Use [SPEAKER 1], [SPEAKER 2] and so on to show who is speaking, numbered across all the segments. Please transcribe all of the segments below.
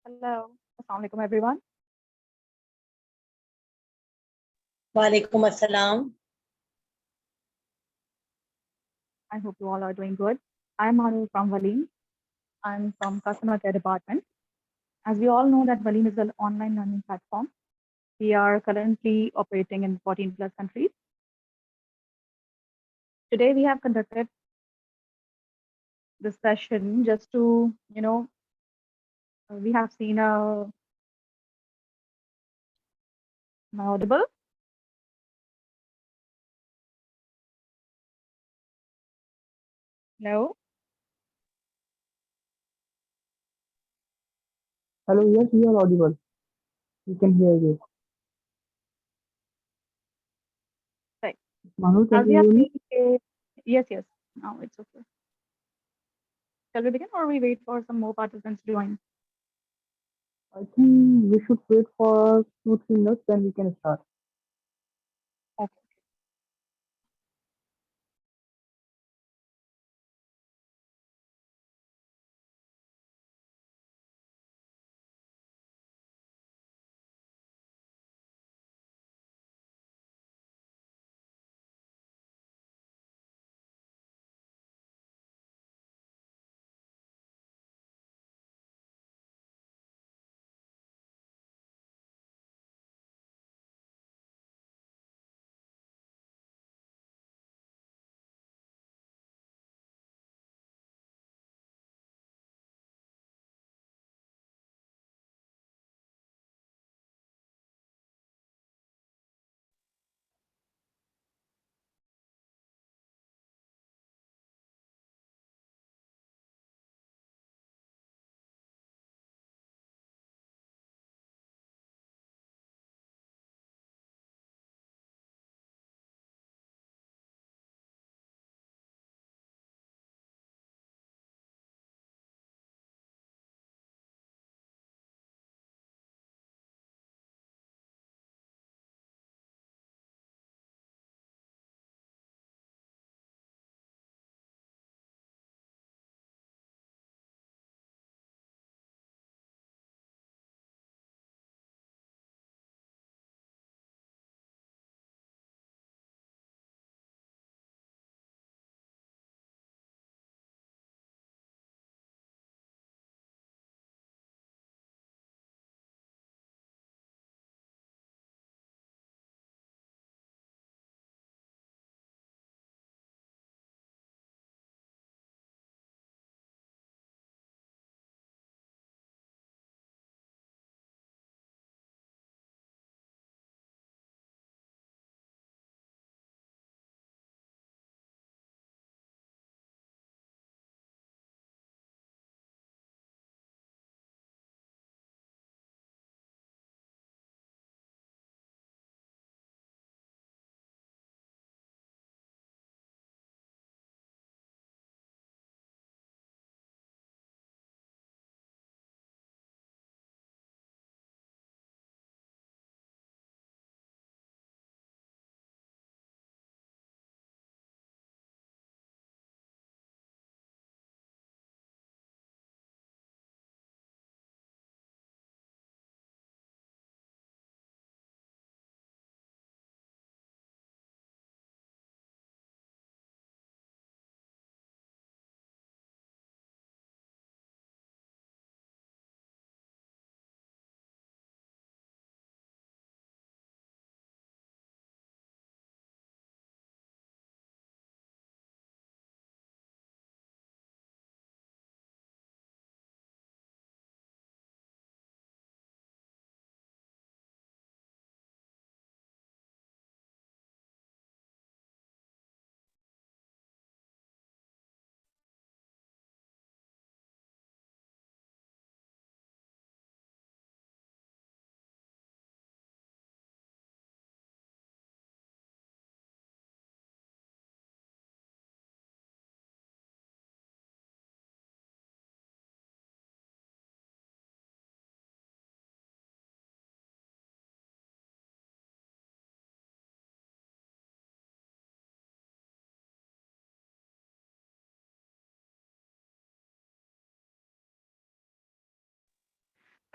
[SPEAKER 1] Hello. Assalamu alaikum, everyone.
[SPEAKER 2] Walaikum assalam.
[SPEAKER 1] I hope you all are doing good. I'm Manu from Valim. I'm from Customer Care Department. As we all know that Valim is an online learning platform. We are currently operating in 14 plus countries. Today we have conducted this session just to, we have seen a audible. No.
[SPEAKER 3] Hello, yes, you are audible. We can hear you.
[SPEAKER 1] Right.
[SPEAKER 3] Manu, can
[SPEAKER 1] As we
[SPEAKER 3] you
[SPEAKER 1] have
[SPEAKER 3] hear me?
[SPEAKER 1] seen, yes. Now it's okay. Shall we begin or we wait for some more participants to join?
[SPEAKER 3] I think we should wait for 2, 3 minutes, then we can start.
[SPEAKER 1] Okay.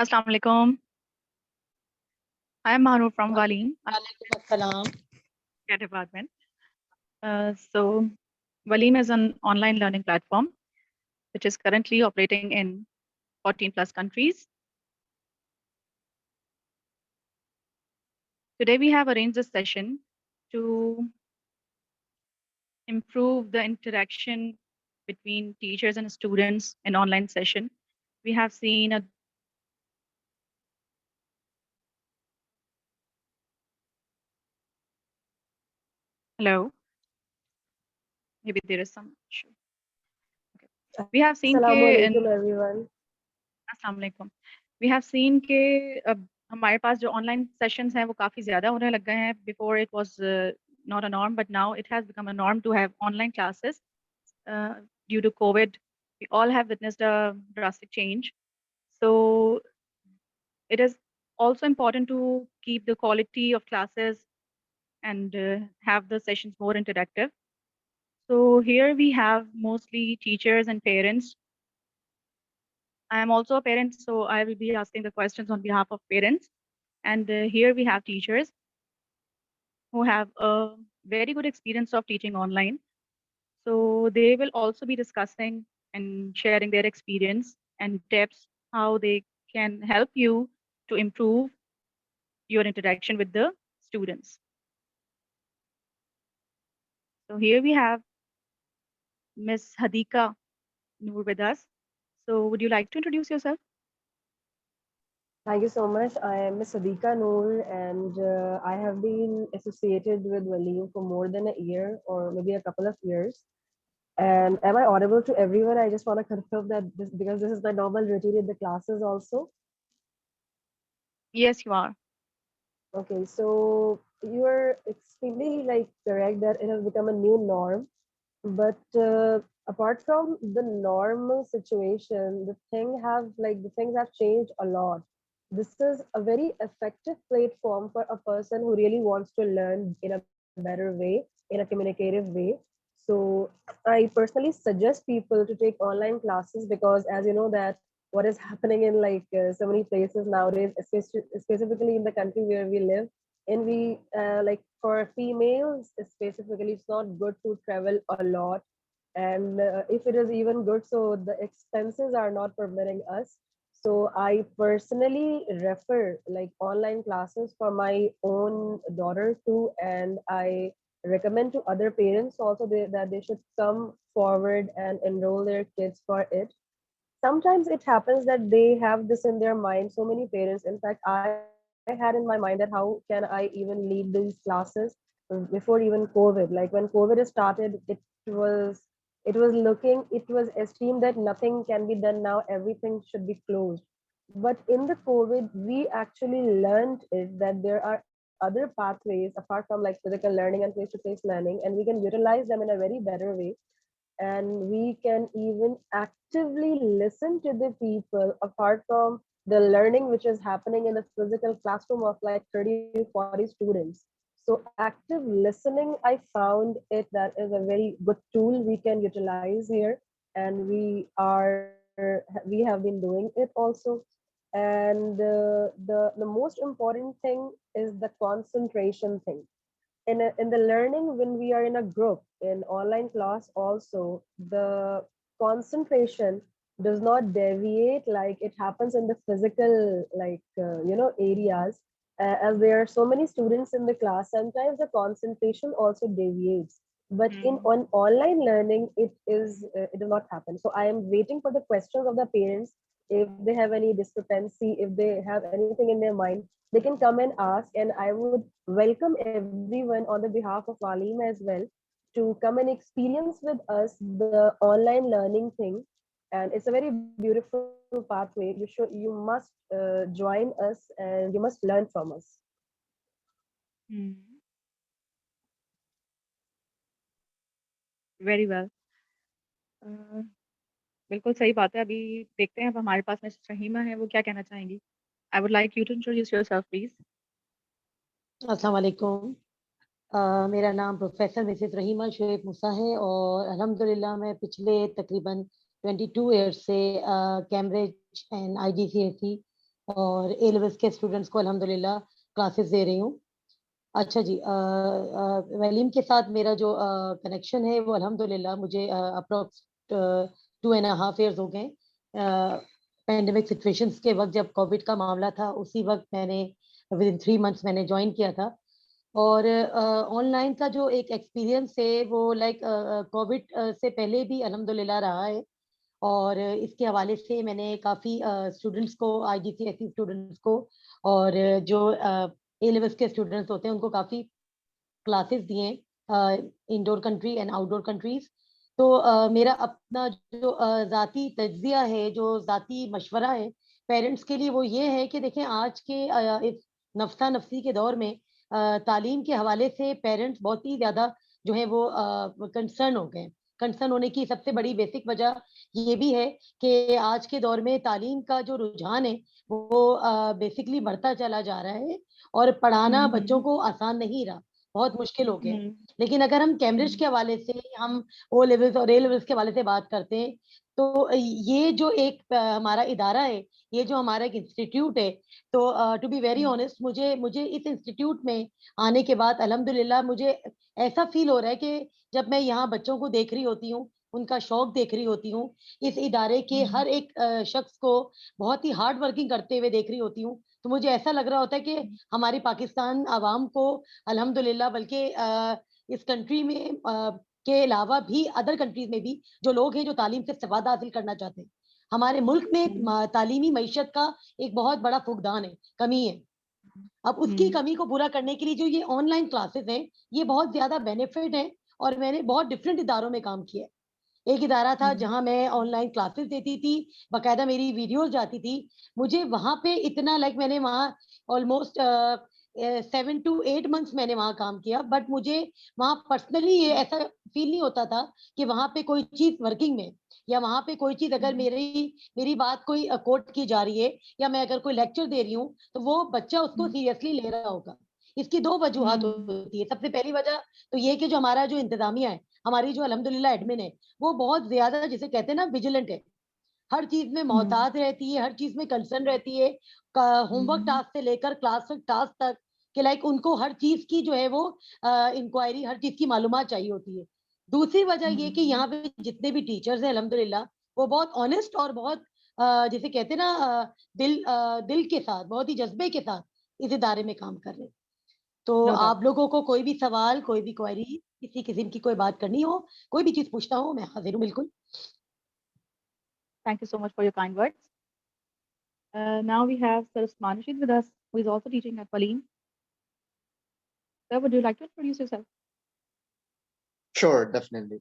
[SPEAKER 1] Assalamu alaikum. I'm Manu from Waleen,
[SPEAKER 2] वालेकुम अस्सलाम.
[SPEAKER 1] Care Department. So, Waleem is an online learning platform which is currently operating in 14 plus countries. Today, we have arranged this session to improve the interaction between teachers and students in online session. We have seen a hello. Maybe there is some issue. Okay. We have seen
[SPEAKER 3] Assalamu
[SPEAKER 1] के
[SPEAKER 3] alaikum,
[SPEAKER 1] in
[SPEAKER 3] everyone.
[SPEAKER 1] अस्सलाम वालेकुम. We have seen कि अब हमारे पास जो online sessions हैं वो काफ़ी ज़्यादा होने लग गए हैं. Before it was not a norm, but now it has become a norm to have online classes. Due to COVID, we all have witnessed a drastic change. So it is also important to keep the quality of classes and have the sessions more interactive. So here we have mostly teachers and parents. I am also a parent, so I will be asking the questions on behalf of parents. And here we have teachers who have a very good experience of teaching online. So they will also be discussing and sharing their experience and tips how they can help you to improve your interaction with the students. So here we have Miss Hadika Noor with us. So would you like to introduce yourself?
[SPEAKER 3] Thank you so much. I am Miss Sadiqa Noor, and I have been associated with Waleem for more than a year or maybe a couple of years. And am I audible to everyone? I just want to confirm that this, because this is my normal routine in the classes also.
[SPEAKER 1] Yes, you are.
[SPEAKER 3] Okay, so you are extremely like correct that it has become a new norm. But apart from the normal situation, the things have changed a lot. This is a very effective platform for a person who really wants to learn in a better way, in a communicative way. So I personally suggest people to take online classes because, as you know, that what is happening in so many places nowadays, especially specifically in the country where we live, and we like for females specifically, it's not good to travel a lot, and if it is even good, so the expenses are not permitting us. So I personally refer like online classes for my own daughter too, and I recommend to other parents also that they should come forward and enroll their kids for it. Sometimes it happens that they have this in their mind, so many parents, in fact I had in my mind that how can I even lead these classes before even COVID. Like when COVID started, was it was esteemed that nothing can be done now, everything should be closed. But in the COVID we actually learned it that there are other pathways apart from like physical learning and face-to-face learning, and we can utilize them in a very better way, and we can even actively listen to the people apart from the learning which is happening in a physical classroom of like 30 40 students. So active listening, I found it that is a very good tool we can utilize here, and we have been doing it also. And the most important thing is the concentration thing in the learning. When we are in a group in online class also, the concentration does not deviate like it happens in the physical areas. As there are so many students in the class, sometimes the concentration also deviates, but in
[SPEAKER 1] Mm.
[SPEAKER 3] on online learning it does not happen. So I am waiting for the questions of the parents. If they have any discrepancy, if they have anything in their mind, they can come and ask, and I would welcome everyone on the behalf of Walim as well to come and experience with us the online learning thing. And it's a very beautiful pathway. You must join us and you must learn from us.
[SPEAKER 1] Mm. Very well. Uh, बिल्कुल सही बात है. अभी देखते हैं अब हमारे पास Mrs Rahima है, वो क्या कहना चाहेंगी. I would like you to introduce yourself, please.
[SPEAKER 2] अस्सलाम वालेकुम. मेरा नाम प्रोफेसर मिसेस रहीमा शुएब मूसा है और अल्हम्दुलिल्लाह मैं पिछले तकरीबन 22 ईयर्स से कैम्ब्रिज एंड IGCSE और ए लेवल्स के स्टूडेंट्स को अल्हम्दुलिल्लाह क्लासेस दे रही हूँ। अच्छा जी, वलीम के साथ मेरा जो कनेक्शन है वो अल्हम्दुलिल्लाह मुझे अप्रोक्स 2.5 years हो गए। पेंडेमिक सिचुएशंस के वक्त जब कोविड का मामला था उसी वक्त मैंने विद इन 3 months मैंने ज्वाइन किया था। और ऑनलाइन का जो एक एक्सपीरियंस है वो लाइक कोविड से पहले भी अल्हम्दुलिल्लाह रहा है। और इसके हवाले से मैंने काफ़ी स्टूडेंट्स को, IGCSE स्टूडेंट्स को और जो ए लेवल्स के स्टूडेंट्स होते हैं उनको काफ़ी क्लासेस दिए indoor country and outdoor countries. तो मेरा अपना जो ज़ाती तज्जिया है, जो ज़ाती मशवरा है पेरेंट्स के लिए वो ये है कि देखें आज के इस नफ्सा नफसी के दौर में तालीम के हवाले से पेरेंट्स बहुत ही ज़्यादा जो है वो कंसर्न हो गए। कंसर्न होने की सबसे बड़ी बेसिक वजह ये भी है कि आज के दौर में तालीम का जो रुझान है वो बेसिकली बढ़ता चला जा रहा है और पढ़ाना बच्चों को आसान नहीं रहा, बहुत मुश्किल हो गया। लेकिन अगर हम कैम्ब्रिज के हवाले से, हम ओ लेवल्स और ए लेवल्स के हवाले से बात करते हैं तो ये जो एक हमारा इदारा है, ये जो हमारा एक इंस्टीट्यूट है, तो टू बी वेरी ऑनेस्ट मुझे मुझे इस इंस्टीट्यूट में आने के बाद अल्हम्दुलिल्लाह मुझे ऐसा फील हो रहा है कि जब मैं यहाँ बच्चों को देख रही होती हूँ, उनका शौक देख रही होती हूँ, इस इदारे के हर एक शख्स को बहुत ही हार्ड वर्किंग करते हुए देख रही होती हूँ, तो मुझे ऐसा लग रहा होता है कि हमारी पाकिस्तान आवाम को अल्हम्दुलिल्लाह, बल्कि इस कंट्री में के अलावा भी अदर कंट्रीज में भी जो लोग हैं जो तालीम से इस्तेफादा हासिल करना चाहते हैं, हमारे मुल्क में तालीमी मईशत का एक बहुत बड़ा फुकदान है, कमी है। अब उसकी कमी को पूरा करने के लिए जो ये ऑनलाइन क्लासेस हैं, ये बहुत ज्यादा बेनिफिट है। और मैंने बहुत डिफरेंट इदारों में काम किया है। एक इदारा था जहां मैं ऑनलाइन क्लासेस देती थी, बाकायदा मेरी वीडियोस जाती थी। मुझे वहां पे इतना लाइक मैंने वहां ऑलमोस्ट 7 to 8 months मैंने वहां काम किया, बट मुझे वहां पर्सनली ये ऐसा फील नहीं होता था कि वहां पे कोई चीज वर्किंग में, या वहां पे कोई चीज अगर मेरी मेरी बात कोई कोट की जा रही है, या मैं अगर कोई लेक्चर दे रही हूँ तो वो बच्चा उसको सीरियसली ले रहा होगा। इसकी दो वजूहत होती है। सबसे पहली वजह तो ये कि जो हमारा जो इंतजामिया है, हमारी जो अल्हम्दुलिल्लाह एडमिन है, वो बहुत ज्यादा जिसे कहते हैं ना विजिलेंट है, हर चीज में मोहतात रहती है, हर चीज में कंसर्न रहती है, होमवर्क टास्क से लेकर क्लास टास्क तक कि लाइक उनको हर चीज की जो है वो इंक्वायरी, हर चीज की मालूमात चाहिए होती है। दूसरी वजह ये कि यहाँ पे जितने भी टीचर्स हैं अल्हम्दुलिल्लाह, वो बहुत ऑनेस्ट और बहुत जिसे कहते हैं ना दिल के साथ, बहुत ही जज्बे के साथ इस इदारे में काम कर रहे हैं। तो
[SPEAKER 1] No doubt.
[SPEAKER 2] आप लोगों को कोई भी सवाल, कोई भी क्वेरी, किसी किस्म की कोई बात करनी हो, कोई भी चीज पूछना हो, मैं हाजिर हूँ बिल्कुल।
[SPEAKER 1] Thank you so much for your kind words. Now we have Sir Usman Rashid with us, who is also teaching at Waleen. Sir, would you like to introduce yourself?
[SPEAKER 4] Sure, definitely.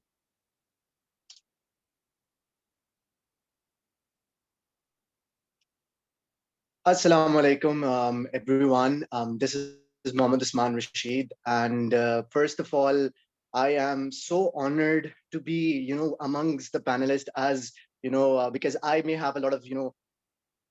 [SPEAKER 4] Assalamu alaikum, everyone. This is Mohammad Usman Rashid, and first of all, I am so honored to be, amongst the panelists, as because I may have a lot of,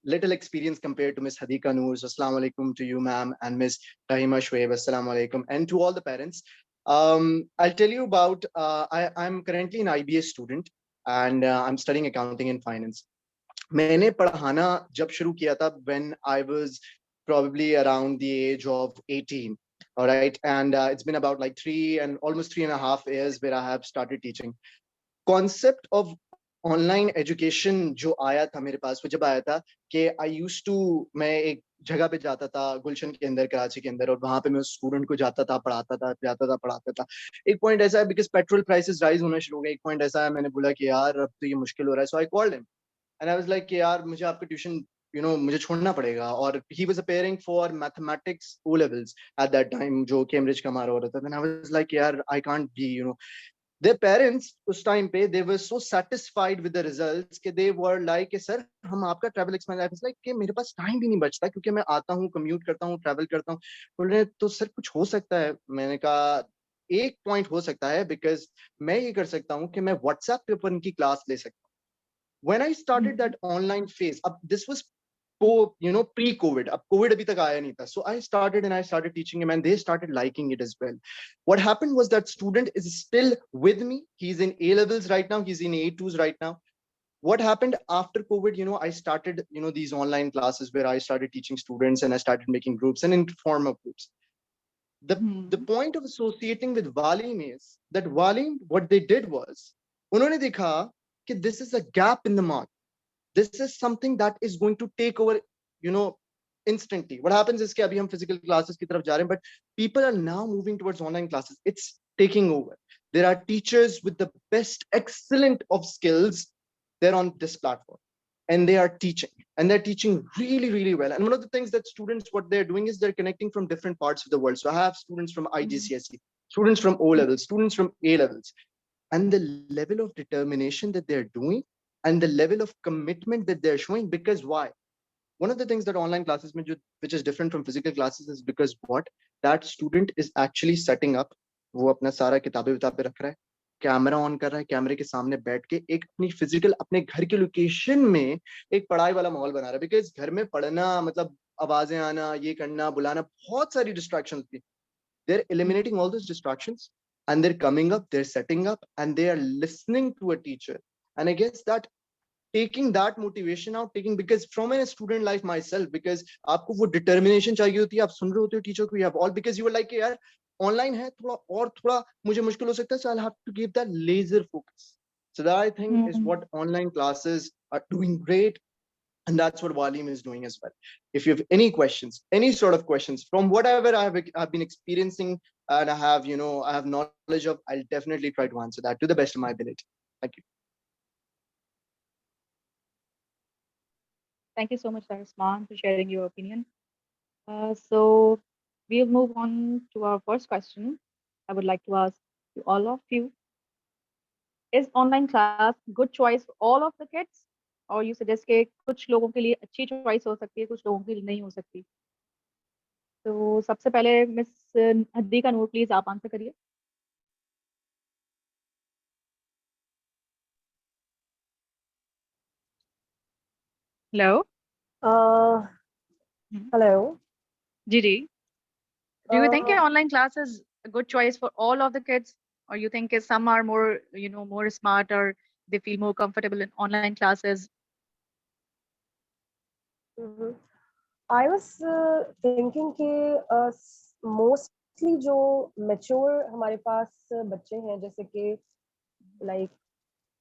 [SPEAKER 4] little experience compared to Miss Hadika Noor. So, assalamu alaikum to you, ma'am, and Miss Rahima Shoaib. Assalamu alaikum, and to all the parents. I'll tell you about. I'm currently an IBA student, and I'm studying accounting and finance. मैंने पढ़ाना जब शुरू किया था when I was probably around the age of 18. All right, and it's been about like almost 3.5 years where I have started teaching. Concept of online education जो आया था मेरे पास, वो जब आया था कि आई यूज्ड टू, मैं एक जगह पे जाता था गुलशन के अंदर, कराची के अंदर, और वहां पे मैं उस स्टूडेंट को जाता था, पढ़ाता था। एक पॉइंट ऐसा है, बिकॉज पेट्रोल प्राइसेस राइज होना शुरू हो गए, एक पॉइंट ऐसा है, मैंने बोला कि यार अब तो ये मुश्किल हो रहा है। So I called him and I was like कि यार मुझे आपका ट्यूशन मुझे छोड़ना पड़ेगा। और he was appearing for mathematics O levels at that time, जो कैम्ब्रिज का हमारा हो रहा था। देन आई वाज लाइक यार I can't be their parents उस टाइम पे they were so satisfied with the results कि they were like कि सर हम आपका travel expense, I was like कि मेरे पास टाइम भी नहीं बचता क्योंकि मैं आता हूँ, कम्यूट करता हूँ, ट्रैवल करता हूँ। बोल रहे तो सर कुछ हो सकता है। मैंने कहा एक पॉइंट हो सकता है, बिकॉज मैं ये कर सकता हूँ कि मैं व्हाट्सएप पे पर उनकी क्लास ले सकता हूँ। When I started that online phase, अब this was pre-COVID, अब COVID अभी तक आया नहीं था. So I started teaching him and they started liking it as well. What happened was that student is still with me. He's in A levels right now. He's in A2s right now. what happened after COVID, I started, these online classes where I started teaching students and I started making groups and informal groups. The point of associating with Valim is that Valim, what they did was, उन्होंने देखा कि this is a gap in the market. This is something that is going to take over, instantly. What happens is कि अभी हम physical classes की तरफ जा रहे हैं, but people are now moving towards online classes. It's taking over. There are teachers with the best, excellent of skills. They're on this platform and they are teaching, and they're teaching really, really well. And one of the things that students, what they're doing is they're connecting from different parts of the world. So I have students from IGCSE, students from O levels, students from A levels, and the level of determination that they're doing and the level of commitment that they're showing. Because why? One of the things that online classes, which is different from physical classes, is because what that student is actually setting up, वो अपना सारा किताबें विताबें रख रहा है, camera on कर रहा है, कैमरे के सामने बैठ के एक अपनी फिजिकल अपने घर के लोकेशन में एक पढ़ाई वाला माहौल बना रहा है. बिकॉज घर में पढ़ना मतलब आवाजें आना, ये करना, बुलाना, बहुत सारी डिस्ट्रैक्शंस थी. They're eliminating all those distractions and they're coming up, they're setting up, and they are listening to a teacher. And I guess that taking that motivation out, because from a student life myself, because आपको वो determination चाहिए होती है, आप सुन रहे होते हो teacher को, you have all, because you were like यार online है थोड़ा मुझे मुश्किल हो सकता है, so I'll have to give that laser focus. So that I think is what online classes are doing great. And that's what Valim is doing as well. If you have any questions, any sort of questions from whatever I've been experiencing and I have knowledge of, I'll definitely try to answer that to the best of my ability. Thank you.
[SPEAKER 1] Thank you so much, Sir Usman, for sharing your opinion. So we'll move on to our first question. I would like to ask to all of you, is online class good choice for all of the kids? Or you suggest कि कुछ लोगों के लिए अच्छी choice हो सकती है, कुछ लोगों के लिए नहीं हो सकती? तो सबसे पहले मिस हदीका नूर, प्लीज आप आंसर करिए. हेलो.
[SPEAKER 3] Hello.
[SPEAKER 1] जी. Do you think
[SPEAKER 3] Uh,
[SPEAKER 1] online class is a good choice for all of the kids, or you think some are more, more smart, or they feel more comfortable in online classes?
[SPEAKER 3] I was thinking कि mostly जो mature हमारे पास बच्चे हैं, जैसे कि like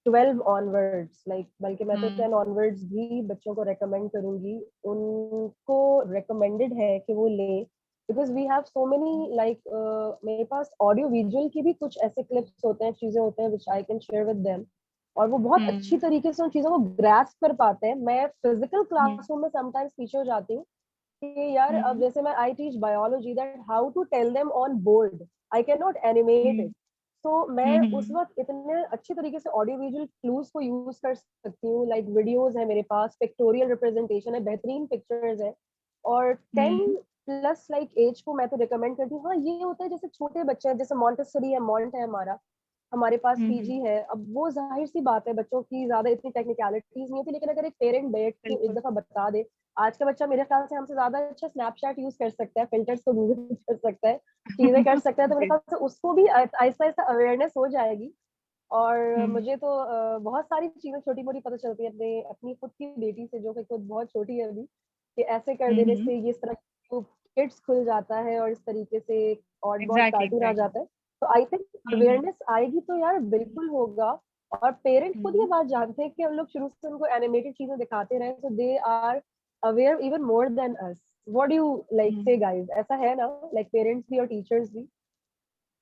[SPEAKER 3] 12 onwards, like बल्कि मैं तो 10 onwards भी बच्चों को recommend करूँगी, उनको recommended है कि वो ले, because we have so many like मेरे पास audio visual की भी कुछ ऐसे clips होते हैं, चीजें होते हैं which I can share with them, और वो बहुत अच्छी तरीके से उन चीजों को grasp कर पाते हैं. मैं physical classroom में sometimes पीछे हो जाती हूँ कि यार अब जैसे मैं I teach biology, that how to tell them on board, I cannot animate it. तो मैं उस वक्त इतने अच्छी तरीके से ऑडियो विजुअल क्लूज को यूज कर सकती हूँ. लाइक वीडियोस है मेरे पास, पिक्टोरियल रिप्रेजेंटेशन है, बेहतरीन पिक्चर्स है, और 10+ लाइक एज को मैं तो रिकमेंड करती हूँ. हाँ, ये होता है जैसे छोटे बच्चे हैं, जैसे मॉन्टेसरी है, मॉन्ट है हमारे पास पीजी है, अब वो जाहिर सी बात है बच्चों की ज्यादा इतनी टेक्निकलिटीज नहीं होती, लेकिन अगर एक पेरेंट बैठ के एक दफा बता दे, आज का बच्चा मेरे ख्याल से हमसे ज्यादा अच्छा स्नैपचैट यूज कर सकता है, फिल्टर्स को यूज कर सकता है, चीजें कर सकता है, तो मेरे ख्याल से उसको भी आहिस्ता आहिस्ता अवेयरनेस हो जाएगी. और मुझे तो बहुत सारी चीजें छोटी मोटी पता चलती है अपनी खुद की बेटी से, जो कि खुद बहुत छोटी है अभी, कि ऐसे कर देने से ये इस तरह किड्स खुल जाता है और इस तरीके से और बहुत कार्टून आ जाता है. तो आई थिंक अवेयरनेस आएगी तो यार बिल्कुल होगा. और पेरेंट्स खुद ये बात जानते हैं कि हम लोग शुरू से उनको एनिमेटेड चीजें दिखाते रहे, so they are aware even more than us. What do you like say guys, ऐसा है ना, लाइक पेरेंट्स भी और टीचर्स भी?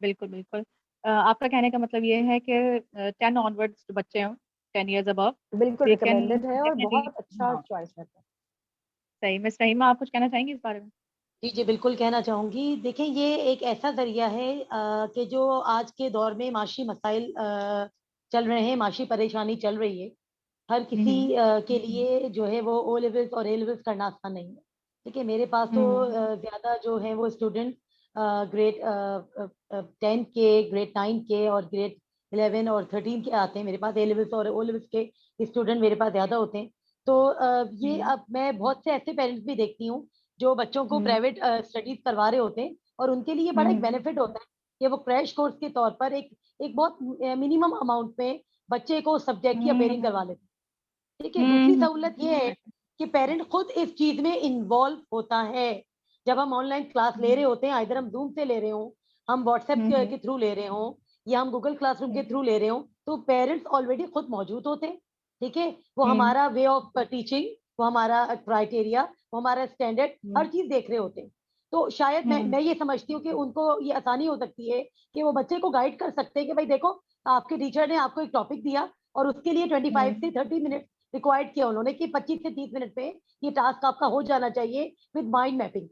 [SPEAKER 1] बिल्कुल बिल्कुल. आपका कहने का मतलब ये है कि 10 ऑनवर्ड्स जो बच्चे हैं 10 इयर्स अबव,
[SPEAKER 3] बिल्कुल
[SPEAKER 1] they can
[SPEAKER 3] रिकमेंडेड है और
[SPEAKER 1] definitely,
[SPEAKER 3] बहुत अच्छा
[SPEAKER 1] हाँ,
[SPEAKER 3] चॉइस रहता है.
[SPEAKER 1] सही. मिस रहीमा, आप कुछ कहना चाहेंगे इस बारे में?
[SPEAKER 2] जी बिल्कुल कहना चाहूंगी. देखिए ये एक ऐसा जरिया है कि जो आज के दौर में माशी मसाइल चल रहे हैं, माशी परेशानी चल रही है, हर किसी के लिए जो है वो ओ लेवल्स और ए लेवल्स करना आसान नहीं है. ठीक है, मेरे पास तो ज्यादा जो है वो स्टूडेंट ग्रेड 10 के, ग्रेड 9 के और ग्रेड 11 और 13 के आते हैं मेरे पास. ए लेवल्स और ओ लेवल्स के स्टूडेंट मेरे पास ज्यादा होते हैं. तो ये अब मैं बहुत से ऐसे पेरेंट्स भी देखती हूँ जो बच्चों को प्राइवेट स्टडीज करवा रहे होते हैं, और उनके लिए बड़ा एक बेनिफिट होता है कि वो क्रैश कोर्स के तौर पर एक बहुत मिनिमम अमाउंट में बच्चे को सब्जेक्ट की अपेयरिंग करवा लेते हैं. ठीक है, दूसरी
[SPEAKER 1] हम्म,
[SPEAKER 2] सहूलत ये है कि पेरेंट खुद इस चीज में इन्वॉल्व होता है। जब हम ऑनलाइन क्लास ले रहे होते हैं, इधर हम जूम से ले रहे हो, हम व्हाट्सएप के थ्रू ले रहे हो, या हम गूगल क्लासरूम के थ्रू ले रहे हो, तो पेरेंट्स ऑलरेडी खुद मौजूद होते हैं। ठीक है, वो हमारा वे ऑफ टीचिंग, वो हमारा क्राइटेरिया, वो हमारा स्टैंडर्ड, हर चीज देख रहे होते हैं। तो शायद मैं ये समझती हूँ कि उनको ये आसानी हो सकती है कि वो बच्चे को गाइड कर सकते हैं कि भाई देखो, आपके टीचर ने आपको एक टॉपिक दिया और उसके लिए 25 से 30 मिनट रिक्वायर्ड किया उन्होंने कि 25 से 30 मिनट में ये टास्क आपका हो जाना चाहिए विद माइंड मैपिंग।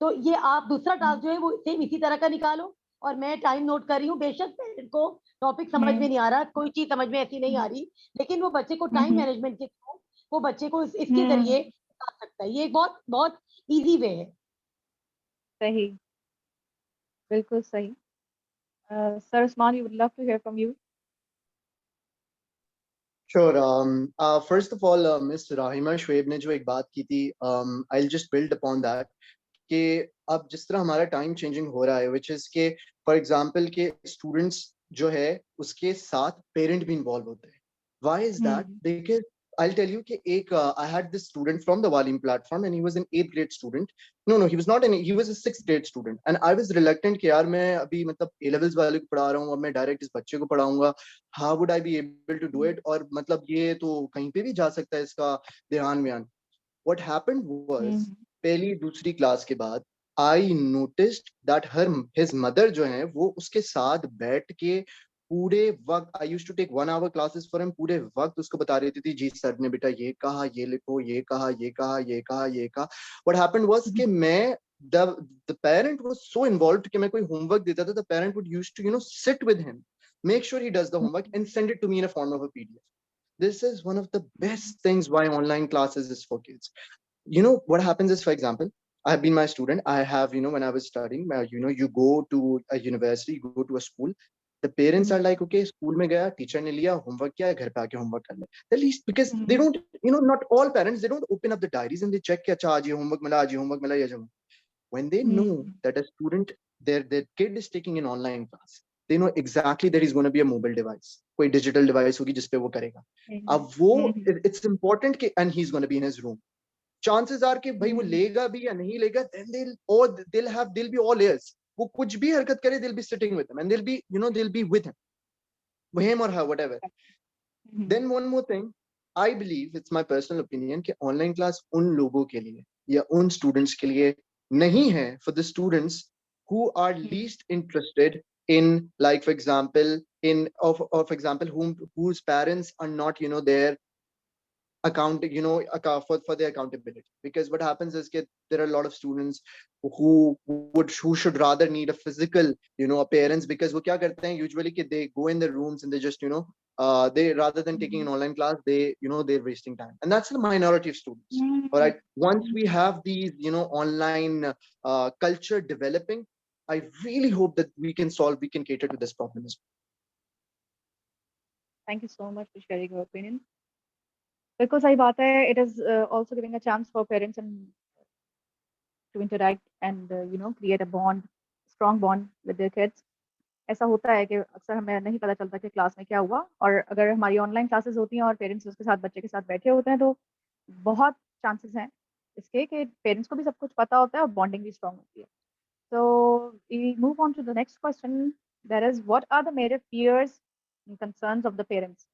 [SPEAKER 2] तो ये आप दूसरा टास्क जो है वो सेम इसी तरह का निकालो, और मैं टाइम नोट कर रही हूँ। बेशक पेरेंट को टॉपिक समझ में नहीं आ रहा, कोई चीज समझ में ऐसी नहीं आ रही, लेकिन वो बच्चे को टाइम मैनेजमेंट के थ्रू वो बच्चे को इसके जरिए बता सकता है। ये एक बहुत बहुत इजी वे है।
[SPEAKER 1] सही, बिल्कुल सही। Sir Usman, we would love to hear from you.
[SPEAKER 4] Sure. First of all, Miss Rahima Shoaib ने जो एक बात की थी, I'll just build upon that कि अब जिस तरह हमारा टाइम चेंजिंग हो रहा है, which is के फॉर एग्जांपल के स्टूडेंट्स जो है उसके साथ पेरेंट भी इन्वॉल्व होते हैं. Why is that? Because I'll tell you कि एक I had this student from the Walim platform and he was an 8th grade student. No, he was not he was a 6th grade student and I was reluctant कि यार मैं अभी मतलब A levels वाले को पढ़ा रहा हूँ, अब मैं डायरेक्ट इस बच्चे को पढ़ाऊंगा, how would I be able to do it? और मतलब ये तो कहीं पे भी जा सकता है इसका ध्यान व्यान. What happened was पहली दूसरी क्लास के बाद I noticed that his mother जो है वो उसके साथ बैठ के पूरे वक्त I used to take 1 hour classes for him, पूरे वक्त उसको बता रही थी जी सर ने बेटा ये कहा, ये लिखो, ये कहा, ये कहा, ये कहा, ये कहा. What happened was कि मैं the parent was so involved कि मैं कोई homework देता था, the parent would used to sit with him, make sure he does the homework and send it to me in a form of a PDF. This is one of the best things why online classes is for kids. What happens is, for example, I've been my student. I have, when I was studying, you go to a university, you go to a school. The parents are like, okay, school mein gaya, teacher ne liya, homework kiya, ghar pe aake homework kar le. At least because they don't, not all parents, they don't open up the diaries and they check कि अच्छा आज ये homework मिला, आज ये homework मिला, ये जमा. When they know that a student, their kid is taking an online class, they know exactly that is going to be a mobile device, कोई digital device होगी जिस पे वो करेगा. अब वो it's important कि and he's going to be in his room. Chances are कि भाई वो लेगा भी या नहीं लेगा, then they'll be all ears. वो कुछ भी हरकत करे, they'll be sitting with him and they'll be with him or her, whatever. Then one more thing, I believe, it's my personal opinion कि online class उन लोगों के लिए या उन students के लिए नहीं है, for the students who are least interested in, like for example, for example, whose parents are not there for their accountability. Because what happens is that there are a lot of students who should rather need a physical appearance, because वो क्या करते हैं usually कि they go in their rooms and they just they, rather than taking an online class, they they're wasting time, and that's the minority of students. All right, once we have these online culture developing, I really hope that we can cater to this problem as well.
[SPEAKER 1] Thank you so much for sharing your opinion. बिल्कुल सही बात है. It is also giving a chance for parents and to interact and create a strong bond with their kids. ऐसा होता है कि अक्सर हमें नहीं पता चलता कि क्लास में क्या हुआ, और अगर हमारी ऑनलाइन क्लासेस होती हैं और पेरेंट्स उसके साथ बच्चे के साथ बैठे होते हैं, तो बहुत चांसेस हैं इसके कि पेरेंट्स को भी सब कुछ पता होता है और बॉन्डिंग भी स्ट्रांग होती है. So we move on to the next question. That is, what are the major fears and concerns of the parents?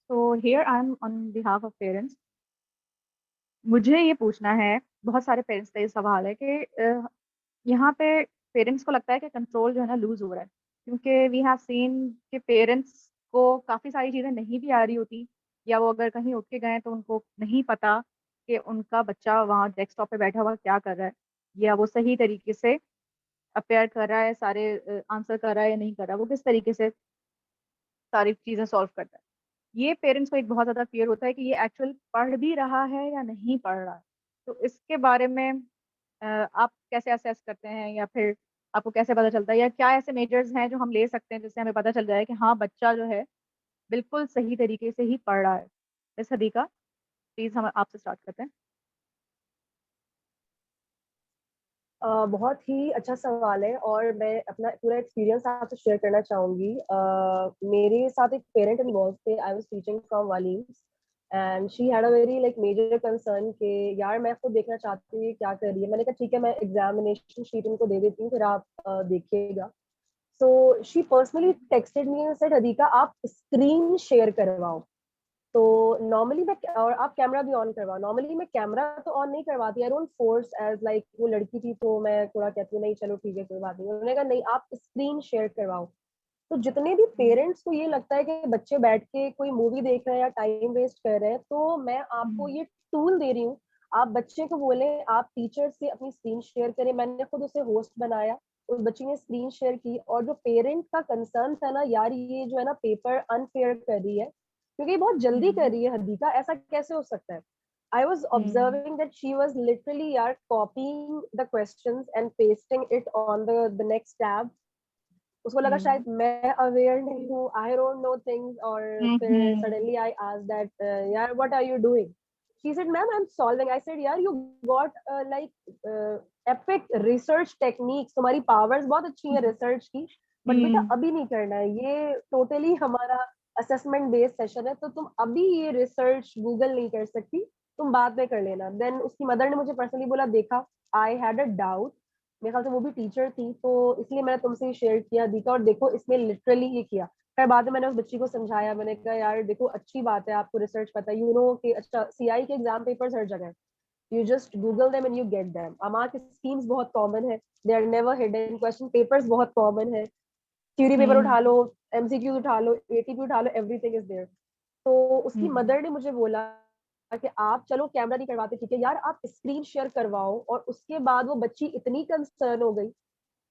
[SPEAKER 1] So here I am on behalf of parents. मुझे ये पूछना है, बहुत सारे पेरेंट्स का ये सवाल है कि यहाँ पे पेरेंट्स को लगता है कि कंट्रोल जो है ना लूज हो रहा है, क्योंकि वी हैव सीन कि पेरेंट्स को काफ़ी सारी चीज़ें नहीं भी आ रही होती, या वो अगर कहीं उठ के गए तो उनको नहीं पता कि उनका बच्चा वहाँ डेस्कटॉप पे बैठा हुआ क्या कर रहा है, या वो सही तरीके से अपेयर कर रहा है, सारे आंसर कर रहा है या नहीं कर रहा है, वो किस तरीके से सारी चीज़ें सॉल्व करता है. ये पेरेंट्स को एक बहुत ज़्यादा फ़ियर होता है कि ये एक्चुअल पढ़ भी रहा है या नहीं पढ़ रहा है. तो इसके बारे में आप कैसे असेस करते हैं, या फिर आपको कैसे पता चलता है, या क्या ऐसे मेजर्स हैं जो हम ले सकते हैं जिससे हमें पता चल जाए कि हाँ, बच्चा जो है बिल्कुल सही तरीके से ही पढ़ रहा है? मिस हदीका, प्लीज़ हम आपसे स्टार्ट करते हैं.
[SPEAKER 3] बहुत ही अच्छा सवाल है और मैं अपना पूरा एक्सपीरियंस आपसे शेयर करना चाहूँगी. मेरे साथ एक पेरेंट इन्वॉल्व थे. आई वाज टीचिंग फ्रॉम वालीम्स and she had a very like major concern कि यार मैं खुद देखना चाहती हूँ ये क्या कर रही है. मैंने कहा ठीक है, मैं एग्जामिनेशन शीट उनको दे देती हूँ, फिर आप देखिएगा. So she personally texted me and said Hadika आप स्क्रीन शेयर करवाओ. तो नॉर्मली मैं, और आप कैमरा भी ऑन करवाओ. नॉर्मली मैं कैमरा तो ऑन नहीं करवाती, I don't force, as like वो लड़की थी तो मैं थोड़ा कहती हूँ नहीं चलो ठीक है कोई बात नहीं. उन्होंने कहा नहीं आप स्क्रीन शेयर करवाओ. तो जितने भी पेरेंट्स को ये लगता है कि बच्चे बैठ के कोई मूवी देख रहे हैं या टाइम वेस्ट कर रहे हैं, तो मैं आपको ये टूल दे रही हूँ. आप बच्चे को बोले आप टीचर से अपनी स्क्रीन शेयर करें. मैंने खुद उसे होस्ट बनाया, उस बच्ची ने स्क्रीन शेयर की. और जो पेरेंट का कंसर्न था ना, यार ये जो है ना पेपर अनफेयर कर रही है, क्योंकि ये बहुत जल्दी कर रही है हदीका, ऐसा कैसे हो सकता है. I was observing that she was literally यार copying the questions and pasting it on the next tab. उसको लगा शायद मैं अवेयर नहीं हूँ, आई डोंट नो थिंग्स. और फिर सडनली आई आस्क्ड दैट यार what are you doing. She said ma'am I am solving. I said यार you got like epic research techniques, तुम्हारी पावर्स बहुत अच्छी है रिसर्च की, बट बेटा अभी नहीं करना है, ये टोटली हमारा असेसमेंट बेस्ड सेशन है, तो तुम अभी ये रिसर्च गूगल नहीं कर सकती, तुम बाद में कर लेना. देन उसकी मदर ने मुझे पर्सनली बोला देखा आई हैड अ डाउट, मेरे ख्याल से वो भी टीचर थी, तो इसलिए मैंने तुमसे शेयर किया दीका, और देखो इसने लिटरली ये किया. फिर बाद में मैंने उस बच्ची को समझाया, मैंने कहा यार देखो अच्छी बात है आपको रिसर्च पता है, यू नो कि अच्छा सीआई के एग्जाम पेपर्स हर जगह, you just Google them and you get them. अमार के स्कीम्स बहुत कॉमन है, they are never hidden, question papers बहुत कॉमन है, थ्योरी पेपर उठा लो, एमसीक्यू उठा लो, एटीपी उठा लो, एवरीथिंग इज देयर. तो उसकी मदर ने मुझे बोला कि आप चलो कैमरा नहीं करवाते ठीक है यार, आप स्क्रीन शेयर करवाओ. और उसके बाद वो बच्ची इतनी कंसर्न हो गई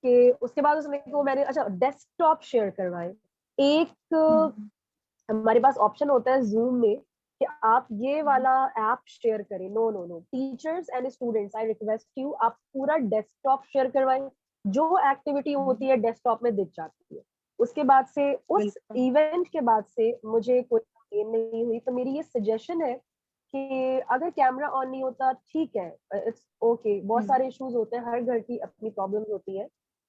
[SPEAKER 3] कि उसके बाद उसने को मैंने अच्छा डेस्कटॉप शेयर करवाए. एक हमारे पास ऑप्शन होता है जूम में कि आप ये वाला ऐप शेयर करें. No no no, teachers and students I request you, आप पूरा डेस्कटॉप शेयर करवाएं. जो एक्टिविटी होती है डेस्कटॉप में दिख जाती है. उसके बाद से उस इवेंट के बाद से मुझे कोई कंप्लेन नहीं हुई. तो मेरी ये सजेशन है कि अगर कैमरा ऑन नहीं होता ठीक है, इट्स ओके, बहुत सारे इश्यूज होते हैं, हर घर की अपनी प्रॉब्लम्स होती है,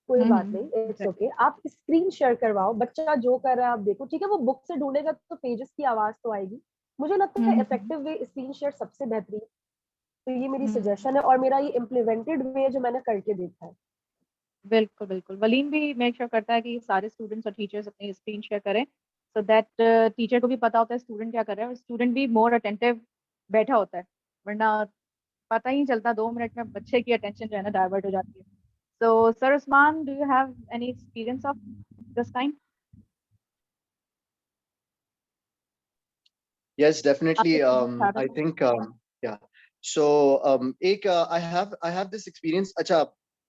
[SPEAKER 3] कोई बात नहीं, इट्स ओके. आप स्क्रीन शेयर करवाओ, बच्चा जो कर रहा है आप देखो, ठीक है वो बुक से ढूंढेगा तो पेजेस की आवाज तो आएगी. मुझे लगता है इफेक्टिव वे स्क्रीन शेयर सबसे बेहतरीन. तो ये मेरी सजेशन है और मेरा ये इम्प्लीमेंटेड वे जो मैंने करके देखा है.
[SPEAKER 1] बिल्कुल बिल्कुल, वलीम भी मेक श्योर करता है कि सारे स्टूडेंट्स और टीचर्स अपनी स्क्रीन शेयर करें, सो दैट टीचर को भी पता होता है स्टूडेंट क्या कर रहा है, और स्टूडेंट भी मोर अटेंटिव बैठा होता है, वरना पता ही नहीं चलता 2 मिनट में बच्चे की अटेंशन जो है ना डाइवर्ट हो जाती है. So sir Usman, do you have any experience of this kind?
[SPEAKER 4] Yes, definitely.
[SPEAKER 1] आपके
[SPEAKER 4] I think, yeah. So, I have this experience. Acha,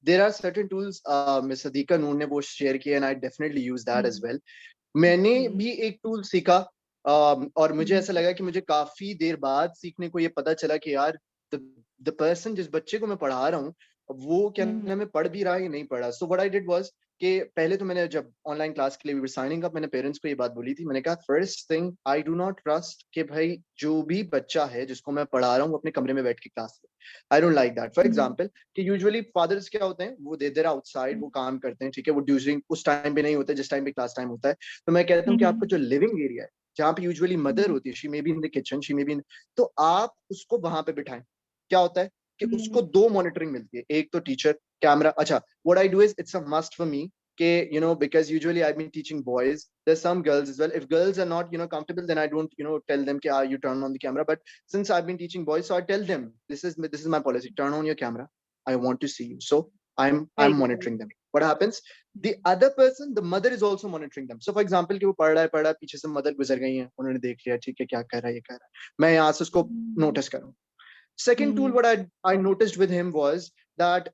[SPEAKER 4] there are certain tools, Miss Adika Noor ne wo share kiye, and I definitely use that as well. मैंने भी एक tool सीखा, और मुझे ऐसा लगा कि मुझे काफी देर बाद सीखने को ये पता चला कि यार द पर्सन जिस बच्चे को मैं पढ़ा रहा हूँ वो क्या नाम है पढ़ भी रहा है या नहीं पढ़ा. So what I did was कि पहले तो मैंने जब ऑनलाइन क्लास के लिए वी वर साइनिंग अप, मैंने पेरेंट्स को ये बात बोली थी. मैंने कहा first thing, I do not trust कि भाई जो भी बच्चा है जिसको मैं पढ़ा रहा हूँ वो अपने कमरे में बैठ के क्लास ले. I don't like that. For example कि यूजुअली फादर्स क्या होते हैं, वो देर आउटसाइड वो काम करते हैं, ठीक है, वो ड्यूरिंग उस टाइम पे नहीं होते जिस टाइम पे क्लास टाइम होता है. तो मैं कहता हूँ कि आपका जो लिविंग एरिया है जहाँ पे यूजुअली मदर होती है, she may be in the kitchen, she may be in, तो आप उसको वहां पे बिठाएं. क्या होता है कि उसको 2 मॉनिटरिंग मिलती है, एक तो टीचर कैमरा. अच्छा, what I do is it's a must for me कि because usually I've been teaching boys, there's some girls as well. If girls are not comfortable, then I don't tell them कि you turn on the camera. But since I've been teaching boys, so I tell them this is my policy, turn on your camera, I want to see you. So I'm monitoring them. What happens, the other person, the mother is also monitoring them. So for example कि वो पढ़ रहा है पीछे से mother गुजर गई है, उन्होंने देख लिया, ठीक है क्या कर रहा है, ये कर रहा है, मैं यहाँ से उसको नोटिस करूँ. Second tool what I noticed with him was that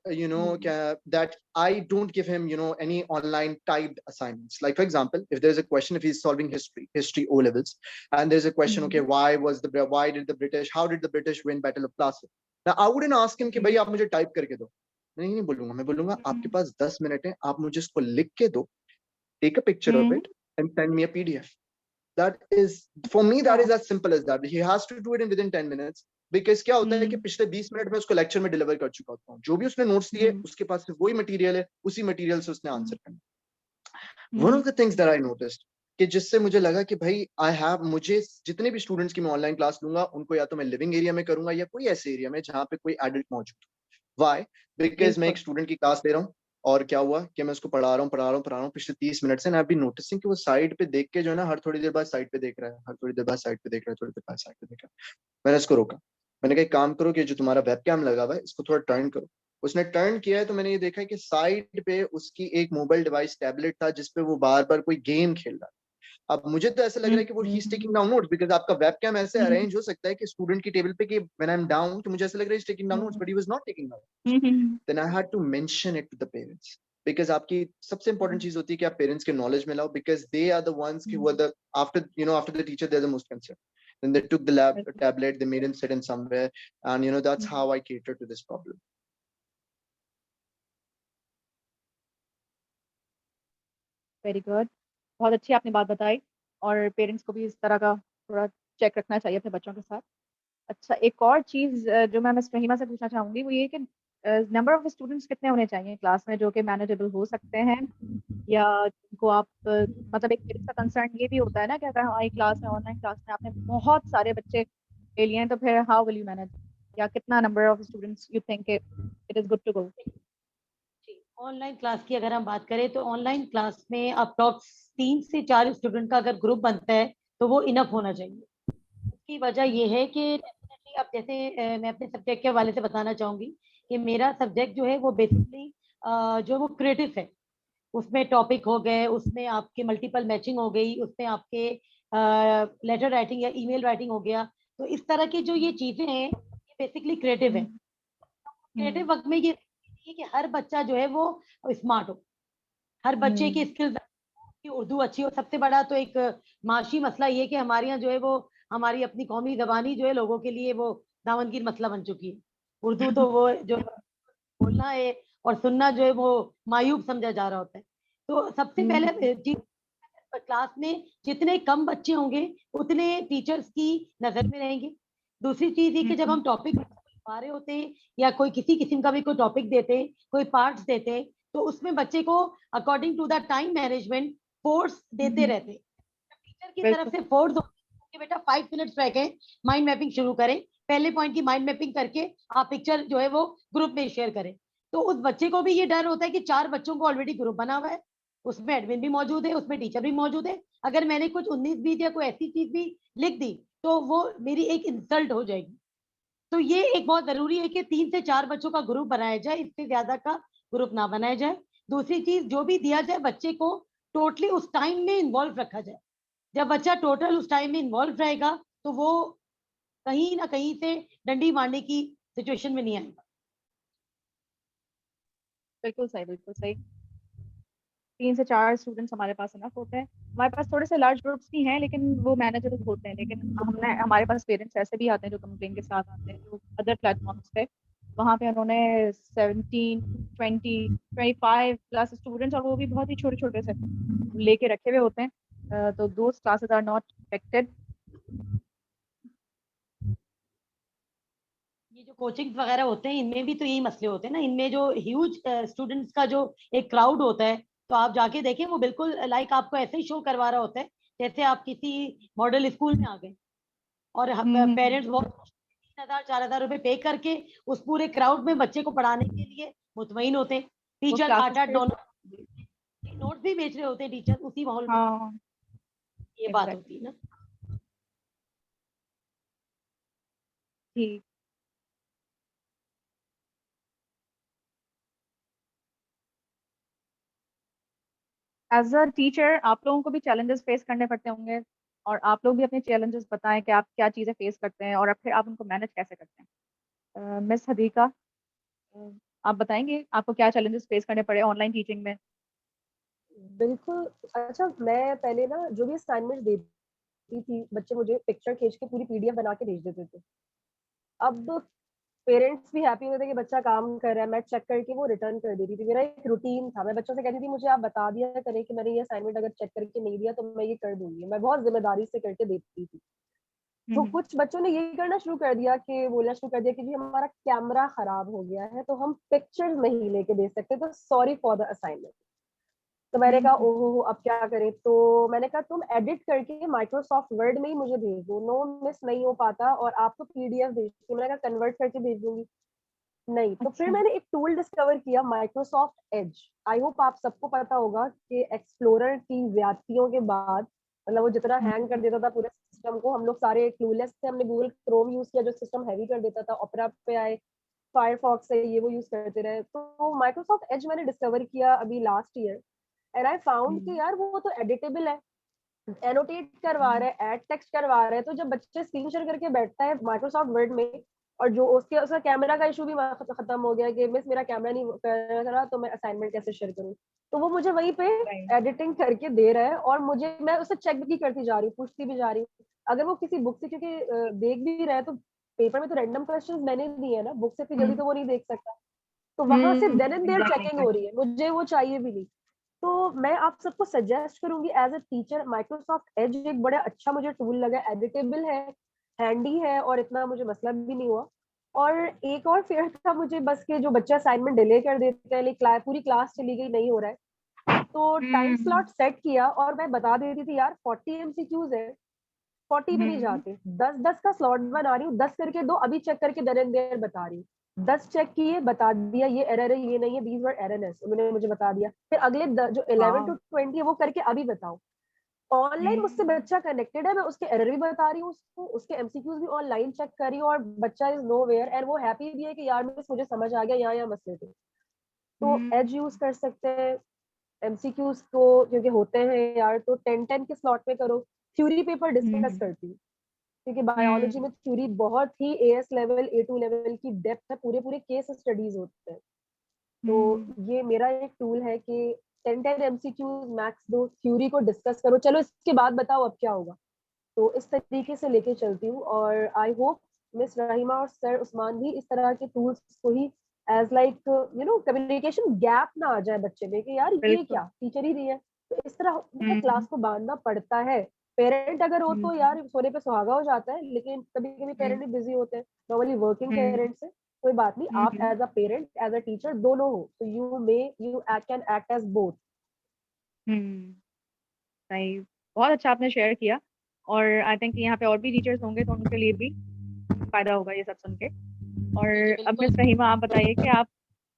[SPEAKER 4] that I don't give him any online typed assignments. Like for example, if there's a question, if he's solving history O levels, and there's a question, okay, why did the British, how did the British win Battle of Plassey? Now I wouldn't ask him कि भाई आप मुझे type करके दो. नहीं बोलूंगा, मैं बोलूंगा आपके पास 10 मिनट है, आप मुझे इसको लिख के दो, take a picture of it and send me a PDF. That is, for me, that is as simple as that. He has to do it in within 10 minutes. Because क्या होता है कि पिछले 20 मिनट में उसको लेक्चर में deliver कर चुका होता हूँ, जो भी उसने नोट्स दिए उसके पास वही मटेरियल है, उसी मटेरियल से उसने आंसर करना. One of the things that I noticed कि जिससे मुझे लगा कि भाई मुझे जितने भी स्टूडेंट्स की मैं ऑनलाइन क्लास लूंगा उनको या तो मैं लिविंग एरिया में करूंगा या कोई ऐसे एरिया में जहाँ पे कोई एडल्ट मौजूद हो। वाई? बिकॉज मैं एक
[SPEAKER 1] बिल्कुल।
[SPEAKER 4] स्टूडेंट की क्लास ले रहा हूँ और क्या हुआ कि मैं उसको पढ़ा रहा हूँ पिछले 30 मिनट से, आई बी नोटिसिंग कि वो साइड पे देख के जो है ना हर थोड़ी देर बाद साइड पे देख रहा है, हर थोड़ी देर बाद साइड पे देख रहा है, थोड़ी देर बाद साइड पे देख रहा है। मैंने इसको रोका। मैंने कहा एक काम करो कि जो तुम्हारा वेब कैम लगा हुआ है इसको थोड़ा टर्न करो। उसने टर्न किया है तो मैंने ये देखा है कि साइड पे उसकी एक मोबाइल डिवाइस टैबलेट था जिसपे वो बार बार कोई गेम खेल रहा है। अब मुझे तो ऐसा लग रहा है कि वो he is taking down notes, because आपका वेब कैम ऐसे अरेंज हो सकता है कि स्टूडेंट की टेबल पे कि व्हेन आई एम डाउन तो मुझे ऐसा लग रहा है is taking down notes but he was not taking down. Then I had to mention it to the parents, because आपकी सबसे इंपॉर्टेंट चीज होती है कि आप पेरेंट्स के नॉलेज में लाओ, because they are the ones who are the after the teacher they are the most concern. Then they took the tablet, they made him sit in somewhere, and that's how I cater to this problem.
[SPEAKER 1] Very good. बहुत अच्छी आपने बात बताई, और parents को भी इस तरह का थोड़ा चेक रखना चाहिए अपने बच्चों के साथ। अच्छा, एक और चीज़ जो मैं मिस फहीमा से पूछना चाहूँगी वो ये कि नंबर ऑफ स्टूडेंट्स कितने होने चाहिए क्लास में जो कि मैनेजेबल हो सकते हैं, या जिनको आप मतलब एक पेरेंट्स का कंसर्न ये भी होता है ना कि अगर हमारी क्लास में ऑनलाइन क्लास में आपने बहुत सारे बच्चे ले लिए हैं तो फिर हाउ विल यू मैनेज, या कितना number of students you think it is good to go?
[SPEAKER 2] Online class की अगर हम बात करें तो ऑनलाइन क्लास में अप्रॉक्स 3 से 4 स्टूडेंट का अगर ग्रुप बनता है तो वो इनफ होना चाहिए। इसकी वजह ये है कि डेफिनेटली अब जैसे मैं अपने सब्जेक्ट के हवाले से बताना चाहूंगी कि मेरा सब्जेक्ट जो है वो बेसिकली जो वो क्रिएटिव है। उसमें टॉपिक हो गए, उसमें आपके मल्टीपल मैचिंग हो गई, उसमें आपके लेटर राइटिंग या ईमेल राइटिंग हो गया। तो इस तरह की जो ये चीजें हैं ये बेसिकली क्रिएटिव है। क्रिएटिव वक्त में ये है कि हर बच्चा जो है वो स्मार्ट हो, हर बच्चे की स्किल्स की उर्दू अच्छी हो। सबसे बड़ा तो एक माशी मसला ये कि हमारे यहाँ जो है वो हमारी अपनी कौमी जबानी जो है लोगों के लिए वो दामनगीर मसला बन चुकी है। उर्दू तो वो जो बोलना है और सुनना जो है वो मायूब समझा जा रहा होता है। तो सबसे पहले चीज, क्लास में जितने कम बच्चे होंगे उतने टीचर्स की नजर में रहेंगे। दूसरी चीज ये कि जब हम टॉपिक पढ़ा रहे होते हैं या कोई किसी किस्म का भी कोई टॉपिक देते हैं, कोई पार्ट्स देते हैं, तो उसमें बच्चे को according to the time management force देते रहते हैं। टीचर की तरफ से फोर्स कि बेटा 5 मिनट्स रह गए, माइंड मैपिंग शुरू करें। पहले पॉइंट की माइंड मैपिंग करके आप पिक्चर जो है वो ग्रुप में शेयर करें। तो उस बच्चे को भी ये डर होता है कि 4 बच्चों को ऑलरेडी ग्रुप बना हुआ है, उसमें एडमिन भी मौजूद है, उसमें टीचर भी मौजूद है। अगर मैंने कुछ 19-20 या कोई ऐसी चीज भी लिख दी तो वो मेरी एक इंसल्ट हो जाएगी। तो ये एक बहुत जरूरी है कि 3 से 4 बच्चों का ग्रुप बनाया जाए, इससे ज्यादा का ग्रुप ना बनाया जाए। दूसरी चीज, जो भी दिया जाए बच्चे को टोटली उस टाइम में इन्वॉल्व रखा जाए। जब बच्चा टोटल उस टाइम में इन्वॉल्व रहेगा तो वो कहीं ना कहीं से डंडी मारने की सिचुएशन में नहीं आएगा।
[SPEAKER 1] बिल्कुल सही, बिल्कुल सही। 3 से 4 स्टूडेंट्स हमारे पास इनफ होते हैं। हमारे पास थोड़े से लार्ज ग्रुप्स भी हैं लेकिन वो मैनेजेबल होते हैं, लेकिन हमारे पास पेरेंट्स ऐसे भी आते हैं जो कंप्लेन के साथ आते हैं जो अदर प्लेटफॉर्म्स पे, वहाँ पे उन्होंने 17, 20, 25 प्लस स्टूडेंट्स, और वो भी बहुत ही छोटे छोटे से लेके रखे हुए होते हैं। तो those classes are not affected.
[SPEAKER 2] ये जो कोचिंग वगैरह होते हैं इनमें भी तो यही मसले होते हैं ना। इनमें जो ह्यूज स्टूडेंट्स का जो एक क्राउड होता है, तो आप जाके देखें वो बिल्कुल लाइक आपको ऐसे ही शो करवा रहा होता है जैसे आप किसी मॉडल स्कूल में आ गए। और पेरेंट्स बहुत 3,000-4,000 रुपए पे करके उस पूरे क्राउड में बच्चे को पढ़ाने के लिए मुतमईन होते हैं।
[SPEAKER 1] वो
[SPEAKER 2] टीचर
[SPEAKER 1] क्लासेस पे।
[SPEAKER 2] $8-8 नोट्स भी बेच रहे होते हैं टीचर उसी माहौल में।
[SPEAKER 1] हाँ,
[SPEAKER 2] ये बात
[SPEAKER 1] एग्जैक्टली।
[SPEAKER 2] होती है ना।
[SPEAKER 1] ठीक। एज अ टीचर आप लोगों को भी चैलेंजेस फेस करने पड़ते होंगे, और आप लोग भी अपने चैलेंजेस बताएं कि आप क्या चीज़ें फेस करते हैं और फिर आप उनको मैनेज कैसे करते हैं। मिस हदीका, आप बताएंगे आपको क्या चैलेंजेस फेस करने पड़े ऑनलाइन टीचिंग में?
[SPEAKER 3] बिल्कुल। अच्छा, मैं पहले ना जो भी असाइनमेंट देती थी, बच्चे मुझे पिक्चर खींच के पूरी पीडीएफ बना के भेज देते थे। अब पेरेंट्स भी हैप्पी होते थे कि बच्चा काम कर रहा है, मैं चेक करके वो रिटर्न कर देती थी। मेरा एक रूटीन था, मैं बच्चों से कहती थी मुझे आप बता दिया करें कि मैंने ये असाइनमेंट अगर चेक करके नहीं दिया तो मैं ये कर दूंगी। मैं बहुत जिम्मेदारी से करके देती थी। तो
[SPEAKER 1] हम्म।
[SPEAKER 3] कुछ बच्चों ने ये करना शुरू कर दिया कि बोलना शुरू कर दिया कि जी हमारा कैमरा खराब हो गया है तो हम पिक्चर्स नहीं लेके दे सकते, तो सॉरी फॉर द असाइनमेंट। तो मैंने कहा ओहो अब क्या करें, तो मैंने कहा तुम एडिट करके माइक्रोसॉफ्ट वर्ड में ही मुझे भेज दो। नो मिस, नहीं हो पाता, और आप तो पीडीएफ भेजती, मैंने कहा कन्वर्ट करके भेज दूंगी। नहीं, तो फिर
[SPEAKER 1] अच्छा।
[SPEAKER 3] मैंने एक टूल डिस्कवर किया, माइक्रोसॉफ्ट एज। आई होप आप सबको पता होगा कि एक्सप्लोरर की ज्यादतियों के बाद, मतलब वो जितना हैंग कर देता था पूरे सिस्टम को, हम लोग सारे क्लूलेस थे, हमने गूगल क्रोम यूज किया जो सिस्टम हैवी कर देता था, ओपेरा पे आए, फायरफॉक्स है, ये वो यूज करते रहे। तो माइक्रोसॉफ्ट एज मैंने डिस्कवर किया अभी last year, and I found कि यार वो तो एडिटेबल है, एनोटेट करवा रहे हैं, एड टेक्स्ट करवा रहे हैं। तो जब बच्चे स्क्रीन शेयर करके बैठता है माइक्रोसॉफ्ट वर्ड में, और जो उसका कैमरा का इशू भी खत्म हो गया कि मिस मेरा कैमरा नहीं कर रहा, तो मैं असाइनमेंट कैसे शेयर करूँ, तो वो मुझे वहीं पे
[SPEAKER 1] राइट।
[SPEAKER 3] एडिटिंग करके दे रहा है, और मुझे, मैं उसे चेक भी करती जा रही हूँ, पूछती भी जा रही हूँ। अगर वो किसी बुक से, क्योंकि देख भी रहे हैं, तो पेपर में तो रैंडम क्वेश्चंस मैंने दिए है ना, बुक से इतनी जल्दी तो वो नहीं देख सकता, तो वहां से then and there
[SPEAKER 1] exactly
[SPEAKER 3] checking हो रही है, मुझे वो चाहिए भी नहीं। तो मैं आप सबको सजेस्ट करूंगी as a teacher, Microsoft Edge एक बड़ा अच्छा मुझे टूल लगा, एडिटेबल है, हैंडी है, और इतना मुझे मसला भी नहीं हुआ। और एक और फेयर था मुझे बस के, जो बच्चा असाइनमेंट डिले कर देते हैं, लेकिन पूरी क्लास चली गई, नहीं हो रहा है, तो टाइम स्लॉट सेट किया, और मैं बता देती थी यार 40 एमसीक्यूज है, 40 पे नहीं जाते, 10-10 का स्लॉट बना रही हूँ, 10 करके दो, अभी चेक करके देर एंड देर बता रही हूँ, 10 चेक किए, बता दिया ये एरर है, ये नहीं है, दीज वर एररनेस, उन्होंने मुझे बता दिया। फिर अगले जो 11 to 20 है वो करके अभी बताओ। ऑनलाइन मुझसे बच्चा कनेक्टेड है, मैं उसके एरर भी बता रही हूँ उसको, उसके एमसीक्यूज भी ऑनलाइन चेक कर रही हूँ, और बच्चा इज नो वेयर, एंड वो हैप्पी भी है कि यार मिस मुझे समझ आ गया, यहाँ यहाँ मसले थे। तो एज यूज कर सकते हैं एमसीक्यूज को, क्योंकि होते हैं यार, तो 10-10 के स्लॉट में करो। थ्योरी पेपर डिस्कस करती हूँ, क्योंकि बायोलॉजी में थ्योरी बहुत ही एएस लेवल, A2 लेवल की डेप्थ है, पूरे पूरे केस स्टडीज होते हैं। तो ये मेरा एक टूल है कि 10-10 एमसीक्यूज मैक्स दो, थ्योरी को डिस्कस करो, चलो इसके बाद बताओ अब क्या होगा। तो इस तरीके से लेके चलती हूँ, और आई होप मिस रहीमा और सर उस्मान भी इस तरह के टूल्स को ही एज लाइक कम्युनिकेशन गैप ना आ जाए बच्चे में कि यार ये
[SPEAKER 1] बिल्कुल।
[SPEAKER 3] क्या टीचर ही नहीं है, तो इस तरह मतलब क्लास को बांधना पड़ता है। पेरेंट अगर हो तो यार सोने पे सुहागा हो जाता है, लेकिन कभी कभी पेरेंट भी बिजी होते हैं, नॉर्मली वर्किंग पेरेंट्स है, कोई बात नहीं, आप as a parent as a teacher दोनों हो, तो you can act as both.
[SPEAKER 1] सही। बहुत अच्छा आपने शेयर किया, और आई थिंक यहाँ पे और भी टीचर्स होंगे तो उनके लिए भी फायदा होगा ये सब सुन के। और
[SPEAKER 2] जी
[SPEAKER 1] अब
[SPEAKER 2] बिल्कुल।
[SPEAKER 1] मिस रहीमा आप बताइए कि आप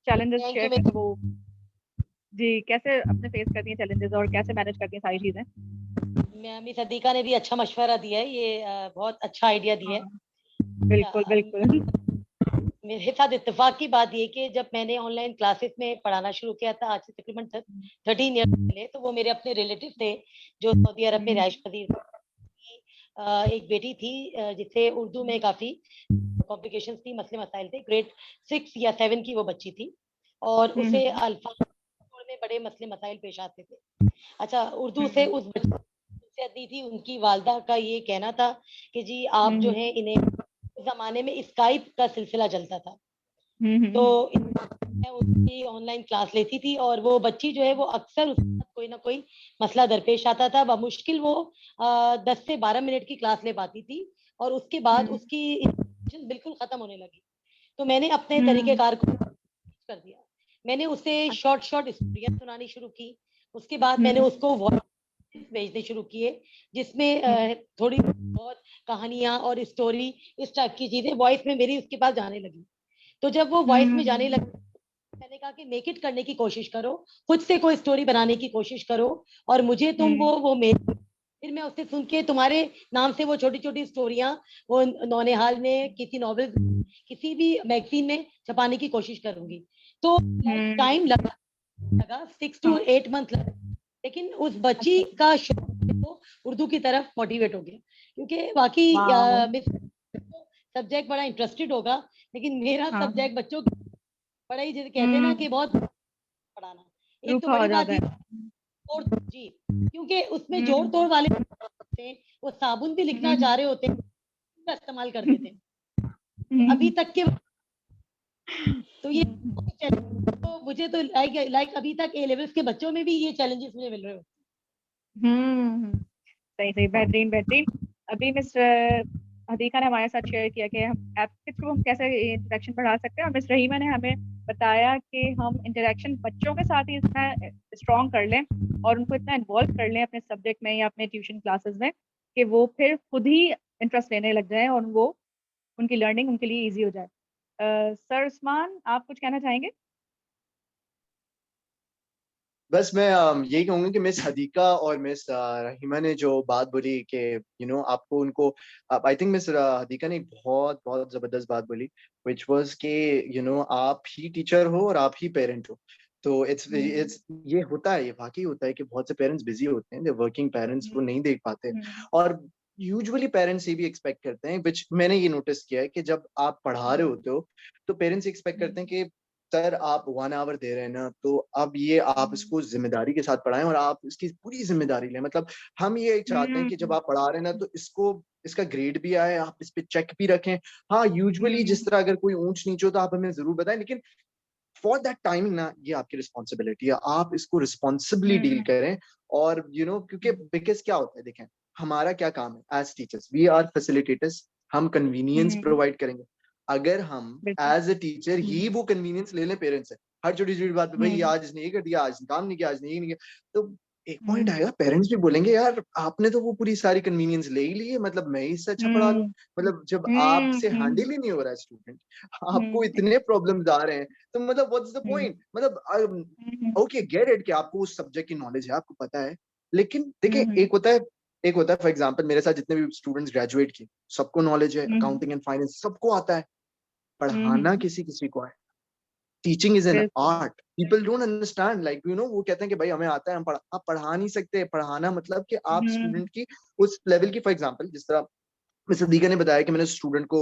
[SPEAKER 1] चैलेंजेस
[SPEAKER 2] थैंक यू
[SPEAKER 1] शेयर कर वो जी कैसे अपने फेस करती हैं चैलेंजेस और कैसे मैनेज करती हैं सारी चीजें।
[SPEAKER 2] मिस अदीका ने भी अच्छा मशवरा दिया है, ये बहुत अच्छा आइडिया दिया है।
[SPEAKER 1] बिल्कुल बिल्कुल।
[SPEAKER 2] मेरे साथ इत्तेफाक की बात ये कि जब मैंने ऑनलाइन क्लासेस में पढ़ाना शुरू किया था, आज से तकरीबन 13 ईयर पहले, तो वो मेरे अपने रिलेटिव थे जो सऊदी अरब में रिहाइश पजीर थे। एक बेटी थी जिसे उर्दू में काफी कॉम्प्लिकेशंस थी, मसले मसाइल थे, ग्रेड 6 या 7 की वो बच्ची थी, और उसे अल्फाज में बड़े मसले मसाइल पेश आते थे। अच्छा, उर्दू से उस बच्ची से आती थी, उनकी वालदा का ये कहना था कि जी आप जो है, इन्हें जमाने में स्काइप का सिलसिला चलता था, तो मैं उसकी ऑनलाइन क्लास लेती थी, और वो बच्ची जो है वो अक्सर उसके साथ कोई ना कोई मसला दरपेश आता था, मुश्किल वो 10 से 12 मिनट की क्लास ले पाती थी, और उसके बाद उसकी बिल्कुल खत्म होने लगी। तो मैंने अपने तरीकेकार को कर दिया, मैंने उसे शॉर्ट शॉर्ट स्टोरियां सुनानी शुरू की, उसके बाद मैंने उसको वॉइस भेजने शुरू किए, जिसमें थोड़ी बहुत कहानियां और स्टोरी इस टाइप की चीजें वॉइस में मेरी उसके पास जाने लगी। तो जब वो वॉइस में जाने लगी, मैंने कहा कि मेक इट करने की कोशिश करो, खुद से कोई स्टोरी बनाने की कोशिश करो, और मुझे तुम वो मेल, फिर मैं उससे सुन के तुम्हारे नाम से वो छोटी छोटी स्टोरियां वो नौनिहाल में किसी नॉवेल किसी भी मैगजीन में छपाने की कोशिश करूंगी। तो टाइम लगा 6 to 8 मंथ लगा, लेकिन उस बच्ची का शौक उर्दू की तरफ मोटिवेट हो गया, क्योंकि बाकी सब्जेक्ट बड़ा इंटरेस्टेड होगा, लेकिन मेरा सब्जेक्ट बच्चों की बड़ा ही, जैसे कहते हैं ना कि बहुत पढ़ाना, एक तो
[SPEAKER 1] रूखा हो
[SPEAKER 2] बड़ी बात
[SPEAKER 1] जाता
[SPEAKER 2] ये
[SPEAKER 1] है।
[SPEAKER 2] और जी, क्योंकि उसमें जोड़ तोड़ वाले होते हैं, वो साबुन भी लिखना चाह रहे होते हैं, का इस्तेमाल करते थे अभी तक के, तो ये तो मुझे तो लाइक अभी तक ए लेवल्स के बच्चों में भी ये चैलेंजेस मुझे मिल रहे हो।
[SPEAKER 1] सही सही, बेहतरीन बेहतरीन। अभी मिस हदीका ने हमारे साथ शेयर किया कि हम ऐप के थ्रू हम कैसे इंटरेक्शन बढ़ा सकते हैं, और मिस रहीमा ने हमें बताया कि हम इंटरेक्शन बच्चों के साथ ही इतना स्ट्रॉन्ग कर लें और उनको इतना इन्वॉल्व कर लें अपने सब्जेक्ट में या अपने ट्यूशन क्लासेस में कि वो फिर खुद ही इंटरेस्ट लेने लग जाएं और वो उनकी लर्निंग उनके लिए ईजी हो जाए। सर उस्मान, आप कुछ कहना चाहेंगे?
[SPEAKER 4] बस मैं यही कहूंगा कि मिस हदीका और मिस रहीमा ने जो बात बोली कि आपको उनको, आई थिंक मिस हदीका ने एक बहुत बहुत जबरदस्त बात बोली, विच वाज कि आप ही टीचर हो और आप ही पेरेंट हो। तो इट्स ये होता है, ये वाकई होता है कि बहुत से पेरेंट्स बिजी होते हैं, वर्किंग पेरेंट्स, वो नहीं देख पाते। और यूजुअली पेरेंट्स ये भी एक्सपेक्ट करते हैं, विच मैंने ये नोटिस किया है कि जब आप पढ़ा रहे होते हो तो पेरेंट्स एक्सपेक्ट करते हैं कि सर आप 1 आवर दे रहे हैं ना, तो अब ये आप इसको जिम्मेदारी के साथ पढ़ाएं और आप इसकी पूरी जिम्मेदारी लें। मतलब हम ये चाहते हैं कि जब आप पढ़ा रहे हैं ना, तो इसका ग्रेड भी आए, आप इस पे चेक भी रखें। हाँ, यूजुअली जिस तरह अगर कोई ऊंच नीच हो तो आप हमें जरूर बताएं, लेकिन फॉर दैट टाइमिंग ना, ये आपकी रिस्पॉन्सिबिलिटी है, आप इसको रिस्पॉन्सिबली डील करें। और क्योंकि बिकॉज क्या होता है, देखें हमारा क्या काम है as teachers, we are facilitators, हम कन्वीनियंस प्रोवाइड करेंगे। अगर हम
[SPEAKER 1] बिल्कुल।
[SPEAKER 4] एज अ टीचर ही वो कन्वीनियंस ले लें पेरेंट्स से, हर छोटी छोटी बात पे, भाई आज इसने ये कर दिया, आज काम नहीं किया, आज ने ये नहीं किया, तो एक पॉइंट आएगा पेरेंट्स भी बोलेंगे यार आपने तो वो पूरी सारी कन्वीनियंस ले ही ली है, मतलब मैं ही इससे अच्छा पढ़ा दूं। मतलब जब आपसे हैंडल ही नहीं हो रहा है स्टूडेंट, आपको इतने प्रॉब्लम्स आ रहे हैं, तो मतलब व्हाट्स द पॉइंट। मतलब ओके गेट इट कि आपको उस सब्जेक्ट की नॉलेज है, आपको पता है, लेकिन देखिए एक होता है फॉर एग्जांपल मेरे साथ जितने भी स्टूडेंट्स ग्रेजुएट किए, सबको नॉलेज है अकाउंटिंग एंड फाइनेंस, सबको आता है, पढ़ाना किसी किसी को है। टीचिंग इज एन
[SPEAKER 1] बिल्कुल।
[SPEAKER 4] Art, people don't understand, like वो कहते हैं कि भाई हमें आता है, आप पढ़ा नहीं सकते। पढ़ाना मतलब कि आप स्टूडेंट की उस लेवल की, फॉर एग्जांपल जिस तरह मिस सदीका ने बताया कि मैंने स्टूडेंट को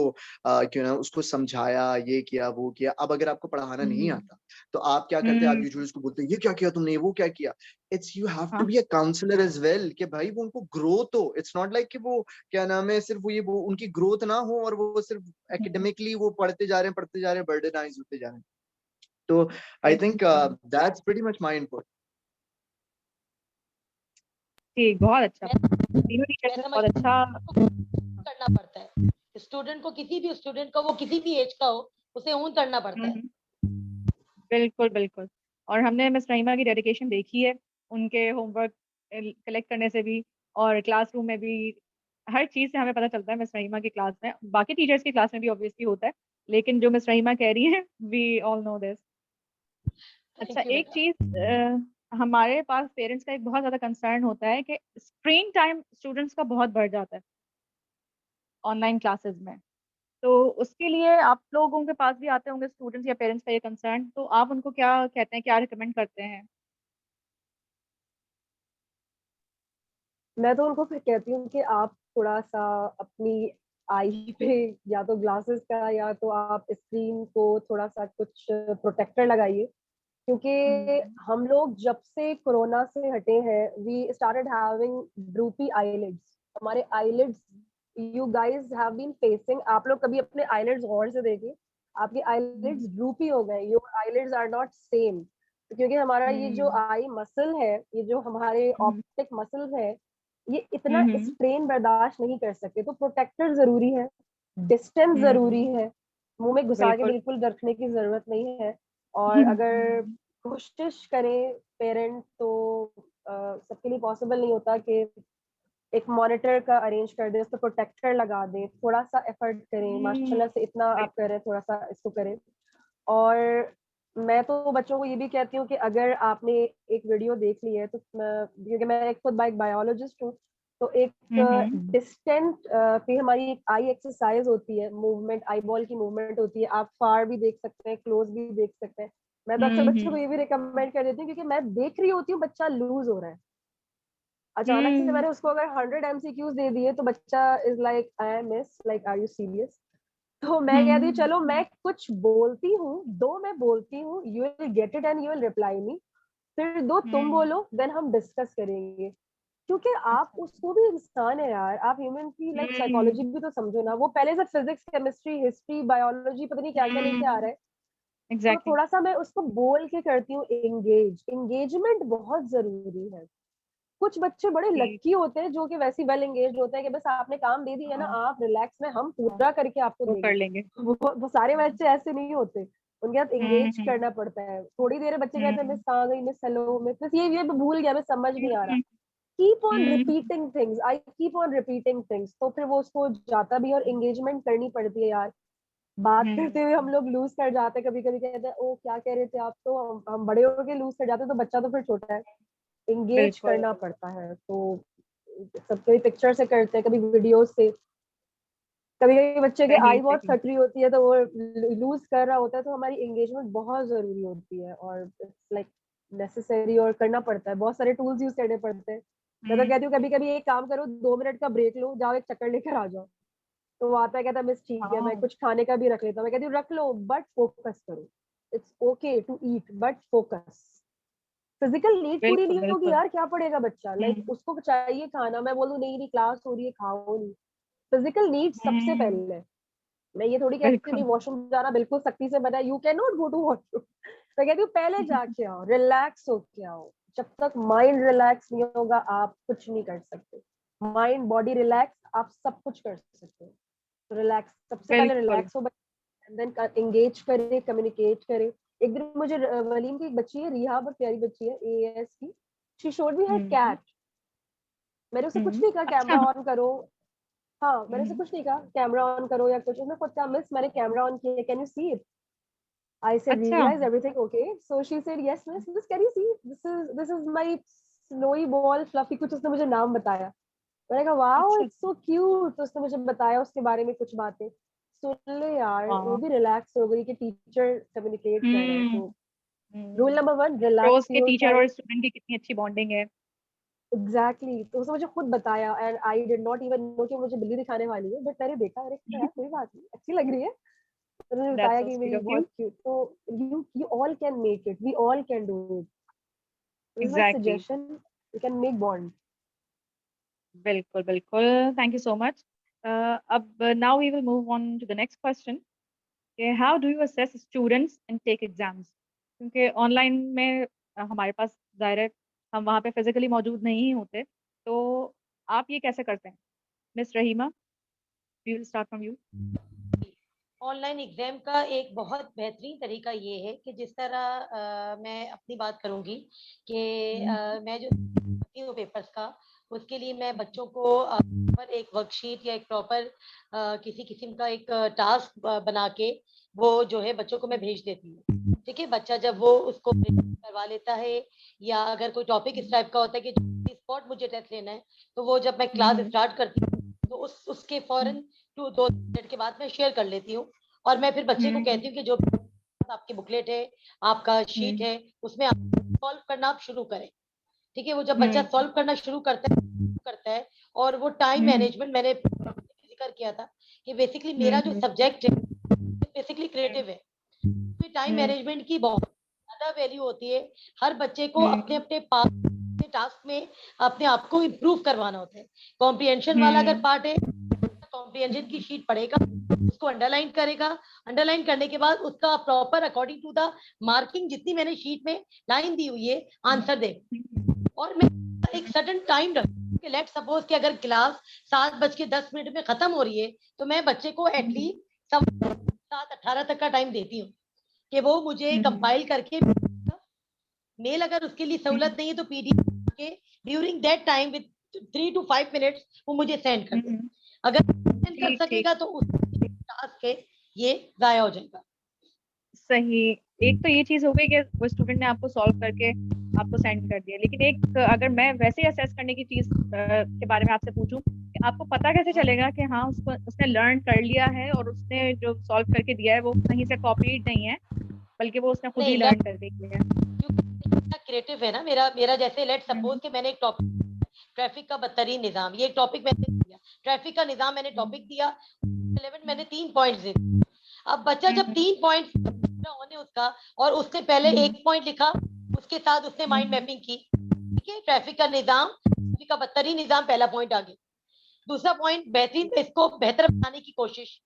[SPEAKER 4] उसको समझाया, ये किया वो किया। अब अगर आपको पढ़ाना नहीं आता तो आप क्या करते हैं, आप यूजुअली उसको बोलते हैं ये क्या किया तुमने, वो क्या किया। It's you have to be a counsellor as well, कि भाई वो उनको ग्रोथ हो। इट्स नॉट लाइक कि वो क्या नाम है, सिर्फ वो उनकी ग्रोथ ना हो और वो सिर्फ एकेडमिकली वो पढ़ते जा रहे हैं, बर्डनाइज होते जा रहे हैं। तो I think that's pretty much my input.
[SPEAKER 1] ठीक, बहुत अच्छा।
[SPEAKER 2] मैं
[SPEAKER 1] तीनों टीचर्स ने बहुत
[SPEAKER 2] समझती
[SPEAKER 1] अच्छा।
[SPEAKER 2] हूँ करना पड़ता है स्टूडेंट को, किसी भी स्टूडेंट को, वो किसी भी एज का हो, उसे ओन करना पड़ता है।
[SPEAKER 1] बिल्कुल बिल्कुल। और हमने मिस रहीमा की डेडिकेशन देखी है, उनके होमवर्क कलेक्ट करने से भी और क्लासरूम में भी, हर चीज़ से हमें पता चलता है मिस रहीमा की क्लास में। बाकी टीचर्स की क्लास में भी ऑब्वियसली होता है, लेकिन जो मिस रहीमा कह रही है वी ऑल नो दिस। अच्छा,
[SPEAKER 2] थैंक यू
[SPEAKER 1] एक
[SPEAKER 2] बेटा।
[SPEAKER 1] चीज़ हमारे पास पेरेंट्स का एक बहुत ज़्यादा कंसर्न होता है कि स्क्रीन टाइम स्टूडेंट्स का बहुत बढ़ जाता है ऑनलाइन क्लासेस में। तो उसके लिए आप लोगों के पास भी आते होंगे स्टूडेंट्स या पेरेंट्स का ये कंसर्न, तो आप उनको क्या कहते हैं, क्या रिकमेंड करते हैं?
[SPEAKER 3] मैं तो उनको फिर कहती हूँ कि आप थोड़ा सा अपनी आई पे या तो ग्लासेस का या तो आप स्क्रीन को थोड़ा सा कुछ प्रोटेक्टर लगाइए, क्योंकि हम लोग जब से कोरोना से हटे हैं we started having droopy eyelids. हमारे eyelids, you guys have been facing, आप लोग कभी अपने आईलिड्स गौर से देखिए, आपके आईलिड्स ड्रूपी हो गए, your eyelids are not same. क्योंकि हमारा ये जो आई मसल है, ये जो हमारे ऑप्टिक मसल्स है, ये इतना स्ट्रेन बर्दाश्त नहीं कर सकते। तो प्रोटेक्टर जरूरी है, डिस्टेंस जरूरी है, मुंह में घुसा के
[SPEAKER 1] बिल्कुल।
[SPEAKER 3] बिल्कुल रखने की जरूरत नहीं है। और अगर कोशिश करें पेरेंट तो सबके लिए पॉसिबल नहीं होता कि एक मॉनिटर का अरेंज कर दे, उस पर प्रोटेक्टर लगा दें, थोड़ा सा एफर्ट करें, माशाल्लाह से इतना आप
[SPEAKER 1] बिल्कुल।
[SPEAKER 3] करें, थोड़ा सा इसको करें। और मैं तो बच्चों को ये भी कहती हूँ कि अगर आपने एक वीडियो देख ली है तो क्योंकि मैं एक खुद बायोलॉजिस्ट हूँ, तो एक डिस्टेंट पे हमारी एक आई एक्सरसाइज होती है, मूवमेंट, आई बॉल की मूवमेंट होती है, आप फार भी देख सकते हैं, क्लोज भी देख सकते हैं। मैं तो अक्सर बच्चों को ये भी रिकमेंड कर देती हूँ, क्योंकि मैं देख रही होती हूँ बच्चा लूज हो रहा है, अचानक से मैंने उसको अगर 100 MCQs दे दिए तो बच्चा is like I am miss, like are you serious. तो मैं कहती हूँ चलो मैं कुछ बोलती हूँ, दो मैं बोलती हूँ, you will get it and you will reply me, फिर दो तुम बोलो, देन हम डिस्कस करेंगे। क्योंकि आप उसको भी इंसान है यार, आप ह्यूमन की लाइक साइकोलॉजी भी तो समझो ना। वो पहले से फिजिक्स, केमिस्ट्री, हिस्ट्री, बायोलॉजी पता नहीं क्या क्या लेके आ रहा है। तो
[SPEAKER 1] एग्जैक्टली।
[SPEAKER 3] थोड़ा सा मैं उसको बोल के करती हूँ, एंगेजमेंट बहुत जरूरी है। कुछ बच्चे बड़े
[SPEAKER 1] जी।
[SPEAKER 3] लकी होते हैं जो कि वैसे वेल एंगेज होते हैं कि बस आपने काम दे दिया ना,
[SPEAKER 1] हाँ,
[SPEAKER 3] आप रिलैक्स में, हम पूरा करके आपको
[SPEAKER 1] वो कर
[SPEAKER 3] देंगे।
[SPEAKER 1] लेंगे।
[SPEAKER 3] वो सारे बच्चे ऐसे नहीं होते, उनके साथ एंगेज
[SPEAKER 1] हम्म
[SPEAKER 3] करना पड़ता है। थोड़ी देर बच्चे कहते हैं
[SPEAKER 1] हम्म
[SPEAKER 3] मिस कहाँ गई, मिस हेलो, मिस ये भूल गया, मिस समझ नहीं आ रहा।
[SPEAKER 1] Hmm
[SPEAKER 3] keep on
[SPEAKER 1] hmm,
[SPEAKER 3] repeating things, I keep on repeating things, तो फिर वो उसको जाता भी है, और एंगेजमेंट करनी पड़ती है यार। बात करते हुए हम
[SPEAKER 1] हम्म,
[SPEAKER 3] लोग लूज कर जाते हैं, कभी कभी कहते हैं ओ क्या कह रहे थे आप, तो हम बड़े होके लूज कर जाते हैं, तो बच्चा तो फिर छोटा है, एंगेज
[SPEAKER 1] बिल्कुल।
[SPEAKER 3] करना पड़ता है। तो सब कभी पिक्चर से करते हैं, कभी वीडियो से, कभी कभी बच्चे के
[SPEAKER 1] सही
[SPEAKER 3] आई बहुत
[SPEAKER 1] सही।
[SPEAKER 3] खतरी होती है, तो वो लूज कर रहा होता है, तो हमारी एंगेजमेंट बहुत जरूरी होती है, और इट्स लाइक नेसेसरी, और करना पड़ता है, बहुत सारे टूल्स यूज करने पड़ते हैं। मैं तो कहती हूँ कभी कभी एक काम करो, 2 मिनट का ब्रेक लो, जाओ एक चक्कर लेकर आ जाओ। तो वो आता है, कहता है मिस ठीक है, मैं
[SPEAKER 1] हाँ,
[SPEAKER 3] कुछ खाने का भी रख लेता हूँ। मैं कहती हूँ रख लो, बट फोकस करो। It's okay to eat, but focus. Physical need पूरी
[SPEAKER 1] बिल्कुल
[SPEAKER 3] नहीं होगी
[SPEAKER 1] बिल्कुल।
[SPEAKER 3] यार, क्या पड़ेगा बच्चा, लाइक
[SPEAKER 1] हम्म
[SPEAKER 3] उसको चाहिए खाना, मैं बोलूँ नहीं नहीं क्लास हो रही है, खाओ नहीं। फिजिकल नीड सबसे
[SPEAKER 1] हम्म,
[SPEAKER 3] पहले। मैं ये थोड़ी कहती हूँ
[SPEAKER 1] बिल्कुल।
[SPEAKER 3] नहीं वॉशरूम जाना बिल्कुल सख्ती से मना है, you can not go to washroom. मैं कहती हूँ पहले जाके आओ, रिलैक्स होके आओ। जब तक माइंड रिलैक्स नहीं होगा, आप कुछ नहीं कर सकते। माइंड बॉडी रिलैक्स, आप सब कुछ कर सकते हो। तो रिलैक्स, सबसे पहले
[SPEAKER 1] बिल्कुल।
[SPEAKER 3] रिलैक्स हो, एंड देन एंगेज करे, कम्युनिकेट करे। एक दिन मुझे वलीम की एक बच्ची है, रिहा, बहुत प्यारी बच्ची है, एएस की, she showed me her
[SPEAKER 1] hmm
[SPEAKER 3] cat. मैंने उसे कुछ नहीं कहा
[SPEAKER 1] अच्छा।
[SPEAKER 3] कैमरा ऑन करो, हाँ मैंने उसे
[SPEAKER 1] हम्म,
[SPEAKER 3] कुछ नहीं कहा कैमरा ऑन करो या कुछ, उसने खुद कहा मिस मैंने कैमरा ऑन किया, can you see it? I said,
[SPEAKER 1] अच्छा।
[SPEAKER 3] Riha, is everything okay? So she said, yes, miss. Miss, can you see? This is my snowy ball, fluffy, कुछ उसने मुझे नाम बताया। मैंने कहा, wow,
[SPEAKER 1] अच्छा।
[SPEAKER 3] it's so cute। तो उसने मुझे बताया उसके बारे में कुछ बातें। सुन ले यार, वो
[SPEAKER 1] हाँ।
[SPEAKER 3] भी रिलैक्स हो गई कि टीचर कम्युनिकेट कर रहा है।
[SPEAKER 1] हम्म
[SPEAKER 3] तो रूल नंबर 1,
[SPEAKER 1] रोज
[SPEAKER 3] रिलैक्स
[SPEAKER 1] के
[SPEAKER 3] योर
[SPEAKER 1] टीचर और
[SPEAKER 3] साइड।
[SPEAKER 1] स्टूडेंट की कितनी अच्छी बॉन्डिंग है।
[SPEAKER 3] एग्जैक्टली, तो उसने मुझे खुद बताया, and I did not even know कि मुझे बिल्ली दिखाने वाली है, बट मैंने देखा, अरे यार कोई बात नहीं, अच्छी लग रही है। तो उन्होंने
[SPEAKER 1] दैट्स
[SPEAKER 3] बताया
[SPEAKER 1] सो
[SPEAKER 3] कि
[SPEAKER 1] स्वीट
[SPEAKER 3] मेरी
[SPEAKER 1] ऑफ यू।
[SPEAKER 3] बहुत क्यूट। तो you all can make it, we all can do it. This is my
[SPEAKER 1] exactly.
[SPEAKER 3] suggestion. You can make bond.
[SPEAKER 1] बिल्कुल बिल्कुल। Thank you so much. अब now we will move on to the next question. How do you assess students and take exams? क्योंकि online में हमारे पास जाहिर है हम वहाँ पे फिजिकली मौजूद नहीं होते, तो आप ये कैसे करते हैं? Miss Rahima, we will start from you.
[SPEAKER 2] Online exam का एक बहुत बेहतरीन तरीका ये है कि जिस तरह मैं अपनी बात करूंगी कि मैं जो करती हूँ पेपर्स का, उसके लिए मैं बच्चों को पर एक वर्कशीट या एक प्रॉपर किसी किस्म का एक टास्क बना के वो जो है बच्चों को मैं भेज देती हूँ। ठीक है, बच्चा जब वो उसको करवा लेता है, या अगर कोई टॉपिक इस टाइप का होता है कि स्पॉट मुझे टेस्ट लेना है, तो वो जब मैं क्लास स्टार्ट करती हूँ तो उसके फौरन 2 मिनट के बाद मैं शेयर कर लेती हूँ। और मैं फिर बच्चे को कहती हूँ कि जो आपकी बुकलेट है, आपका शीट है, उसमें आप सॉल्व करना आप शुरू करें। ठीक है, वो जब बच्चा सॉल्व करना शुरू करता है और वो टाइम मैनेजमेंट, मैंने जिक्र किया था कि बेसिकली मेरा जो सब्जेक्ट है बेसिकली क्रिएटिव है, तो टाइम मैनेजमेंट की बहुत ज्यादा वैल्यू होती है। हर बच्चे को अपने अपने टास्क में अपने आप को इम्प्रूव करवाना होता है। कॉम्प्रिहेंशन वाला अगर पार्ट है, कॉम्प्रिहेंशन की शीट पढ़ेगा, उसको अंडरलाइन करेगा, अंडरलाइन करने के बाद उसका proper according to the marking जितनी मैंने शीट में लाइन दी हुई है आंसर दे। और मैं एक सडन टाइम रख, लेट सपोज कि अगर क्लास 7:10 में खत्म हो रही है, तो मैं बच्चे को एटलीस्ट 7:18 तक का टाइम देती हूँ कि वो मुझे कंपाइल करके, मेल अगर उसके लिए सहूलत नहीं है तो पीडीएफ के during that time with 3 to 5 minutes वो मुझे सेंड कर दे। अगर सेंड कर
[SPEAKER 1] ठीक ठीक।
[SPEAKER 2] सकेगा तो उस टास्क है ये जाया हो जाएगा।
[SPEAKER 1] सही। एक तो ये चीज हो गई कि वो स्टूडेंट ने आपको सॉल्व करके आपको सेंड कर दिया, लेकिन एक अगर मैं वैसे ही असेस करने की चीज के बारे में आपसे पूछूं कि आपको पता कैसे चलेगा कि हाँ उसको उसने लर्न कर लिया है और उसने जो सॉल्व करके दिया है वो कहीं से कॉपीड नहीं है, बल्कि वो उसने खुद ही
[SPEAKER 2] नहीं,
[SPEAKER 1] लर्न करके किया है।
[SPEAKER 2] क्रिएटिव है ना मेरा मेरा जैसे लेट सपोज
[SPEAKER 1] हम्म,
[SPEAKER 2] कि मैंने एक टॉपिक, ट्रैफिक का बदतरीन निजाम, ये एक टॉपिक मैंने दिया, ट्रैफिक का निजाम मैंने टॉपिक दिया, 11 मैंने 3 पॉइंट्स दिए। अब बच्चा जब 3 पॉइंट होने उसका, और उससे पहले एक पॉइंट लिखा, उसके साथ उसने माइंड मैपिंग की। ठीक है, ट्रैफिक का निजाम, ट्रैफिक का बदतरीन निजाम, पहला पॉइंट आ गया। दूसरा पॉइंट बेहतरीन, इसको बेहतर बनाने की कोशिश।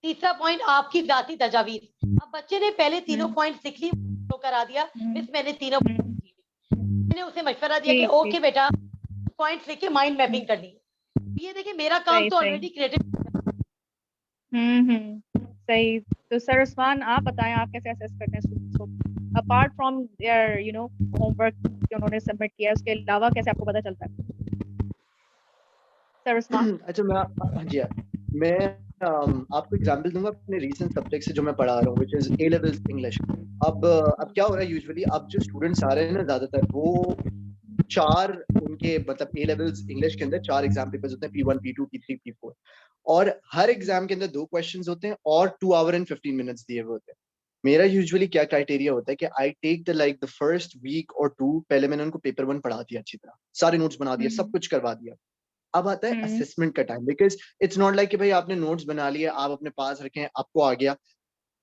[SPEAKER 2] तीसरा पॉइंट आपकी जाती तजावीज। अब बच्चे ने पहले तीनों पॉइंट लिख ली, तो करा दिया मिस मैंने तीनों, मैंने उसे मशवरा दिया कि
[SPEAKER 1] ठीक ठीक।
[SPEAKER 2] ओके बेटा पॉइंट्स लेके माइंड मैपिंग करनी है। ये देखिए मेरा काम
[SPEAKER 1] सही
[SPEAKER 2] तो
[SPEAKER 1] सही
[SPEAKER 2] ऑलरेडी क्रिएटिव।
[SPEAKER 1] सही। तो सर उस्मान, आप बताएं आप कैसे असेस करते हैं स्टूडेंट्स को, अपार्ट फ्रॉम देयर होमवर्क जो उन्होंने सबमिट किया है, उसके अलावा कैसे आपको पता चलता है? सर उस्मान।
[SPEAKER 4] अच्छा, मैं हाँ जी हाँ। मैं आपको एग्जांपल दूंगा अपने रीसेंट सब्जेक्ट से जो मैं पढ़ा रहा हूँ, which is A levels English. अब क्या हो रहा है, यूजुअली अब जो स्टूडेंट्स आ रहे हैं ना, ज्यादातर वो चार, उनके मतलब ए लेवल्स इंग्लिश के अंदर 4 एग्जाम पेपर्स होते हैं, P1 P2 P3 P4, और हर एग्जाम के अंदर 2 क्वेश्चंस होते हैं और 2 आवर एंड 15 मिनट्स दिए हुए होते हैं। मेरा यूजुअली क्या क्राइटेरिया होता है कि I take the like the first week और 2, पहले मैंने उनको पेपर 1 पढ़ा दिया अच्छी तरह, सारे नोट्स बना दिए, सब कुछ करवा दिया। अब आता है असेसमेंट का time, because it's not like कि भाई आपने नोट्स बना लिए, आप अपने पास रखें, आपको आ गया।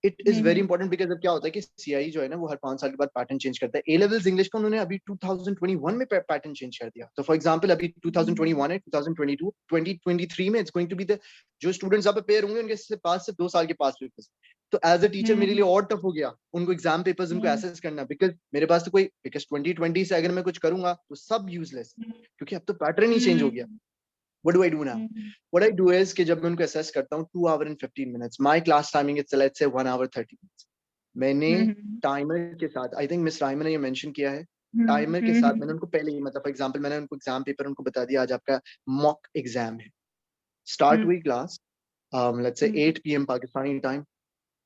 [SPEAKER 4] It is very important, because अब क्या होता है कि सीआई जो है ना, वो हर 5 साल के बाद पैटर्न चेंज करता है। ए लेवल्स इंग्लिश का उन्होंने अभी 2021 में पैटर्न चेंज कर दिया। तो फॉर एग्जांपल अभी 2021 है, 2022, 2023 में it's going to be the, जो स्टूडेंट्स अब प्रिपेयर होंगे उनके पास सिर्फ 2 साल के पास पेपर्स। तो एज अ टीचर मेरे लिए और टफ हो गया उनको एग्जाम पेपर्स उनको एसेस करना, बिकॉज मेरे पास तो कोई, बिकॉज 2020 से अगर मैं कुछ करूंगा तो सब यूजलेस, क्योंकि अब तो पैटर्न ही चेंज हो गया। What do I do now? What I do is कि जब मैं उनको assess करता हूँ 2 hour and 15 minutes, my class timing is let's say 1 hour 30 minutes. मैंने टाइमर के साथ, आई थिंक मिस राइमा ने ये मेंशन किया है, टाइमर के साथ मैंने उनको पहले ही, मतलब फॉर एग्जांपल मैंने उनको एग्जाम पेपर उनको बता दिया, आज आपका मॉक एग्जाम है, स्टार्ट हुई class let's say 8 PM Pakistani time,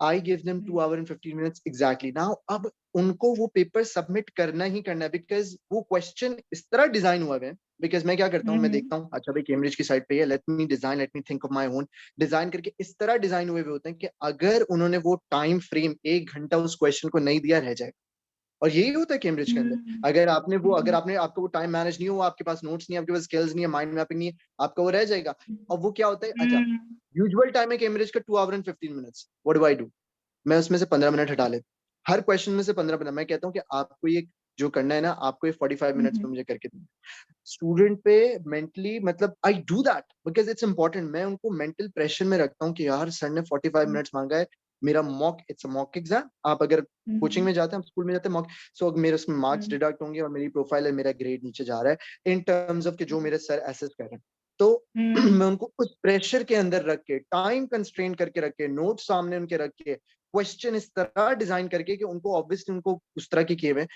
[SPEAKER 4] I give them 2 hour and 15 minutes exactly. Now, अब उनको वो पेपर सबमिट करना ही करना है, बिकॉज वो क्वेश्चन इस तरह डिजाइन हुआ है। बिकॉज मैं क्या करता हूँ, मैं देखता हूँ अच्छा भाई कैम्ब्रिज की साइड पे है, let me design, let me think of my own, design करके इस तरह डिजाइन हुए होते हैं कि अगर उन्होंने वो टाइम फ्रेम 1 घंटा उस क्वेश्चन को नहीं दिया, रह जाए। और यही होता है कैम्ब्रिज के अंदर, अगर आपने वो, अगर आपने, आपको वो टाइम मैनेज नहीं हो, आपके पास नोट्स नहीं है, आपके पास स्किल्स नहीं है, माइंड मैपिंग नहीं है, आपका वो रह जाएगा। और वो क्या होता है, अच्छा यूजुअल टाइम है कैम्ब्रिज का 2 hour and 15 minutes, what do I do, मैं उसमें से 15 मिनट हटा लेता हूँ, हर क्वेश्चन में से 15 मिनट। मैं कहता हूँ कि आपको ये जो करना है ना, आपको ये 45 मिनट्स में मुझे करके देना। स्टूडेंट पे मेंटली, मतलब I do that because it's important. मैं उनको मेंटल प्रेशर में रखता हूँ कि यार सर ने 45 मिनट्स मांगा है, मेरा mock, it's a mock exam. आप अगर कोचिंग में जाते हैं, स्कूल में जाते हैं, मॉक, सो मेरे उसमें मार्क्स डिडक्ट होंगे और मेरी प्रोफाइल है, मेरा ग्रेड नीचे जा रहा है इन टर्म्स ऑफ कि जो मेरे सर एसेस कर रहे हैं। तो मैं उनको उस प्रेशर के अंदर रख के, टाइम कंस्ट्रेन करके रख के, नोट सामने उनके रख के, क्वेश्चन इस तरह डिजाइन करके कि उनको ऑब्वियसली उनको उस तरह के किए हुए।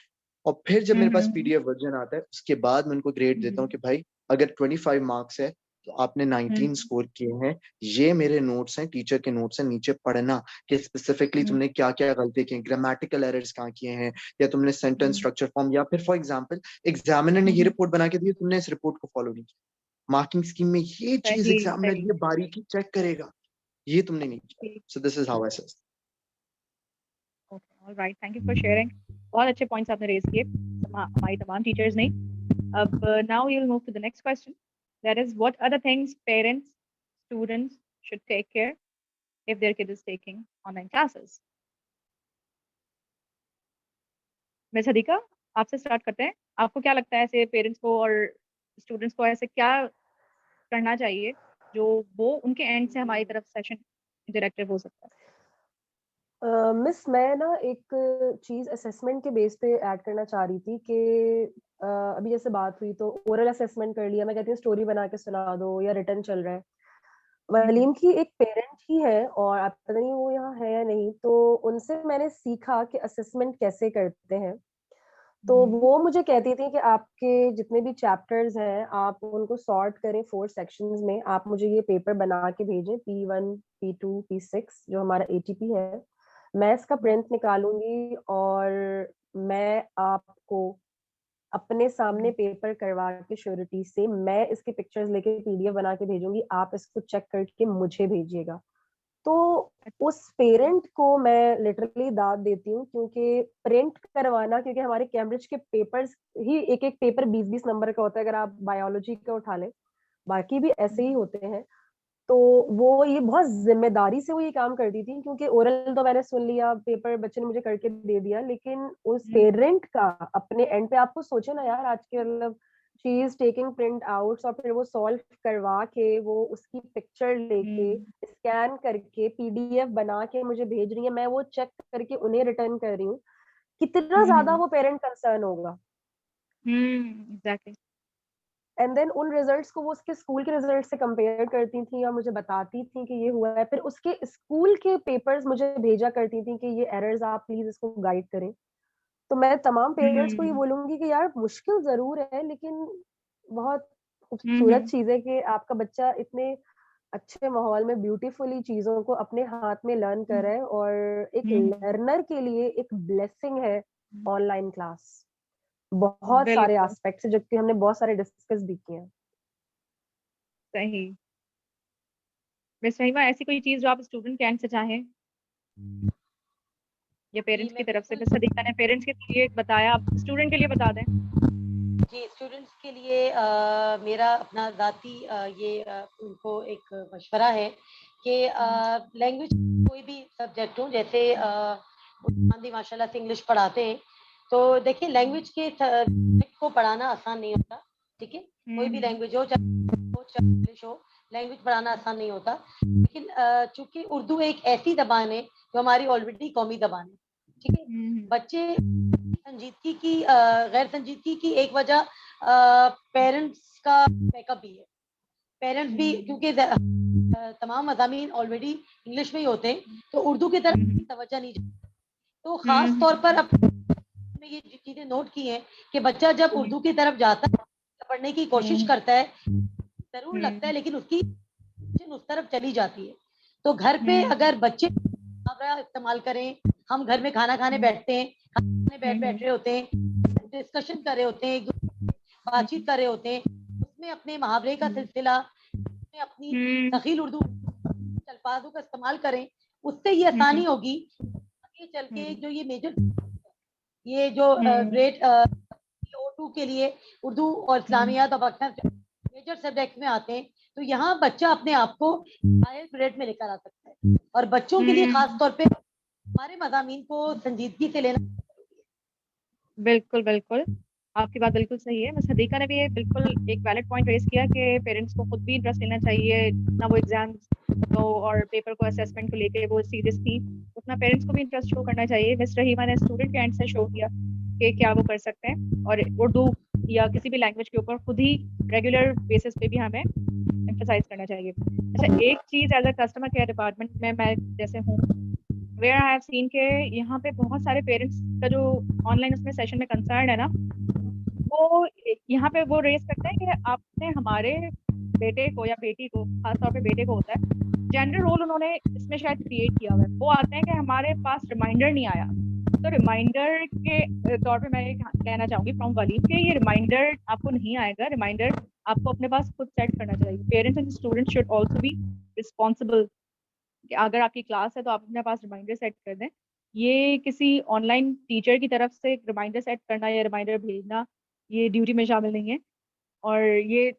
[SPEAKER 4] और फिर जब मेरे पास पीडीएफ वर्जन आता है, उसके बाद मैं उनको ग्रेड देता हूँ कि भाई अगर 25 मार्क्स है तो आपने 19 स्कोर किए हैं, ये मेरे नोट्स हैं, टीचर के नोट्स हैं, नीचे पढ़ना कि स्पेसिफिकली तुमने क्या क्या गलती की, ग्रामेटिकल एरर्स कहाँ किए हैं, या तुमने सेंटेंस स्ट्रक्चर फॉर्म, या फिर फॉर एग्जांपल एग्जामिनर ने ये रिपोर्ट बना के दी, तुमने इस रिपोर्ट को फॉलो नहीं किया, मार्किंग स्कीम में ये चीज
[SPEAKER 1] सही
[SPEAKER 4] एग्जामिनर
[SPEAKER 1] सही।
[SPEAKER 4] ये बारीकी चेक करेगा, ये तुमने नहीं किया। So this is how I assess.
[SPEAKER 1] Okay, all right, thank you for sharing. बहुत अच्छे पॉइंट्स आपने रेज किए, हमारी तमाम टीचर्स ने। अब now we will move to the next question, that is what are the things parents students should take care if their kid is taking online classes. Miss Hadiqa, आपसे start करते हैं। आपको क्या लगता है ऐसे पेरेंट्स को और स्टूडेंट्स को ऐसे क्या करना चाहिए जो वो उनके एंड से हमारी तरफ सेशन इंटरेक्टिव हो सकता है?
[SPEAKER 3] मिस मैं ना एक चीज असेसमेंट के बेस पे ऐड करना चाह रही थी कि अभी जैसे बात हुई तो ओरल असेसमेंट कर लिया, मैं कहती हूँ स्टोरी बना के सुना दो या रिटर्न चल रहा है। वलीम की एक पेरेंट ही है और आप पता नहीं वो यहाँ है या नहीं, तो उनसे मैंने सीखा कि असेसमेंट कैसे करते हैं। तो वो मुझे कहती थी कि आपके जितने भी चैप्टर्स हैं आप उनको सॉर्ट करें 4 सेक्शंस में, आप मुझे ये पेपर बना के भेजें, P1 P2 P6 जो हमारा ATP है, मैं इसका प्रिंट निकालूंगी और मैं आपको अपने सामने पेपर करवा के श्योरिटी से मैं इसके पिक्चर्स लेके PDF बना के भेजूंगी, आप इसको चेक करके मुझे भेजिएगा। तो उस पेरेंट को मैं लिटरली दाद देती हूँ, क्योंकि प्रिंट करवाना, क्योंकि हमारे कैम्ब्रिज के पेपर्स ही एक एक पेपर 20-20 नंबर का होता है, अगर आप बायोलॉजी का उठा लें, बाकी भी ऐसे ही होते हैं। तो वो ये बहुत जिम्मेदारी से वो ये काम करती थी, क्योंकि ओरल तो मैंने सुन लिया, पेपर बच्चे ने मुझे करके दे दिया, लेकिन उस पेरेंट का अपने एंड पे, आपको सोचे ना यार, आज के मतलब she is taking print outs और फिर वो सॉल्व करवा के वो उसकी पिक्चर लेके स्कैन करके PDF बना के मुझे भेज रही है, मैं वो चेक करके उन्हें रिटर्न कर रही हूँ। कितना ज्यादा वो पेरेंट कंसर्न होगा।
[SPEAKER 1] एग्जैक्टली।
[SPEAKER 3] एंड देन उन रिजल्ट्स को वो उसके स्कूल के रिजल्ट से कंपेयर करती थी और मुझे बताती थी कि ये हुआ है, फिर उसके स्कूल के पेपर्स मुझे भेजा करती थी कि ये एरर्स आप प्लीज इसको गाइड करें। तो मैं तमाम पेरेंट्स को ये
[SPEAKER 1] हम्म
[SPEAKER 3] बोलूंगी कि यार मुश्किल जरूर है, लेकिन बहुत खूबसूरत
[SPEAKER 1] हम्म
[SPEAKER 3] चीज है कि आपका बच्चा इतने अच्छे माहौल में ब्यूटीफुली चीजों को अपने हाथ में लर्न कर रहा है, और एक
[SPEAKER 1] हम्म,
[SPEAKER 3] लर्नर के लिए एक ब्लेसिंग है ऑनलाइन क्लास। बहुत सारे
[SPEAKER 1] बिल्कुल
[SPEAKER 3] एस्पेक्ट्स है जो कि हमने बहुत सारे डिस्कस भी किए हैं।
[SPEAKER 1] सही। मिस रहीमा, ऐसी कोई चीज जो आप स्टूडेंट के एंड से चाहें या
[SPEAKER 2] जी
[SPEAKER 1] पेरेंट्स की
[SPEAKER 2] मैं
[SPEAKER 1] तरफ से?
[SPEAKER 2] बिल्कुल।
[SPEAKER 1] मिस सदीका ने पेरेंट्स के लिए बताया, आप स्टूडेंट के लिए बता दें।
[SPEAKER 2] जी, स्टूडेंट्स के लिए मेरा अपना ज़ाती ये उनको एक मशवरा है कि लैंग्वेज कोई भी सब्जेक्ट हो, जैसे उस्मान दी माशाल्लाह से इंग्लिश पढ़ाते हैं, तो देखिए लैंग्वेज के सब्जेक्ट को पढ़ाना आसान नहीं होता, ठीक है? कोई भी
[SPEAKER 1] हम्म
[SPEAKER 2] लैंग्वेज हो, चाहे इंग्लिश हो, लैंग्वेज पढ़ाना आसान नहीं होता। लेकिन चूँकि उर्दू एक ऐसी ज़बान है जो हमारी ऑलरेडी कौमी ज़बान है, ठीक है?
[SPEAKER 1] हम्म
[SPEAKER 2] बच्चे संजीदगी की गैर संजीदगी की एक वजह पेरेंट्स का बैकअप भी है। पेरेंट्स भी क्योंकि तमाम मज़ामीन ऑलरेडी इंग्लिश में ही होते हैं, तो उर्दू की तरफ
[SPEAKER 1] हम्म
[SPEAKER 2] तवज्जो नहीं जाती। तो ख़ास
[SPEAKER 1] हम्म
[SPEAKER 2] तौर पर अब मैंने ये चीज़ें नोट की हैं कि बच्चा जब उर्दू की तरफ जाता है, पढ़ने की कोशिश करता है, ज़रूर लगता है, लेकिन उसकी attention उस तरफ चली जाती है। तो घर पे अगर बच्चे मुहावरा इस्तेमाल करें, हम घर में खाना खाने बैठते हैं, खाने बैठ रहे होते हैं, डिस्कशन कर रहे होते हैं, बातचीत कर रहे होते हैं, उसमें अपने मुहावरे का सिलसिला, उसमें अपनी सखील उर्दू अल्फाजों का इस्तेमाल करें, उससे ये आसानी होगी आगे चल के जो ये मेजर ये जो ग्रेड O2 के लिए उर्दू और इस्लामियात और पाकिस्तान मेजर सब्जेक्ट में आते हैं, तो यहाँ बच्चा अपने आप को हायर ग्रेड में लेकर आ सकता है। और बच्चों के लिए खास तौर पे हमारे मज़ामीन को संजीदगी से लेना।
[SPEAKER 1] बिल्कुल बिल्कुल, आपकी बात बिल्कुल सही है। मिस हदीका ने भी ये बिल्कुल एक वैलिड पॉइंट रेज किया कि पेरेंट्स को खुद भी इंटरेस्ट लेना चाहिए, ना वो एग्जाम्स को और पेपर को असेसमेंट को लेके वो सीरियस थी, उतना पेरेंट्स को भी इंटरेस्ट शो करना चाहिए। मिस रहीमा ने स्टूडेंट के एंड से शो किया कि क्या वो कर सकते हैं, और उर्दू या किसी भी लैंग्वेज के ऊपर खुद ही रेगुलर बेसिस पे भी हमें एम्फसाइज करना चाहिए। अच्छा, एक चीज as a customer care department में मैं जैसे हूँ, वेयर आई हैव सीन के यहाँ पे बहुत सारे पेरेंट्स का जो ऑनलाइन उसमें सेशन में कंसर्न है ना, वो यहाँ पे वो रेस करते हैं कि आपने हमारे बेटे को या बेटी को, खासतौर पे बेटे को होता है, जेंडर रोल उन्होंने इसमें शायद क्रिएट किया हुआ है। वो आते हैं कि हमारे पास रिमाइंडर नहीं आया। तो रिमाइंडर के तौर पे मैं ये कहना चाहूंगी फ्रॉम वलीम कि ये रिमाइंडर आपको नहीं आएगा। रिमाइंडर आपको अपने पास खुद सेट करना चाहिए। Parents and students should also be responsible कि अगर आपकी क्लास है तो आप अपने पास रिमाइंडर सेट कर दें। ये किसी ऑनलाइन टीचर की तरफ से रिमाइंडर सेट करना या रिमाइंडर भेजना ये ड्यूटी में शामिल नहीं है। और ये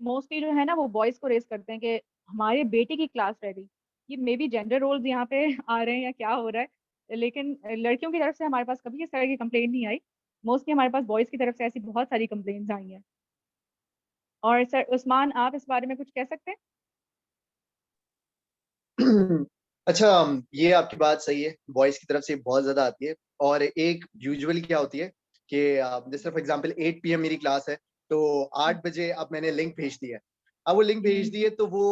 [SPEAKER 1] मोस्टली जो है ना वो बॉयज को रेस करते हैं कि हमारे बेटे की क्लास रेडी। ये मे बी जेंडर रोल्स यहाँ पे आ रहे हैं या क्या हो रहा है, लेकिन लड़कियों की तरफ से हमारे पास कभी इस तरह की कंप्लेंट नहीं आई। मोस्टली हमारे पास बॉयज की तरफ से ऐसी बहुत सारी कंप्लेंट्स आई हैं। और सर उस्मान, आप इस बारे में कुछ कह सकते हैं?
[SPEAKER 4] अच्छा, ये आपकी बात सही है, बॉयज की तरफ से बहुत ज्यादा आती है। और एक यूजुअली क्या होती है कि जैसे फॉर एग्जांपल 8 PM मेरी क्लास है, तो 8 बजे अब मैंने लिंक भेज दिया है। अब वो लिंक भेज दी है तो वो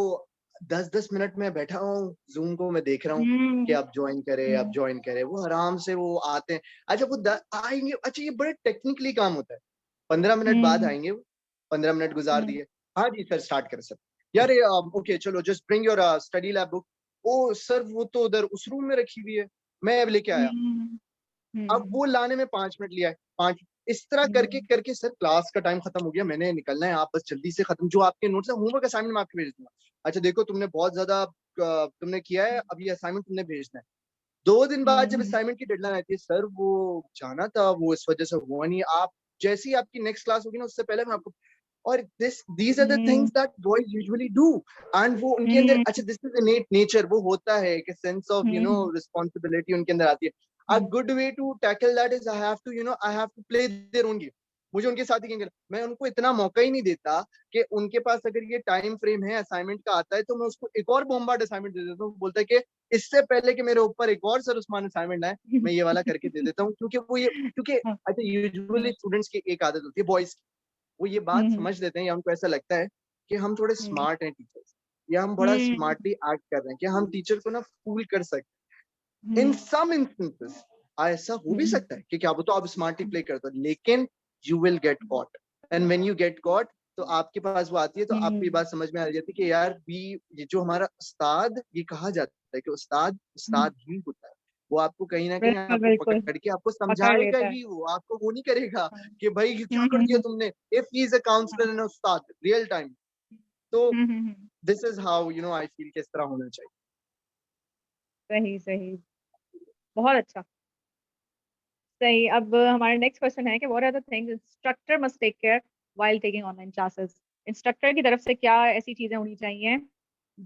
[SPEAKER 4] 10-10 मिनट में बैठा हूँ, जूम को मैं देख रहा हूँ कि
[SPEAKER 1] हम्म
[SPEAKER 4] अब ज्वाइन करे, अब ज्वाइन करे। वो आराम से वो आते हैं। अच्छा वो आएंगे, अच्छा ये बड़े टेक्निकली काम होता है। 15 मिनट बाद
[SPEAKER 1] हम्म
[SPEAKER 4] आएंगे वो, 15 मिनट गुजार
[SPEAKER 1] हम्म
[SPEAKER 4] दिए, हाँ जी सर स्टार्ट करें सर। यार ओके चलो just bring your study lab book. ओ सर वो तो उधर उस रूम में रखी हुई है, मैं अब लेके आया।
[SPEAKER 1] हम्म
[SPEAKER 4] अब
[SPEAKER 1] हम्म
[SPEAKER 4] वो लाने में 5 मिनट लिया है, 5। इस तरह करके
[SPEAKER 1] हम्म
[SPEAKER 4] करके सर क्लास का टाइम खत्म हो गया, मैंने निकलना है, आप बस जल्दी से खत्म जो आपके नोट्स है, होमवर्क असाइनमेंट मैं आपको भेज दूंगा। अच्छा देखो तुमने बहुत ज्यादा तुमने किया है, अब ये असाइनमेंट तुमने भेजना है। 2 दिन बाद जब
[SPEAKER 1] हम्म
[SPEAKER 4] असाइनमेंट की डेडलाइन आती है, सर वो जाना था, वो इस वजह से हुआ नहीं। आप जैसी आपकी नेक्स्ट क्लास होगी ना, उससे पहले मैं आपको। और these are the
[SPEAKER 1] hmm
[SPEAKER 4] things that boys usually do. And वो उनके अंदर,
[SPEAKER 1] हम्म
[SPEAKER 4] अच्छा दिस इज इनेट नेचर, वो होता है कि सेंस ऑफ
[SPEAKER 1] हम्म
[SPEAKER 4] रिस्पॉन्सिबिलिटी उनके अंदर आती है। A good way to tackle that is I have to play their own game. मुझे उनके साथ ही गेम खेलना, मैं उनको इतना मौका ही नहीं देता कि उनके पास अगर ये टाइम फ्रेम है असाइनमेंट का आता है तो मैं उसको एक और बॉम्बार्ड असाइनमेंट दे देता हूँ। बोलता है कि इससे पहले कि मेरे ऊपर एक और सर उस्मान असाइनमेंट आए, मैं ये वाला करके दे देता हूँ। क्योंकि वो ये क्योंकि अच्छा यूजुअली स्टूडेंट्स की एक आदत होती है, बॉयज की, वो ये बात
[SPEAKER 1] हम्म,
[SPEAKER 4] समझ लेते हैं या उनको ऐसा लगता है कि हम थोड़े स्मार्ट हैं टीचर्स, या हम बड़ा स्मार्टली एक्ट कर रहे हैं, कि हम टीचर को ना फूल कर सकते हैं। इन सम इंस्टेंसेस ऐसा हो भी सकता है कि क्या वो तो आप स्मार्टली प्ले करते हो, लेकिन you will get caught, and when you get caught तो आपके पास वो आती है, तो आपको ये बात समझ में आ जाती है कि यार भी ये जो हमारा उस्ताद, ये कहा जाता है कि उस्ताद उस्ताद ही होता है, वो आपको कहीं ना कहीं
[SPEAKER 1] बिल्कुल
[SPEAKER 4] आपको
[SPEAKER 1] बिल्कुल
[SPEAKER 4] पकड़ के आपको
[SPEAKER 1] पकड़
[SPEAKER 4] समझाएगा
[SPEAKER 1] लेता है।
[SPEAKER 4] ही, वो आपको वो नहीं करेगा
[SPEAKER 1] हाँ।
[SPEAKER 4] कि भाई ये क्या कर दिया तुमने, if he is a counsellor and उस्ताद रियल टाइम। तो this is how I feel कि इस तरह होना चाहिए।
[SPEAKER 1] सही सही, बहुत अच्छा। सही, अब हमारा नेक्स्ट क्वेश्चन है कि what are the things instructor must take care while taking online classes. Instructor की तरफ से क्या ऐसी चीजें होनी चाहिए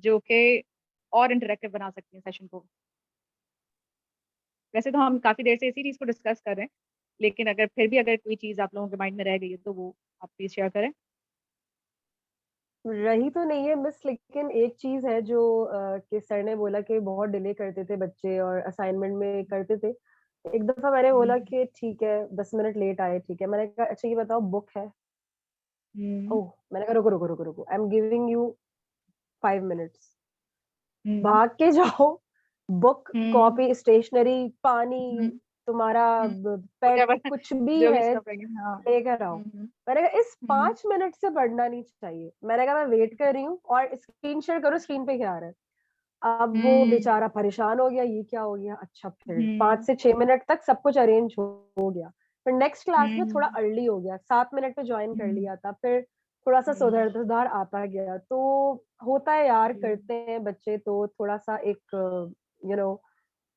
[SPEAKER 1] जो कि और इंटरेक्टिव बना सकती हैं सेशन को। वैसे तो हम काफी देर से इसी चीज को डिस्कस कर रहे हैं, लेकिन अगर फिर भी अगर कोई चीज आप लोगों के माइंड में रह गई है तो वो आप प्लीज शेयर करें।
[SPEAKER 3] रही तो नहीं है मिस, लेकिन एक चीज है जो कि सर ने बोला कि बहुत डिले करते थे बच्चे और असाइनमेंट में करते थे। एक दफा मैंने बोला कि ठीक है 10 मिनट लेट आए, ठीक है, मैंने कहा अच्छा ये बताओ बुक है।
[SPEAKER 1] हम्म
[SPEAKER 3] ओह, मैंने कहा रुको रुको रुको रुको, I am giving you 5 minutes,
[SPEAKER 1] hmm
[SPEAKER 3] भाग के जाओ, बुक
[SPEAKER 1] हम्म
[SPEAKER 3] कॉपी स्टेशनरी पानी,
[SPEAKER 1] हम्म
[SPEAKER 3] तुम्हारा
[SPEAKER 1] हम्म,
[SPEAKER 3] पेट
[SPEAKER 1] whatever,
[SPEAKER 3] कुछ भी
[SPEAKER 1] जो भी
[SPEAKER 3] है
[SPEAKER 1] स्टफ है। हाँ।
[SPEAKER 3] लेकर आओ।
[SPEAKER 1] हम्म
[SPEAKER 3] मैंने कहा इस
[SPEAKER 1] हम्म
[SPEAKER 3] 5 मिनट से बढ़ना नहीं चाहिए। मैंने कहा मैं वेट कर रही हूँ और स्क्रीन शेयर करो स्क्रीन पे क्या आ रहा है। अब वो
[SPEAKER 1] हम्म
[SPEAKER 3] बेचारा परेशान हो गया, ये क्या हो गया। अच्छा, फिर
[SPEAKER 1] हम्म
[SPEAKER 3] 5 से 6 मिनट तक सब कुछ अरेंज हो गया। फिर नेक्स्ट क्लास में थोड़ा
[SPEAKER 1] हम्म
[SPEAKER 3] अर्ली हो गया, 7 मिनट पे ज्वाइन कर
[SPEAKER 1] हम्म
[SPEAKER 3] लिया था। फिर थोड़ा सा
[SPEAKER 1] हम्म
[SPEAKER 3] सुधार सुधार आता गया। तो होता है यार,
[SPEAKER 1] हम्म
[SPEAKER 3] करते हैं बच्चे तो थोड़ा सा एक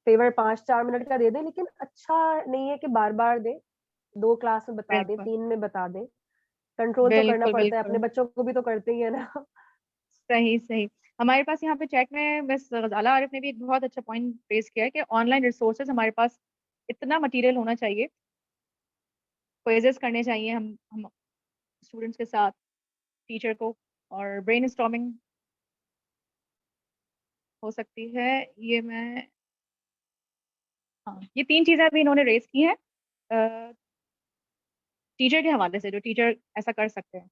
[SPEAKER 3] फेवर 5-4 मिनट का दे दे, लेकिन अच्छा नहीं है कि बार बार दे। 2 क्लास में बता दे,
[SPEAKER 1] बिल्कुल
[SPEAKER 3] 3 में बता दे। कंट्रोल तो करना
[SPEAKER 1] बिल्कुल
[SPEAKER 3] पड़ता है, अपने
[SPEAKER 1] बिल्कुल।
[SPEAKER 3] बच्चों को भी तो करते ही है ना।
[SPEAKER 1] सही सही। हमारे पास यहाँ पे चैट में मिस गजाला आरिफ ने भी एक बहुत अच्छा पॉइंट रेज किया है कि ऑनलाइन रिसोर्सेज हमारे पास इतना मटेरियल होना चाहिए, क्विजेस करने चाहिए हम स्टूडेंट्स के साथ, टीचर को, और ब्रेनस्टॉर्मिंग हो सकती है। ये मैं, हाँ, ये 3 चीजें अभी इन्होंने रेज की हैं टीचर के हवाले से, जो टीचर ऐसा कर सकते हैं।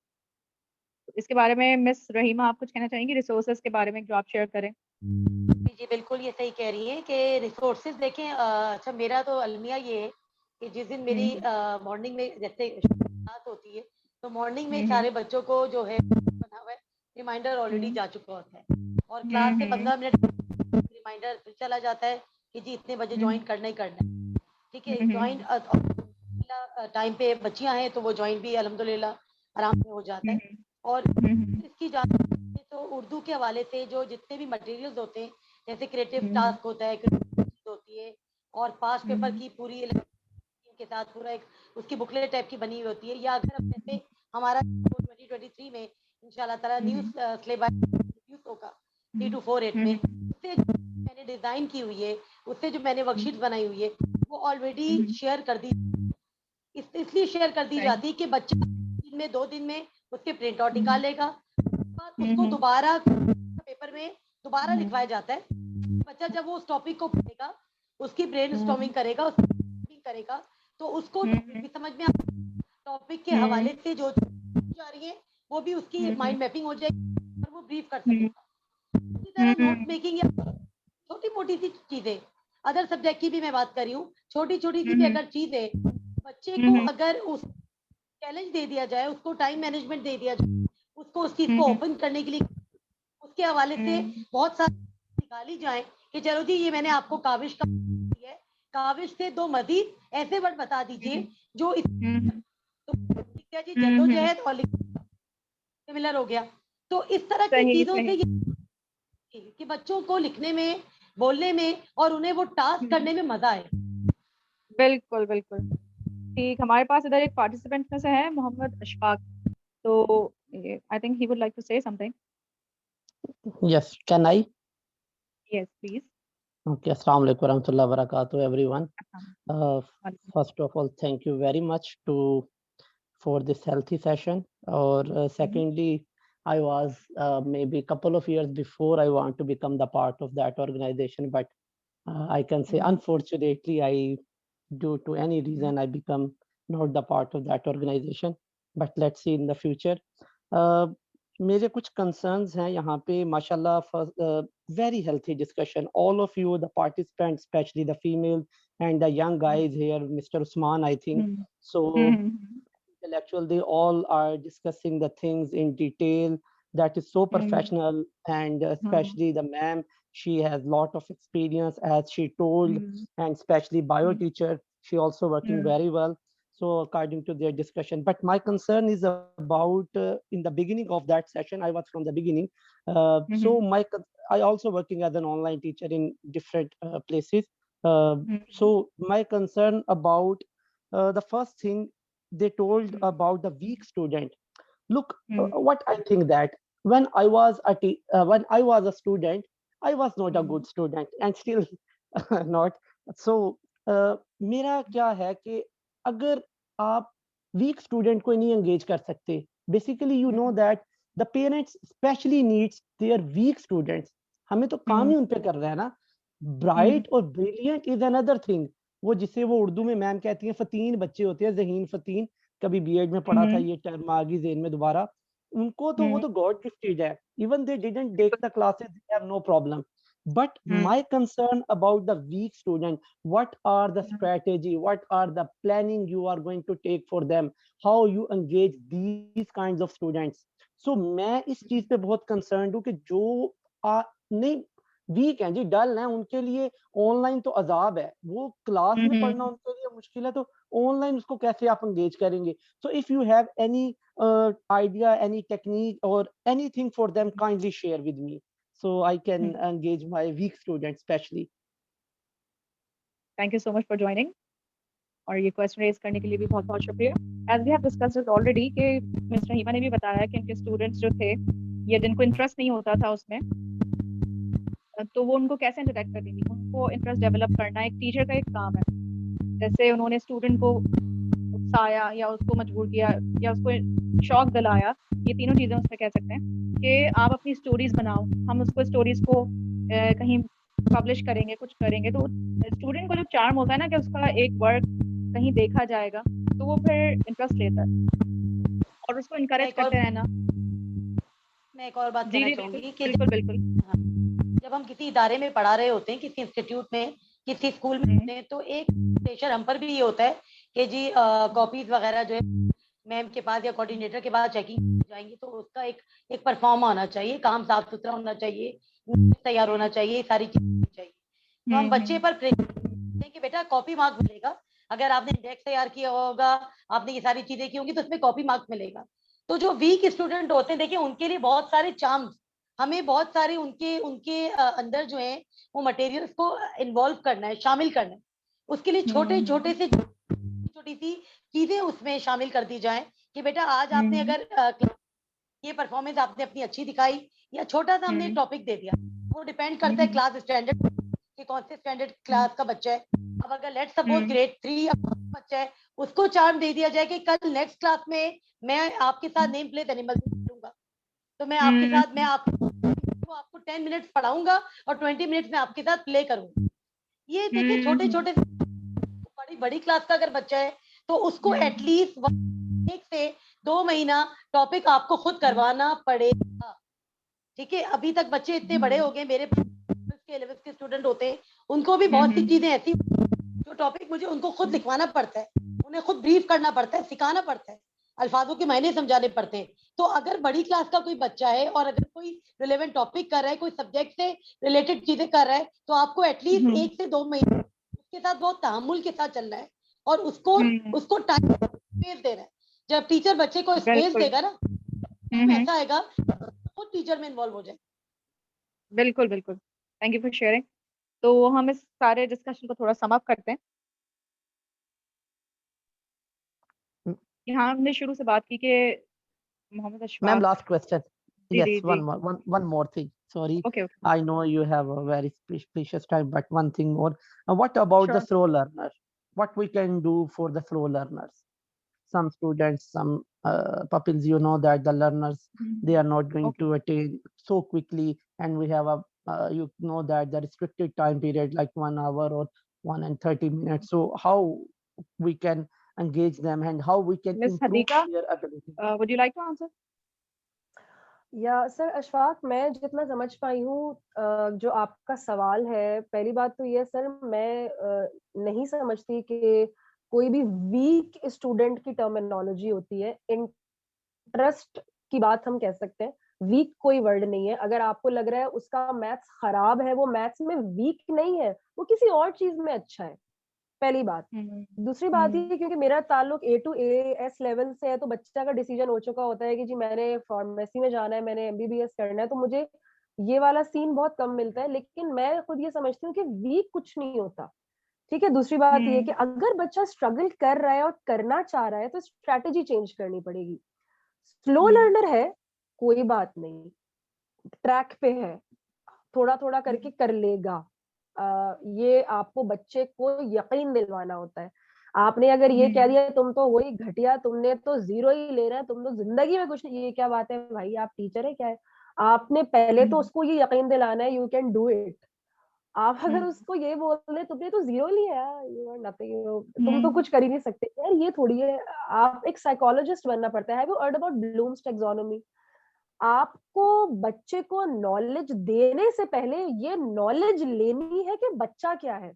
[SPEAKER 1] तो इसके बारे में मिस रहीमा आप कुछ कहना चाहेंगी रिसोर्सेज के बारे में जो आप शेयर करें।
[SPEAKER 2] जी जी, बिल्कुल ये सही कह रही हैं कि रिसोर्सेज देखें। अच्छा, मेरा तो अलमिया ये है कि जिस दिन मेरी
[SPEAKER 1] हम्म
[SPEAKER 2] मॉर्निंग में जैसे क्लास होती है, तो मॉर्निंग में
[SPEAKER 1] हम्म
[SPEAKER 2] सारे बच्चों को जो है बना हुआ है रिमाइंडर ऑलरेडी
[SPEAKER 1] हम्म
[SPEAKER 2] जा चुका होता है, और क्लास से
[SPEAKER 1] हम्म
[SPEAKER 2] 15 मिनट रिमाइंडर फिर चला जाता है कि जी इतने बजे
[SPEAKER 1] हम्म
[SPEAKER 2] ज्वाइन करना ही करना है। ठीक है, ज्वाइन
[SPEAKER 1] हम्म
[SPEAKER 2] टाइम पे बच्चियां हैं तो वो ज्वाइन भी अल्हम्दुलिल्लाह आराम से हो जाता है।
[SPEAKER 1] हम्म
[SPEAKER 2] और
[SPEAKER 1] हम्म
[SPEAKER 2] इसकी जान तो उर्दू के हवाले से जो जितने भी मटेरियल्स होते हैं, जैसे क्रिएटिव
[SPEAKER 1] हम्म
[SPEAKER 2] टास्क होता है, क्रिएटिव होती है, और पास्ट पेपर
[SPEAKER 1] हम्म
[SPEAKER 2] की पूरी के साथ पूरा एक उसकी बुकलेट टाइप की बनी हुई होती है। या अगर अब जैसे हमारा 2023 में इंशाल्लाह ताला न्यू सिलेबस यूज होगा 3248 में, उससे जो मैंने डिजाइन की हुई है, उससे जो मैंने वर्कशीट बनाई हुई है, वो ऑलरेडी शेयर कर दी। इसलिए शेयर कर दी जाती है कि बच्चा 2 दिन में उसके प्रिंट आउट निकालेगा, उसको दोबारा पेपर में दोबारा लिखवाया जाता है। बच्चा जब वो उस टॉपिक को पढ़ेगा, उसकी ब्रेन स्टॉर्मिंग करेगा, उसकी करेगा, तो उसको टॉपिक भी समझ में टॉपिक के हवाले से जो जा रही है वो भी उसकी माइंड मैपिंग हो जाएगी और वो ब्रीफ कर सकेगा। इसी तरह नोट मेकिंग या छोटी मोटी सी चीजें, अदर सब्जेक्ट की भी मैं बात कर रही हूँ, छोटी छोटी सी भी अगर चीज है, बच्चे को अगर उस चैलेंज दे दिया जाए, उसको टाइम मैनेजमेंट दे दिया जाए, उसको उस चीज को ओपन करने के लिए उसके हवाले से बहुत सारी निकाली जाए कि चलो जी ये मैंने आपको काविश का दी है, काविश से 2 मजीद ऐसे वर्ड बता दीजिए जो इस तो लिख दिया जी जद्दोजहद और सिमिलर हो गया। तो इस तरह की
[SPEAKER 1] सही
[SPEAKER 2] चीजों से
[SPEAKER 1] सही।
[SPEAKER 2] कि बच्चों को लिखने में, बोलने में और उन्हें वो टास्क करने में मजा आए।
[SPEAKER 1] बिल्कुल बिल्कुल ठीक। हमारे पास इधर एक पार्टिसिपेंट में से है मोहम्मद अशफाक, तो I think he would like to say something.
[SPEAKER 5] Yes, can I?
[SPEAKER 1] Yes please.
[SPEAKER 5] Okay, Assalamu alaikum warahmatullahi wabarakatuh, everyone. First of all, thank you very much for this healthy session. Or secondly, I was maybe a couple of years before I want to become the part of that organization, but I can say unfortunately, due to any reason, I become not the part of that organization. but let's see in the future. मेरे कुछ concerns हैं यहाँ पे माशाल्लाह. Very healthy discussion, all of you, the participants, especially the female and the young guys here, Mr. Usman, I think.
[SPEAKER 1] Mhm.
[SPEAKER 5] So
[SPEAKER 1] Mhm.
[SPEAKER 5] intellectual, they all are discussing the things in detail. That is so
[SPEAKER 1] Mhm.
[SPEAKER 5] professional, and especially the ma'am, she has lot of experience, as she told,
[SPEAKER 1] Mhm.
[SPEAKER 5] and especially bio
[SPEAKER 1] Mhm.
[SPEAKER 5] teacher, she also working
[SPEAKER 1] Mhm.
[SPEAKER 5] very well. So according to their discussion, but my concern is about in the beginning of that session, I was from the beginning. So
[SPEAKER 1] Mhm.
[SPEAKER 5] I also working as an online teacher in different places.
[SPEAKER 1] Mhm.
[SPEAKER 5] So my concern about the first thing they told
[SPEAKER 1] Mhm.
[SPEAKER 5] about the weak student. Look,
[SPEAKER 1] Mhm.
[SPEAKER 5] what I think that when I was a student, I was not a
[SPEAKER 1] Mhm.
[SPEAKER 5] good student and still not. So मेरा क्या है कि अगर आप weak student को नहीं engage कर सकते, basically you know
[SPEAKER 1] Mhm.
[SPEAKER 5] That the parents specially needs there week students. हमें तो काम
[SPEAKER 1] Mhm.
[SPEAKER 5] ही उन पे कर रहा है ना.
[SPEAKER 1] Mhm.
[SPEAKER 5] ब्राइट और ब्रिलियंट इज अनदर थिंग. वो जिसे वो उर्दू में मैम कहती हैं फतीन बच्चे होते हैं, ज़हीन फतीन. कभी बीएड में पढ़ा था,
[SPEAKER 1] Mhm.
[SPEAKER 5] ये टर्म आ गई ज़हन में दोबारा. उनको तो वो
[SPEAKER 1] Mhm.
[SPEAKER 5] तो गॉड गिफ्टेड है. Even they didn't take the classes, they have no problem. But
[SPEAKER 1] Mhm.
[SPEAKER 5] my concern about the weak student, what are the
[SPEAKER 1] Mhm.
[SPEAKER 5] strategy, what are the planning you are going to take for them, how you engage these kinds of students. So मैं इस चीज पे बहुत concerned हूँ कि जो नहीं week हैं जी, डल हैं, उनके लिए ऑनलाइन तो अजाब है. वो क्लास में पढ़ना
[SPEAKER 1] Mhm.
[SPEAKER 5] उनके लिए मुश्किल है, तो ऑनलाइन उसको कैसे आप engage करेंगे? So if you have any idea, any technique or anything for them, kindly share with me so I can
[SPEAKER 1] Mhm.
[SPEAKER 5] engage my weak students especially.
[SPEAKER 1] Thank you so much for joining. और ये question raise करने के लिए भी बहुत बहुत शुक्रिया. As we have discussed it already कि मिस रहीमा ने भी बताया कि उनके स्टूडेंट्स जो थे या जिनको इंटरेस्ट नहीं होता था उसमें, तो वो उनको कैसे इंटरेक्ट करती थी. उनको इंटरेस्ट डेवलप करना एक टीचर का एक काम है. जैसे उन्होंने स्टूडेंट को उकसाया या उसको मजबूर किया या उसको शौक दिलाया, ये तीनों चीज़ें उसमें कह सकते हैं कि आप अपनी स्टोरीज बनाओ, हम उसको स्टोरीज को कहीं पब्लिश करेंगे, कुछ करेंगे, तो स्टूडेंट को जो चार्म होता है ना कि उसका एक वर्क कहीं देखा जाएगा, तो वो फिर इंटरेस्ट लेता है और उसको इनकरेज करते रहना.
[SPEAKER 2] मैं एक और बात
[SPEAKER 1] जी
[SPEAKER 2] कहना
[SPEAKER 1] जी
[SPEAKER 2] चाहूंगी कि
[SPEAKER 1] बिल्कुल बिल्कुल.
[SPEAKER 2] जब हम किसी इदारे में पढ़ा रहे होते हैं, किसी इंस्टीट्यूट में, किसी स्कूल में होते हैं, तो एक प्रेशर हम पर भी ये होता है कि जी कॉपीज वगैरह जो है मैम के पास या कोऑर्डिनेटर के पास चेकिंग जाएंगी, तो उसका एक परफॉर्म होना चाहिए, काम साफ सुथरा होना चाहिए, तैयार होना चाहिए, सारी चीजें चाहिए. तो हम बच्चे पर प्रेशर दें कि बेटा कॉपी मार्क मिलेगा, अगर आपने इंडेक्स तैयार किया होगा, आपने ये सारी चीजें की होंगी, तो उसमें कॉपी मार्क मिलेगा. तो जो वीक स्टूडेंट होते हैं, देखिए उनके लिए बहुत सारे चार्म्स, हमें बहुत सारे उनके उनके अंदर जो है वो मटेरियल्स को इन्वॉल्व करना है, शामिल करना है. उसके लिए छोटे छोटे से छोटी सी चीजें उसमें शामिल कर दी जाए कि बेटा आज आपने अगर ये परफॉर्मेंस आपने अपनी अच्छी दिखाई या छोटा सा हमने टॉपिक दे दिया, वो डिपेंड करता है क्लास स्टैंडर्ड कि कौन से स्टैंडर्ड क्लास का बच्चा है. अब अगर लेट्स सपोज ग्रेड 3 बच्चा है, उसको चार्म दे दिया जाए कि कल नेक्स्ट क्लास में मैं आपके साथ नेम प्लेट एनिमल करूंगा, तो मैं आपको 10 मिनट्स पढ़ाऊंगा और 20 मिनट्स में आपके साथ प्ले करूंगा. ये देखिए छोटे छोटे, बड़ी बड़ी क्लास का अगर बच्चा है तो उसको एटलीस्ट 1 से 2 महीना टॉपिक आपको खुद करवाना पड़ेगा. ठीक है, अभी तक बच्चे इतने बड़े हो गए, मेरे के लेवल के स्टूडेंट होते हैं, उनको भी बहुत सी चीजें ऐसी जो टॉपिक मुझे उनको खुद लिखवाना पड़ता है, उन्हें खुद ब्रीफ करना पड़ता है, सिखाना पड़ता है, अल्फाजों के मायने समझाने पड़ते हैं. तो अगर बड़ी क्लास का कोई बच्चा है और अगर कोई रिलेवेंट टॉपिक कर रहा है, कोई सब्जेक्ट से रिलेटेड चीजें कर रहा है, तो आपको एटलीस्ट 1 से 2 महीने उसके साथ बहुत तहम्मुल के साथ चलना है और उसको उसको टाइम स्पेस देना है. जब टीचर बच्चे को स्पेस देगा ना, तो ऐसा आएगा खुद टीचर में इन्वॉल्व हो जाए.
[SPEAKER 1] बिल्कुल बिल्कुल. Thank you for sharing. तो हम इस सारे डिस्कशन को थोड़ा सम अप करते हैं. यहाँ हमने शुरू से बात की कि Mohammad
[SPEAKER 5] Ma'am,
[SPEAKER 1] Ashfaq.
[SPEAKER 5] last question.
[SPEAKER 1] जी
[SPEAKER 5] Yes,
[SPEAKER 1] जी जी.
[SPEAKER 5] one more thing. Sorry,
[SPEAKER 1] okay okay.
[SPEAKER 5] I know you have a very precious time, but one thing more. What about the
[SPEAKER 1] Sure.
[SPEAKER 5] slow learner? What we can do for the slow learners? Some students, some pupils, you know that the learners, they are not going
[SPEAKER 1] Okay.
[SPEAKER 5] to attain so quickly, and we have a you know that the restricted time period like 1 hour or 1 and 30 minutes. So how we can engage them and how we can
[SPEAKER 1] Miss
[SPEAKER 5] improve
[SPEAKER 1] Hadika,
[SPEAKER 5] their ability.
[SPEAKER 1] would you like to answer?
[SPEAKER 3] या sir Ashfaq, मैं जितना समझ पाई हूँ जो आपका सवाल है, पहली बात तो ये सर, मैं नहीं समझती कि कोई भी वीक स्टूडेंट की टर्मिनोलॉजी होती है। इंटरेस्ट की बात हम कह सकते हैं, वीक कोई वर्ड नहीं है। अगर आपको लग रहा है उसका मैथ्स खराब है, वो मैथ्स में वीक नहीं है, वो किसी और चीज में अच्छा है, पहली बात। दूसरी बात ये, क्योंकि मेरा ताल्लुक A to AS लेवल से है, तो बच्चा का डिसीजन हो चुका होता है कि जी मैंने फार्मेसी में जाना है, मैंने MBBS करना है, तो मुझे ये वाला सीन बहुत कम मिलता है। लेकिन मैं खुद ये समझती हूँ कि वीक कुछ नहीं होता, ठीक है। दूसरी बात ये कि अगर बच्चा स्ट्रगल कर रहा है और करना चाह रहा है, तो स्ट्रैटेजी चेंज करनी पड़ेगी। स्लो लर्नर है, कोई बात नहीं, ट्रैक पे है, थोड़ा थोड़ा करके कर लेगा। ये आपको बच्चे को यकीन दिलवाना होता है। आपने अगर ये कह दिया तुम तो वही घटिया, तुमने तो 0 ही ले रहा है, तुम तो जिंदगी में कुछ नहीं, ये क्या बात है भाई, आप टीचर है क्या है? आपने पहले तो उसको ये यकीन दिलाना है यू कैन डू इट। आप अगर उसको ये बोल रहे तुमने तो 0 लिया, यू आर नथिंग, तुम तो कुछ कर ही नहीं सकते, यार ये थोड़ी है। आप एक साइकोलॉजिस्ट बनना पड़ता है। Have you heard about Bloom's taxonomy? आपको बच्चे को नॉलेज देने से पहले ये नॉलेज लेनी है कि बच्चा क्या है।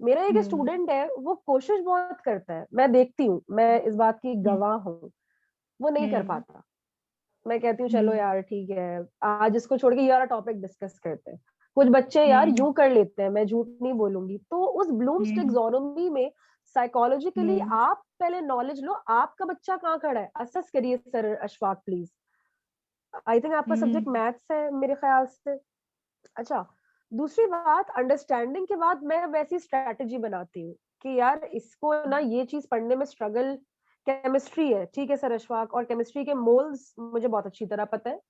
[SPEAKER 3] मेरा एक स्टूडेंट है, वो कोशिश बहुत करता है, मैं देखती हूँ, मैं इस बात की गवाह हूँ, वो नहीं कर पाता। मैं कहती हूँ चलो यार ठीक है, आज इसको छोड़ के ये वाला टॉपिक डिस्कस करते हैं। कुछ बच्चे यार यूं कर लेते हैं, मैं झूठ नहीं बोलूंगी। तो उस ब्लूम्स टैक्सोनॉमी में साइकोलॉजिकली आप पहले नॉलेज लो, आपका बच्चा कहाँ खड़ा है, असेस करिए sir Ashfaq please. I think आपका सब्जेक्ट मैथ्स है मेरे ख्याल से। अच्छा, दूसरी बात, अंडरस्टैंडिंग के बाद मैं वैसी स्ट्रैटेजी बनाती हूँ कि यार इसको ना ये चीज पढ़ने में स्ट्रगल, केमिस्ट्री है, ठीक है सर अशफाक, और केमिस्ट्री के मोल्स मुझे बहुत अच्छी तरह पता है।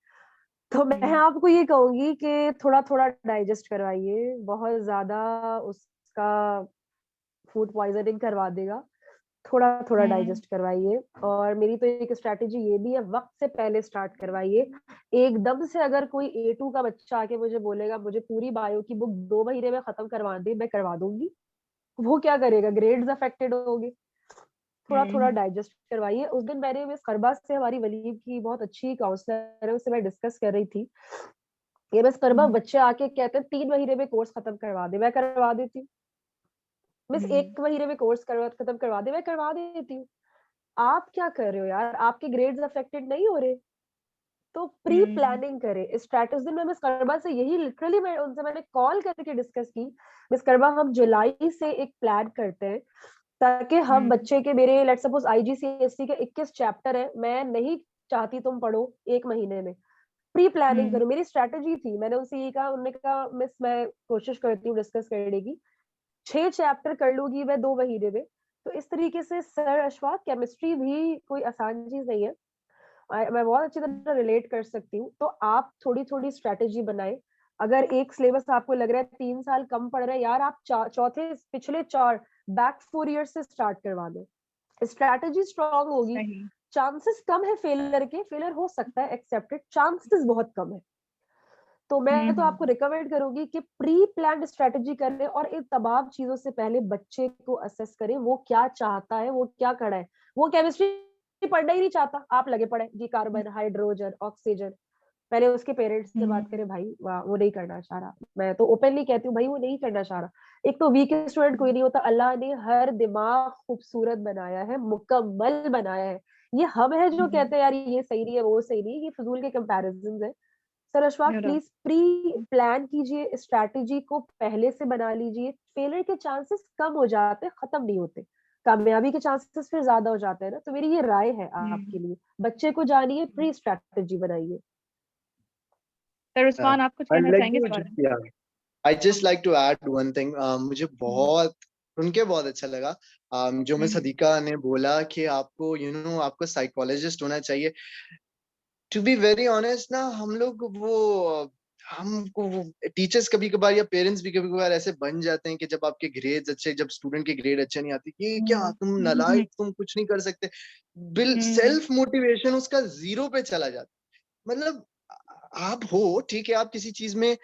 [SPEAKER 3] तो मैं आपको ये कहूंगी कि थोड़ा थोड़ा डाइजेस्ट करवाइए, बहुत ज्यादा उसका फूड पॉइजनिंग करवा देगा, थोड़ा थोड़ा डाइजेस्ट करवाइए। और मेरी तो एक स्ट्रैटेजी ये भी है, वक्त से पहले स्टार्ट करवाइए। एकदम से अगर कोई A2 का बच्चा आके मुझे बोलेगा मुझे पूरी बायो की बुक 2 महीने में खत्म करवा दे, मैं करवा दूंगी। वो क्या करेगा, ग्रेड्स अफेक्टेड होंगे। थोड़ा थोड़ा डाइजेस्ट करवाइए। उस दिन मैंने मिस करबा से, हमारी वलीम की बहुत अच्छी काउंसलर है, उससे मैं डिस्कस कर रही थी। ये मिस करबा, बच्चे आके कहते हैं 3 महीने में कोर्स खत्म करवा दे, मैं करवा देती हूँ। मिस 1 महीने में कोर्स खत्म करवा दे, मैं करवा देती हूँ। आप क्या कर रहे हो यार, आपके ग्रेड्स अफेक्टेड नहीं हो रहे? तो प्री प्लानिंग करें, स्ट्रैटेजी में मिस करबा से यही लिटरली मैंने कॉल करके डिस्कस की। मिस करबा, हम जुलाई से एक प्लान करते हैं ताकि हम बच्चे के, मेरे लेट्स सपोज IGCSE के 21 चैप्टर है, मैं नहीं चाहती तुम पढ़ो 1 महीने में, प्री प्लानिंग करो। मेरी स्ट्रैटेजी थी, मैंने उनसे ये कहा, उन्होंने कहा मिस मैं कोशिश करती हूँ डिस्कस करने की, 6 चैप्टर कर लूंगी मैं 2 महीने में। तो इस तरीके से सर अशफाक, केमिस्ट्री भी कोई आसान चीज नहीं है, मैं बहुत अच्छी तरह रिलेट कर सकती हूँ। तो आप थोड़ी थोड़ी स्ट्रैटेजी बनाए। अगर एक सिलेबस आपको लग रहा है 3 साल कम पड़ रहा है, यार आप चौथे पिछले 4 बैक 4 ईयर से स्टार्ट करवा दो। स्ट्रैटेजी स्ट्रांग होगी, चांसेस कम है फेलियर के, फेलियर हो सकता है एक्सेप्टेड, चांसेस बहुत कम है। तो मैं तो आपको रिकमेंड करूंगी कि प्री प्लान्ड स्ट्रेटेजी करें और इन तमाम चीजों से पहले बच्चे को असेस करें, वो क्या चाहता है, वो क्या खड़ा है। वो केमिस्ट्री पढ़ना ही नहीं चाहता, आप लगे पड़े जी कार्बन, हाइड्रोजन, ऑक्सीजन, पहले उसके पेरेंट्स से बात करें, भाई वाह वो नहीं करना चाह रहा। मैं तो ओपनली कहती हूँ भाई वो नहीं करना चाह रहा। एक तो वीक स्टूडेंट कोई नहीं होता, अल्लाह ने हर दिमाग खूबसूरत बनाया है, मुकम्मल बनाया है। ये हम है जो कहते हैं यार ये सही नहीं है, वो सही नहीं है, ये फजूल के कंपैरिजन है। Sir Ashfaq please pre plan कीजिए, स्ट्रैटेजी को पहले से बना लीजिए, फेलियर के चांसेस कम हो जाते हैं, खत्म नहीं होते, कामयाबी के चांसेस फिर ज्यादा हो जाते हैं ना। तो मेरी ये राय है आपके लिए, बच्चे को जानिए, प्री स्ट्रैटेजी बनाइए।
[SPEAKER 1] सर उस्मान, आप कुछ कहना चाहेंगे इस बारे में?
[SPEAKER 4] Yeah, I just like to add one thing. मुझे बहुत सुन के बहुत अच्छा लगा जो मिस सदीका ने बोला कि आपको आपको साइकोलॉजिस्ट होना चाहिए। टू बी वेरी ऑनेस्ट ना, हमको टीचर्स कभी कभार या पेरेंट्स भी कभी कभार ऐसे बन जाते हैं कि जब आपके ग्रेड्स अच्छे, जब स्टूडेंट के ग्रेड अच्छे नहीं आते, कि क्या तुम नालायक, तुम कुछ नहीं कर सकते, सेल्फ मोटिवेशन उसका 0 पे चला जाता। मतलब आप हो ठीक है, आप किसी चीज में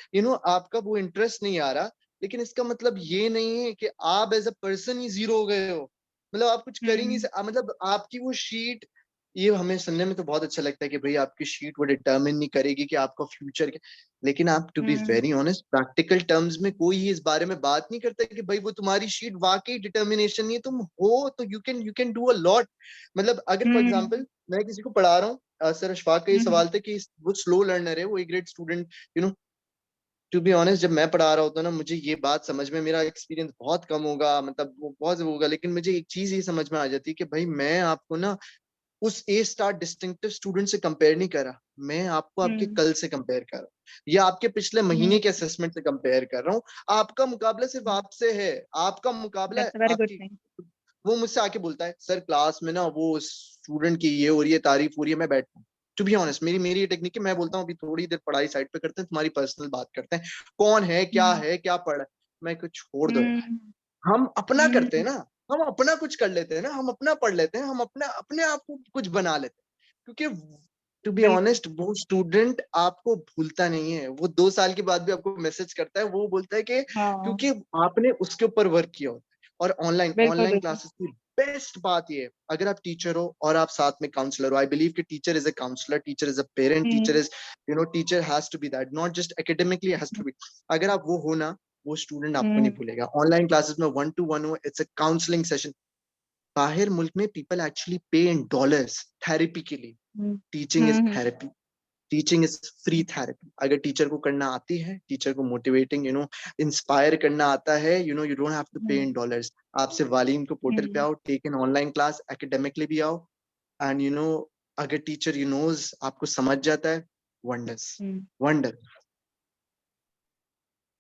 [SPEAKER 4] आपका वो इंटरेस्ट नहीं आ रहा, लेकिन इसका मतलब ये नहीं है कि आप एज अ पर्सन ही 0 हो गए हो। मतलब आप कुछ कर ही नहीं मतलब आपकी वो शीट, ये हमें सुनने में तो बहुत अच्छा लगता है कि भाई आपकी शीट वो डिटरमिन नहीं करेगी कि आपका फ्यूचर क्या, लेकिन आप to be very honest practical terms में कोई इस बारे में बात नहीं करता कि भाई वो तुम्हारी शीट वाकई डिटर्मिनेशन नहीं है, तुम हो तो you can do a lot. मतलब अगर फॉर एग्जांपल मैं किसी को पढ़ा रहा हूँ, सर अशफाक का ये सवाल था कि वो स्लो लर्नर है, वो A grade student, you know, to be honest जब मैं पढ़ा रहा होता ना मुझे ये बात समझ में, मेरा एक्सपीरियंस बहुत कम होगा, मतलब वो बहुत होगा, लेकिन मुझे एक चीज ये समझ में आ जाती है कि भाई मैं आपको ना उस ए स्टार डिस्टिंक्टिव स्टूडेंट से कंपेयर नहीं करा, मैं आपको आपके कल से कंपेयर कर रहा हूँ या आपके पिछले महीने के असेसमेंट से कंपेयर कर रहा हूँ। आपका मुकाबला सिर्फ आपसे है, आपका मुकाबला है
[SPEAKER 1] दैट्स अ वेरी गुड
[SPEAKER 4] आपकी।
[SPEAKER 1] थिंग।
[SPEAKER 4] वो मुझसे आके बोलता है सर क्लास में ना वो स्टूडेंट की ये हो रही है, तारीफ हो रही है, मैं बैठता हूँ। टू बी ऑनेस्ट मेरी ये टेक्निक है, मैं बोलता हूँ अभी थोड़ी देर पढ़ाई साइड पे करते हैं, तुम्हारी पर्सनल बात करते हैं, कौन है क्या पढ़ रहा है, मैं कुछ छोड़ दो यार, हम अपना करते हैं ना, हम अपना कुछ कर लेते हैं ना, हम अपना पढ़ लेते हैं, हम अपना अपने आप को कुछ बना लेते हैं, क्योंकि टू बी
[SPEAKER 1] बिल्कुल।
[SPEAKER 4] ऑनेस्ट वो स्टूडेंट आपको भूलता नहीं है, वो 2 साल के बाद भी आपको मैसेज करता है, वो बोलता है कि
[SPEAKER 1] हाँ,
[SPEAKER 4] क्योंकि आपने उसके ऊपर वर्क किया होता है। और ऑनलाइन
[SPEAKER 1] बिल्कुल
[SPEAKER 4] ऑनलाइन
[SPEAKER 1] बिल्कुल।
[SPEAKER 4] क्लासेस की बेस्ट बात ये है, अगर आप टीचर हो और आप साथ में काउंसलर हो, आई बिलीव कि teacher is a counsellor, teacher is a parent, teacher is teacher has to be that, not just academically has to be. अगर आप वो हो ना, वो स्टूडेंट आपको नहीं भूलेगा। ऑनलाइन क्लासेस में 1-to-1 हो, इट्स अ काउंसलिंग सेशन। बाहर मुल्क में पीपल एक्चुअली पे इन डॉलर्स थेरेपी के लिए। Teaching is therapy, teaching is free therapy. अगर टीचर को करना आती है, टीचर को मोटिवेटिंग इंस्पायर करना आता है, यू डोंट हैव टू पे इन डॉलर्स। आप सिर्फ वालीम को पोर्टल पे आओ, टेक इन ऑनलाइन क्लास, एकेडमिकली भी आओ, एंड अगर टीचर नोज आपको समझ जाता है, wonders wonder.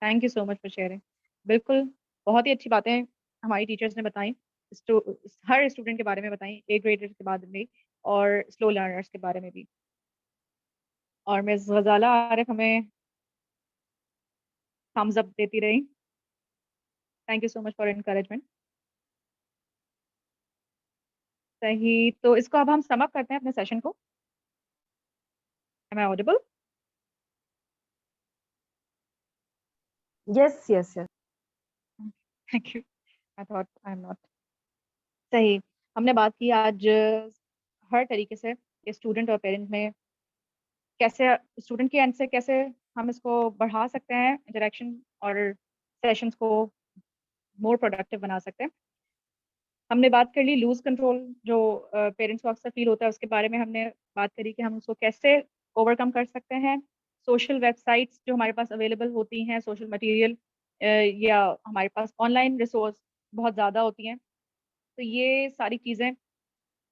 [SPEAKER 1] Thank you so much for sharing. बिल्कुल, बहुत ही अच्छी बातें हमारी टीचर्स ने बताई, हर स्टूडेंट के बारे में बताई, ए ग्रेडर्स के बारे में और स्लो लर्नर्स के बारे में भी। और मिस गजाला आरिफ हमें थम्स अप देती रही। Thank you so much for encouragement. सही, तो इसको अब हम सम अप करते हैं अपने सेशन को। Am I audible?
[SPEAKER 3] Yes, yes, yes.
[SPEAKER 1] Thank you. I thought I am not. सही, हमने बात की आज हर तरीके से स्टूडेंट और पेरेंट में कैसे, स्टूडेंट के एंड से कैसे हम इसको बढ़ा सकते हैं, इंटरेक्शन और सेशंस को मोर प्रोडक्टिव बना सकते हैं। हमने बात कर ली लूज कंट्रोल जो पेरेंट्स को अक्सर फील होता है, उसके बारे में हमने बात करी कि हम उसको कैसे ओवरकम कर सकते हैं। सोशल वेबसाइट्स जो हमारे पास अवेलेबल होती हैं, सोशल मटेरियल या हमारे पास ऑनलाइन रिसोर्स बहुत ज़्यादा होती हैं, तो ये सारी चीज़ें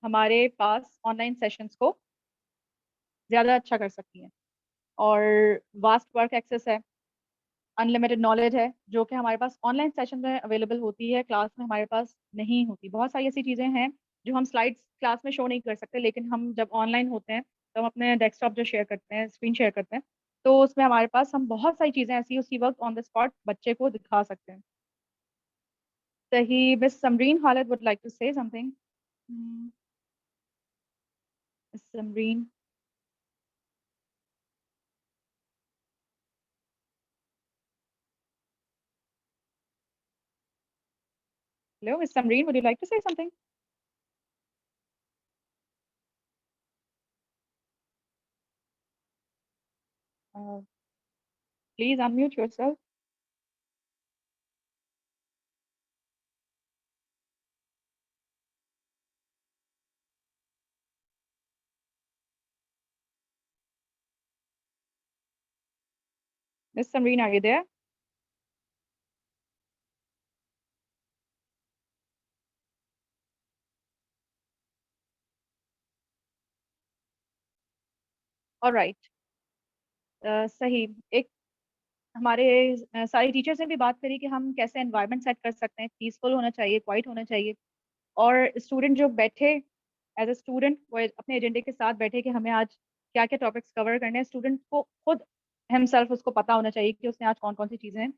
[SPEAKER 1] हमारे पास ऑनलाइन सेशंस को ज़्यादा अच्छा कर सकती हैं। और वास्ट वर्क एक्सेस है, अनलिमिटेड नॉलेज है, जो कि हमारे पास ऑनलाइन सेशन में अवेलेबल होती है, क्लास में हमारे पास नहीं होती। बहुत सारी ऐसी चीज़ें हैं जो हम स्लाइड्स क्लास में शो नहीं कर सकते, लेकिन हम जब ऑनलाइन होते हैं तो हम अपने डेस्कटॉप जो शेयर करते हैं, स्क्रीन शेयर करते हैं, तो उसमें हमारे पास हम बहुत सारी चीज़ें ऐसी उसी वक्त ऑन द स्पॉट बच्चे को दिखा सकते हैं। सही, miss Samreen Khalid would like to say something. Miss Samreen, hello miss Samreen, would you like to say something? Please unmute yourself. Miss Samreen, are you there? All right. सही, एक हमारे सारी टीचर्स ने भी बात करी कि हम कैसे एनवायरनमेंट सेट कर सकते हैं, पीसफुल होना चाहिए, क्वाइट होना चाहिए, और स्टूडेंट जो बैठे एज ए स्टूडेंट वो अपने एजेंडे के साथ बैठे कि हमें आज क्या क्या टॉपिक्स कवर करने हैं। स्टूडेंट को खुद हिमसेल्फ उसको पता होना चाहिए कि उसने आज कौन कौन सी चीज़ें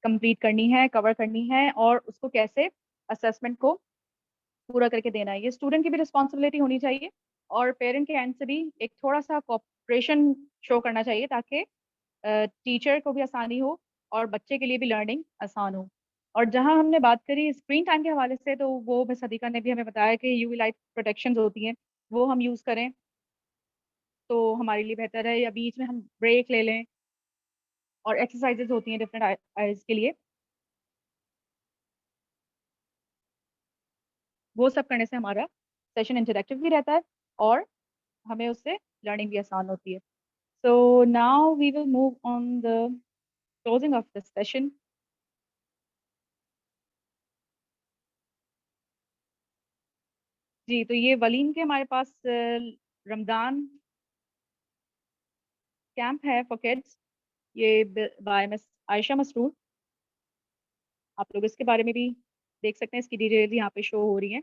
[SPEAKER 1] कंप्लीट करनी है, कवर करनी है, और उसको कैसे असेसमेंट को पूरा करके देना है। ये स्टूडेंट की भी रिस्पॉन्सिबिलिटी होनी चाहिए, और पेरेंट के एंड से भी एक थोड़ा सा कोऑपरेशन शो करना चाहिए, ताकि टीचर को भी आसानी हो और बच्चे के लिए भी लर्निंग आसान हो। और जहां हमने बात करी स्क्रीन टाइम के हवाले से, तो वो मिस सदीका ने भी हमें बताया कि यूवी लाइट प्रोटेक्शन होती हैं वो हम यूज़ करें तो हमारे लिए बेहतर है, या बीच में हम ब्रेक ले लें। और एक्सरसाइजेज होती हैं डिफरेंट आइज के लिए, वो सब करने से हमारा सेशन इंटरेक्टिव भी रहता है और हमें उससे लर्निंग भी आसान होती है। So now we will move on the closing of the session. जी, तो ये वलीम के हमारे पास रमज़ान कैंप है फॉर किड्स, ये बाय मिस आयशा मसरूर। आप लोग इसके बारे में भी देख सकते हैं, इसकी डिटेल यहाँ पे शो हो रही है।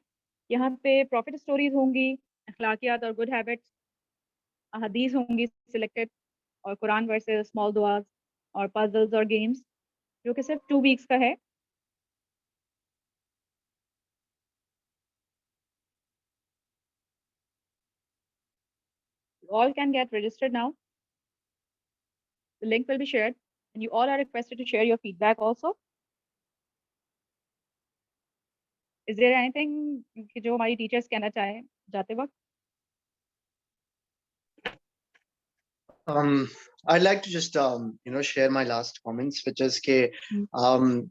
[SPEAKER 1] यहाँ पे प्रॉफिट स्टोरीज होंगी, अखलाकियात और गुड हैबिट्स, हदीस होंगी सिलेक्टेड, और कुरान वर्सेस, स्मॉल दुआज और पजल्स और गेम्स, जो कि सिर्फ 2 वीक्स का है। You all can get registered now. The link will be shared and you all are requested to share your feedback also. Is there anything कि जो हमारी टीचर्स कहना चाहें जाते वक्त?
[SPEAKER 4] I'd like to just share my last comments, which is ke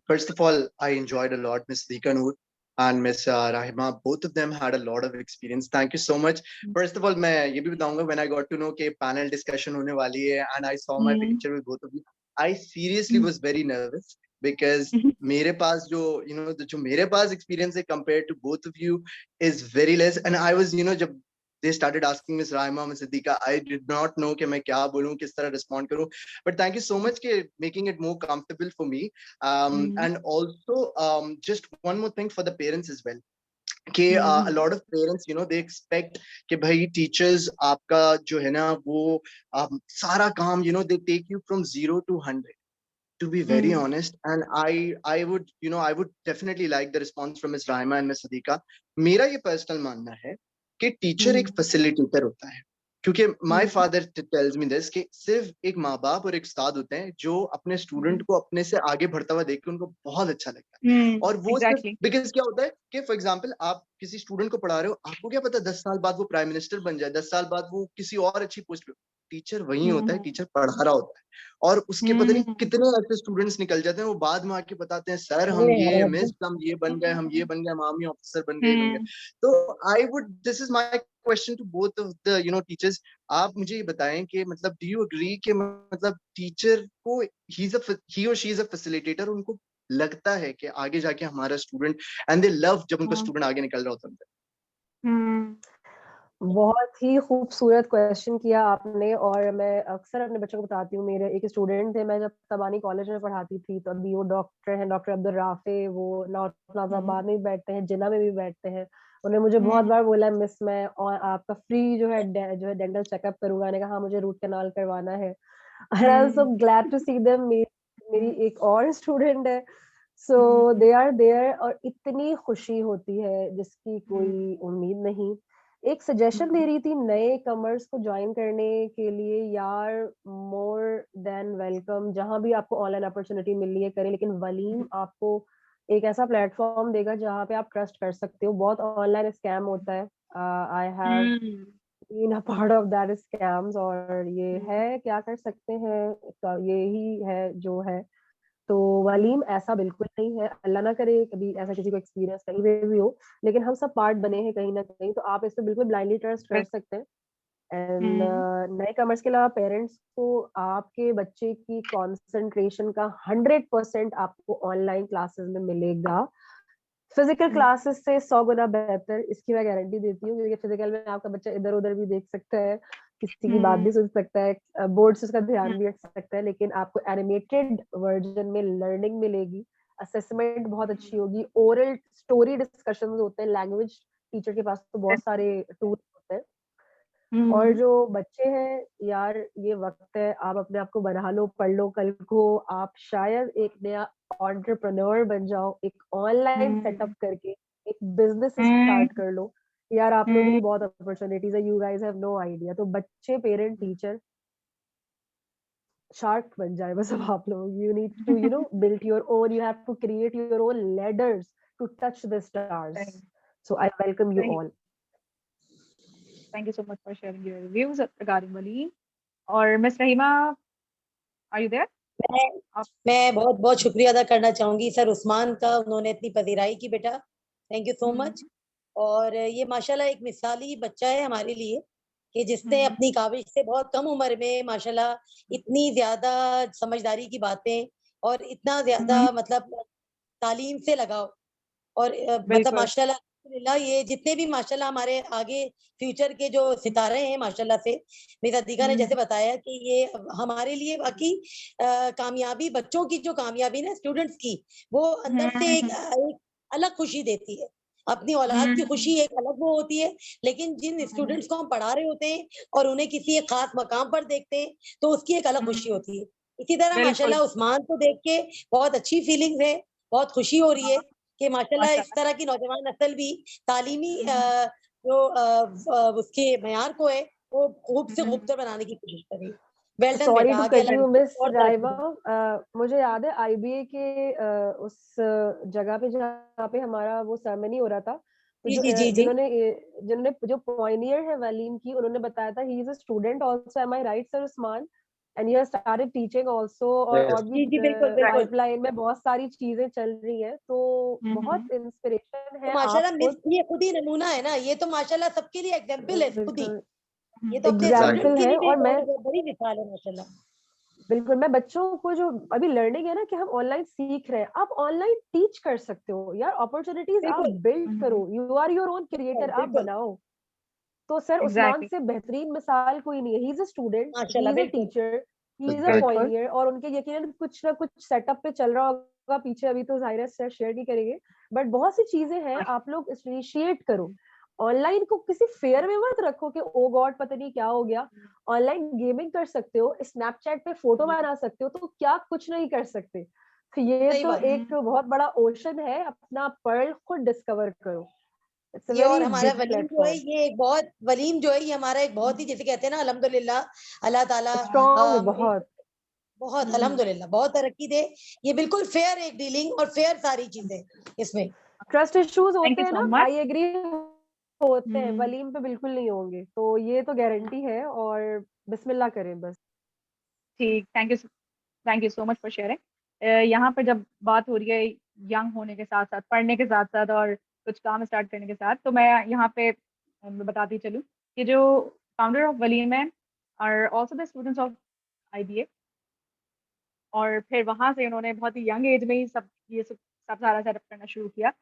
[SPEAKER 4] first of all, I enjoyed a lot Miss Dika Noor and Miss Rahima. Both of them had a lot of experience. Thank you so much. First of all, मैं ये भी बताऊंगा, when I got to know कि panel discussion होने वाली है and I saw my picture with both of you, I seriously was very nervous because मेरे पास जो मेरे पास experience है compared to both of you is very less, and I was जब they started asking Miss Raima, Miss Siddiqa, I did not know कि मैं क्या बोलूं, किस तरह respond करूं. But thank you so much for making it more comfortable for me. And also, just one more thing for the parents as well. कि a lot of parents, they expect कि भाई teachers आपका जो है ना वो सारा काम, they take you from 0 to 100. To be very honest, and I would definitely like the response from Miss Raima and Miss Siddiqa. मेरा ये personal मानना है कि टीचर एक फैसिलिटेटर होता है, क्योंकि my father tells me this कि सिर्फ एक माँ बाप और एक उस्ताद होते हैं जो अपने स्टूडेंट को अपने से आगे बढ़ता हुआ देख के उनको बहुत अच्छा लगता है। और वो सिर्फ
[SPEAKER 1] Exactly.
[SPEAKER 4] बिकॉज क्या होता है कि फॉर एग्जांपल आप किसी स्टूडेंट को पढ़ा रहे हो, आपको क्या पता 10 साल बाद वो प्राइम मिनिस्टर बन जाए, 10 साल बाद वो किसी और अच्छी पोस्ट पे। टीचर वही होता है, टीचर पढ़ा रहा होता है, और उसके पता नहीं कितने ऐसे स्टूडेंट्स निकल जाते हैं, वो बाद में आके बताते हैं सर हम ये मिस हम ये बन गए, हम ये बन गए, हम आर्मी ऑफिसर बन गए, बन गए। तो I would this is my question to both of the teachers. आप मुझे ये बताएं कि मतलब डू यू एग्री कि मतलब टीचर को ही और शी इज अ फैसिलिटेटर, उनको लगता है कि आगे जाके हमारा स्टूडेंट एंड दे लव जब उनका स्टूडेंट आगे निकल रहा होता है।
[SPEAKER 3] बहुत ही खूबसूरत क्वेश्चन किया आपने, और मैं अक्सर अपने बच्चों को बताती हूँ। मेरे एक स्टूडेंट थे, मैं जब तबानी कॉलेज में पढ़ाती थी, तो अभी वो डॉक्टर हैं, डॉक्टर अब्दुल राफे। वो नॉर्थ नाजाबाद में भी बैठते हैं, जिन्ना में भी बैठते हैं। उन्होंने मुझे बहुत बार बोला मिस मैं और आपका फ्री जो है डेंटल चेकअप करूंगा। मैंने कहा हाँ मुझे रूट कैनाल करवाना है। And I am so glad to see them. मेरी एक और स्टूडेंट है, सो दे आर देयर, और इतनी खुशी होती है जिसकी कोई उम्मीद नहीं। एक सजेशन दे रही थी नए कमर्स को ज्वाइन करने के लिए, यार मोर देन वेलकम, जहां भी आपको ऑनलाइन अपॉर्चुनिटी मिल रही है करें, लेकिन वलीम आपको एक ऐसा प्लेटफॉर्म देगा जहां पे आप ट्रस्ट कर सकते हो। बहुत ऑनलाइन स्कैम होता है, I have been a part of that scams, और ये है क्या कर सकते हैं, यही है जो है। तो वलीम ऐसा बिल्कुल नहीं है, अल्लाह ना करे कभी ऐसा किसी को एक्सपीरियंस कहीं पे भी हो, लेकिन हम सब पार्ट बने हैं कहीं ना कहीं, तो आप इस पे बिल्कुल ब्लाइंडली ट्रस्ट कर सकते हैं। एंड नए कमर्स के अलावा पेरेंट्स को आपके बच्चे की कंसंट्रेशन का 100% आपको ऑनलाइन क्लासेस में मिलेगा। फिजिकल क्लासेस से 100 गुना बेहतर, इसकी मैं गारंटी देती हूँ, क्योंकि फिजिकल में आपका बच्चा इधर उधर भी देख सकता है, किसी की बात भी सुन सकता है, बोर्ड से उसका ध्यान भी हट सकता है, लेकिन आपको एनिमेटेड वर्जन में लर्निंग मिलेगी। असेसमेंट बहुत अच्छी होगी, ओरल स्टोरी डिस्कशन होते हैं, लैंग्वेज टीचर के पास तो बहुत सारे टूल होते हैं। और जो बच्चे हैं यार, ये वक्त है, आप अपने आप को बना लो, पढ़ लो, कल को आप शायद एक नया एंटरप्रेन्योर बन जाओ, एक ऑनलाइन सेटअप करके एक बिजनेस स्टार्ट कर लो। यार आप लोगों के लिए बहुत अपॉर्चुनिटीज है, you guys have no idea. तो बच्चे, पेरेंट, टीचर शार्क बन जाए बस अब आप लोग. You need to, you know, build your own. You have to create your own ladders to touch the stars.
[SPEAKER 1] Right.
[SPEAKER 3] So I welcome you
[SPEAKER 1] Right.
[SPEAKER 3] all.
[SPEAKER 1] Thank you so much for sharing your views regarding Waleem. और Miss Rahima, are you there?
[SPEAKER 2] मैं बहुत बहुत शुक्रिया अदा करना चाहूंगी sir Usman का, उन्होंने इतनी पजीराई की बेटा, थैंक यू सो मच। और ये माशाल्लाह एक मिसाली बच्चा है हमारे लिए कि जिसने अपनी काबिज से बहुत कम उम्र में माशाल्लाह इतनी ज्यादा समझदारी की बातें और इतना ज्यादा मतलब तालीम से लगाव और मतलब
[SPEAKER 1] बिल्कुल।
[SPEAKER 2] माशाल्लाह अल्हम्दुलिल्लाह ये जितने भी माशाल्लाह हमारे आगे फ्यूचर के जो सितारे हैं माशाल्लाह से, मेरी अदीका ने जैसे बताया कि ये हमारे लिए बाकी कामयाबी, बच्चों की जो कामयाबी ना स्टूडेंट्स की, वो अंदर से एक अलग खुशी देती है। अपनी औलाद की खुशी एक अलग वो होती है, लेकिन जिन स्टूडेंट्स को हम पढ़ा रहे होते हैं और उन्हें किसी एक खास मकाम पर देखते हैं, तो उसकी एक अलग खुशी होती है। इसी तरह
[SPEAKER 1] बिल्कुल।
[SPEAKER 2] माशाल्लाह उस्मान को देख के बहुत अच्छी फीलिंग्स है, बहुत खुशी हो रही है कि माशाल्लाह इस तरह की नौजवान नस्ल भी तालीमी जो उसके मयार को है वो खूब से खूबतर बनाने की कोशिश करे। वेल डन
[SPEAKER 3] सॉरी
[SPEAKER 2] बेटा,
[SPEAKER 3] टू
[SPEAKER 2] आगे
[SPEAKER 3] कट
[SPEAKER 2] अल्लाह
[SPEAKER 3] यू मिस
[SPEAKER 2] और
[SPEAKER 3] राइमा,
[SPEAKER 2] तरक्की दे।
[SPEAKER 3] मुझे याद है आईबीए के उस जगह पे जहाँ पे हमारा वो सेरेमनी हो रहा था, तो
[SPEAKER 2] जी,
[SPEAKER 3] जो
[SPEAKER 2] जी, जी, जी।
[SPEAKER 3] जिन्होंने जो पॉइनियर है वलीम की, उन्होंने बताया था he is a student also, am I right sir Usman? And you have started teaching also, और भी
[SPEAKER 2] जी, जी, बिल्कुल, बिल्कुल।
[SPEAKER 3] पाइपलाइन में बहुत सारी चीजें चल रही हैं, तो बहुत इंस्पिरेशन
[SPEAKER 2] तो
[SPEAKER 3] है आप
[SPEAKER 2] माशाल्लाह मिस
[SPEAKER 3] खुद।
[SPEAKER 2] ये खुद ही नमूना है ना, ये तो माशाल्लाह सबके लिए एग्जाम्पल है खुद ही।
[SPEAKER 3] बिल्कुल
[SPEAKER 2] ये तो अपने स्टूडेंट्स
[SPEAKER 3] एग्जाम्पल
[SPEAKER 2] के
[SPEAKER 3] है।
[SPEAKER 2] लिए भी
[SPEAKER 3] और मैं
[SPEAKER 2] बहुत बड़ी मिसाल है माशाल्लाह।
[SPEAKER 3] बिल्कुल, मैं बच्चों को जो अभी लर्निंग है ना कि हम ऑनलाइन सीख रहे हैं, आप ऑनलाइन टीच कर सकते हो यार, अपॉर्चुनिटीज आप
[SPEAKER 2] बिल्कुल,
[SPEAKER 3] बिल्ड करो, you are your own creator, आप
[SPEAKER 2] बिल्कुल,
[SPEAKER 3] बनाओ। तो सर उस्मान
[SPEAKER 1] एग्जैक्टली।
[SPEAKER 3] से बेहतरीन मिसाल कोई नहीं है, ही इज अ स्टूडेंट, ही
[SPEAKER 2] माशाल्लाह,
[SPEAKER 3] इज अ
[SPEAKER 2] बिल्कुल।
[SPEAKER 3] Teacher, he is a
[SPEAKER 4] Exactly.
[SPEAKER 1] बिल्कुल।
[SPEAKER 3] पॉइनियर, और उनके यकीनन कुछ ना कुछ सेटअप पे चल रहा होगा पीछे, अभी तो जाहिर है सर शेयर नहीं करेंगे, बट बहुत सी चीजें हैं, आप लोग इनिशिएट करो। ऑनलाइन को किसी फेयर में मत रखो कि ओ गॉड पता नहीं क्या हो गया। ऑनलाइन गेमिंग कर सकते हो, स्नैपचैट पे फोटो बना सकते हो, तो क्या कुछ नहीं कर सकते। तो ये
[SPEAKER 2] सही
[SPEAKER 3] तो
[SPEAKER 2] बात।
[SPEAKER 3] एक बहुत बड़ा ओशन है, अपना पर्ल खुद डिस्कवर करो। इट्स अ
[SPEAKER 2] ये और
[SPEAKER 3] वेरी
[SPEAKER 2] हमारा
[SPEAKER 3] बिग
[SPEAKER 2] वलीम जो है
[SPEAKER 3] प्लेटफॉर्म,
[SPEAKER 2] ये एक बहुत वलीम जो है ये हमारा एक बहुत ही जिसे कहते हैं ना अल्हम्दुलिल्लाह अल्लाह ताला
[SPEAKER 3] स्ट्रॉन्ग है
[SPEAKER 2] एक
[SPEAKER 3] बहुत।
[SPEAKER 2] बहुत अल्हम्दुलिल्लाह बहुत तरक्की दे। ये बिल्कुल फेयर एक डीलिंग और फेयर सारी चीजें इसमें।
[SPEAKER 3] ट्रस्ट इश्यूज
[SPEAKER 1] थैंक
[SPEAKER 3] होते
[SPEAKER 1] यू
[SPEAKER 3] हैं
[SPEAKER 1] सो
[SPEAKER 3] ना,
[SPEAKER 1] मच।
[SPEAKER 3] आई एग्री, होते हैं, वलीम पे बिल्कुल नहीं होंगे, तो ये तो गारंटी है, और बिस्मिल्लाह करें बस।
[SPEAKER 1] ठीक, thank you so much for sharing. यहाँ पर जब बात हो रही है यंग होने के साथ साथ, पढ़ने के साथ साथ और कुछ काम स्टार्ट करने के साथ, तो मैं यहाँ पे बताती चलूँ कि जो फाउंडर ऑफ वलीम है और also the students of IBA, और फिर वहाँ से उन्होंने बहुत ही यंग एज में ही सब सारा सेटअप करना शुरू किया।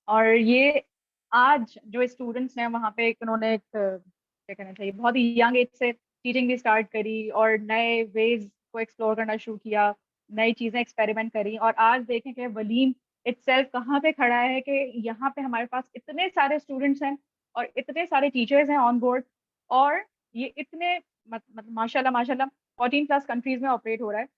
[SPEAKER 1] और ये आज जो स्टूडेंट्स हैं वहाँ पे उन्होंने एक क्या कहना चाहिए, बहुत ही यंग एज से टीचिंग भी स्टार्ट करी और नए वेज को एक्सप्लोर करना शुरू किया, नई चीज़ें एक्सपेरिमेंट करी, और आज देखें कि वलीम इटसेल्फ कहाँ पे खड़ा है कि यहाँ पे हमारे पास इतने सारे स्टूडेंट्स हैं और इतने सारे टीचर्स हैं ऑन बोर्ड, और ये इतने मतलब माशाल्लाह माशाल्लाह 14 प्लस कंट्रीज में ऑपरेट हो रहा है।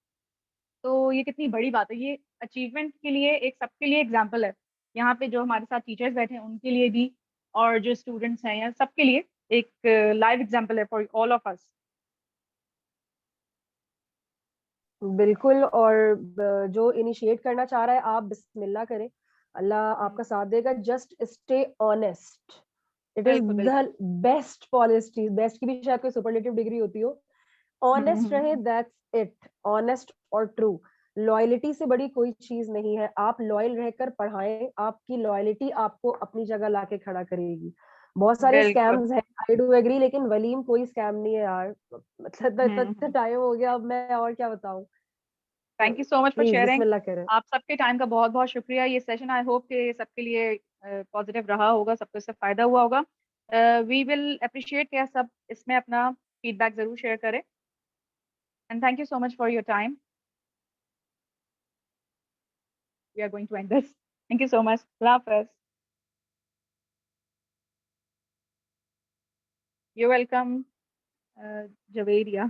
[SPEAKER 1] तो ये कितनी बड़ी बात है, ये अचीवमेंट के लिए एक सबके लिए एग्जाम्पल है। यहाँ पे जो हमारे साथ टीचर्स बैठे हैं उनके लिए भी, और जो स्टूडेंट्स हैं या सबके लिए एक लाइव एग्जाम्पल है फॉर ऑल ऑफ अस।
[SPEAKER 3] बिल्कुल, और जो इनिशिएट करना चाह रहा है आप बिस्मिल्लाह करें, अल्लाह आपका साथ देगा। Just stay honest, it is
[SPEAKER 1] बिल्कुल
[SPEAKER 3] द
[SPEAKER 1] बिल्कुल।
[SPEAKER 3] Best policy. बेस्ट की भी शायद कोई सुपरलेटिव डिग्री होती हो। ऑनेस्ट रहे, दैट्स इट, ऑनेस्ट और ट्रू। लॉयलिटी से बड़ी कोई चीज नहीं है, आप लॉयल रहकर पढ़ाएं, आपकी लॉयलिटी आपको अपनी जगह लाके खड़ा करेगी। बहुत सारे
[SPEAKER 1] बिल्कुल।
[SPEAKER 3] स्कैम्स हैं, आई डू एग्री, लेकिन वलीम कोई स्कैम नहीं है यार, मतलब टाइम हो गया, अब मैं और क्या बताऊं। तो
[SPEAKER 1] thank you so much for
[SPEAKER 3] please
[SPEAKER 1] sharing.
[SPEAKER 3] बिस्मिल्लाह करें।
[SPEAKER 1] आप सबके टाइम का बहुत बहुत शुक्रिया। ये सेशन आई होप कि सबके लिए पॉजिटिव रहा होगा, सबको इससे फायदा हुआ होगा। वी विल अप्रिशिएट कि सब इसमें अपना फीडबैक जरूर शेयर करें। And thank you so much for your time. We are going to end this. Thank you so much. अल्लाह हाफिज। You welcome, Javeria.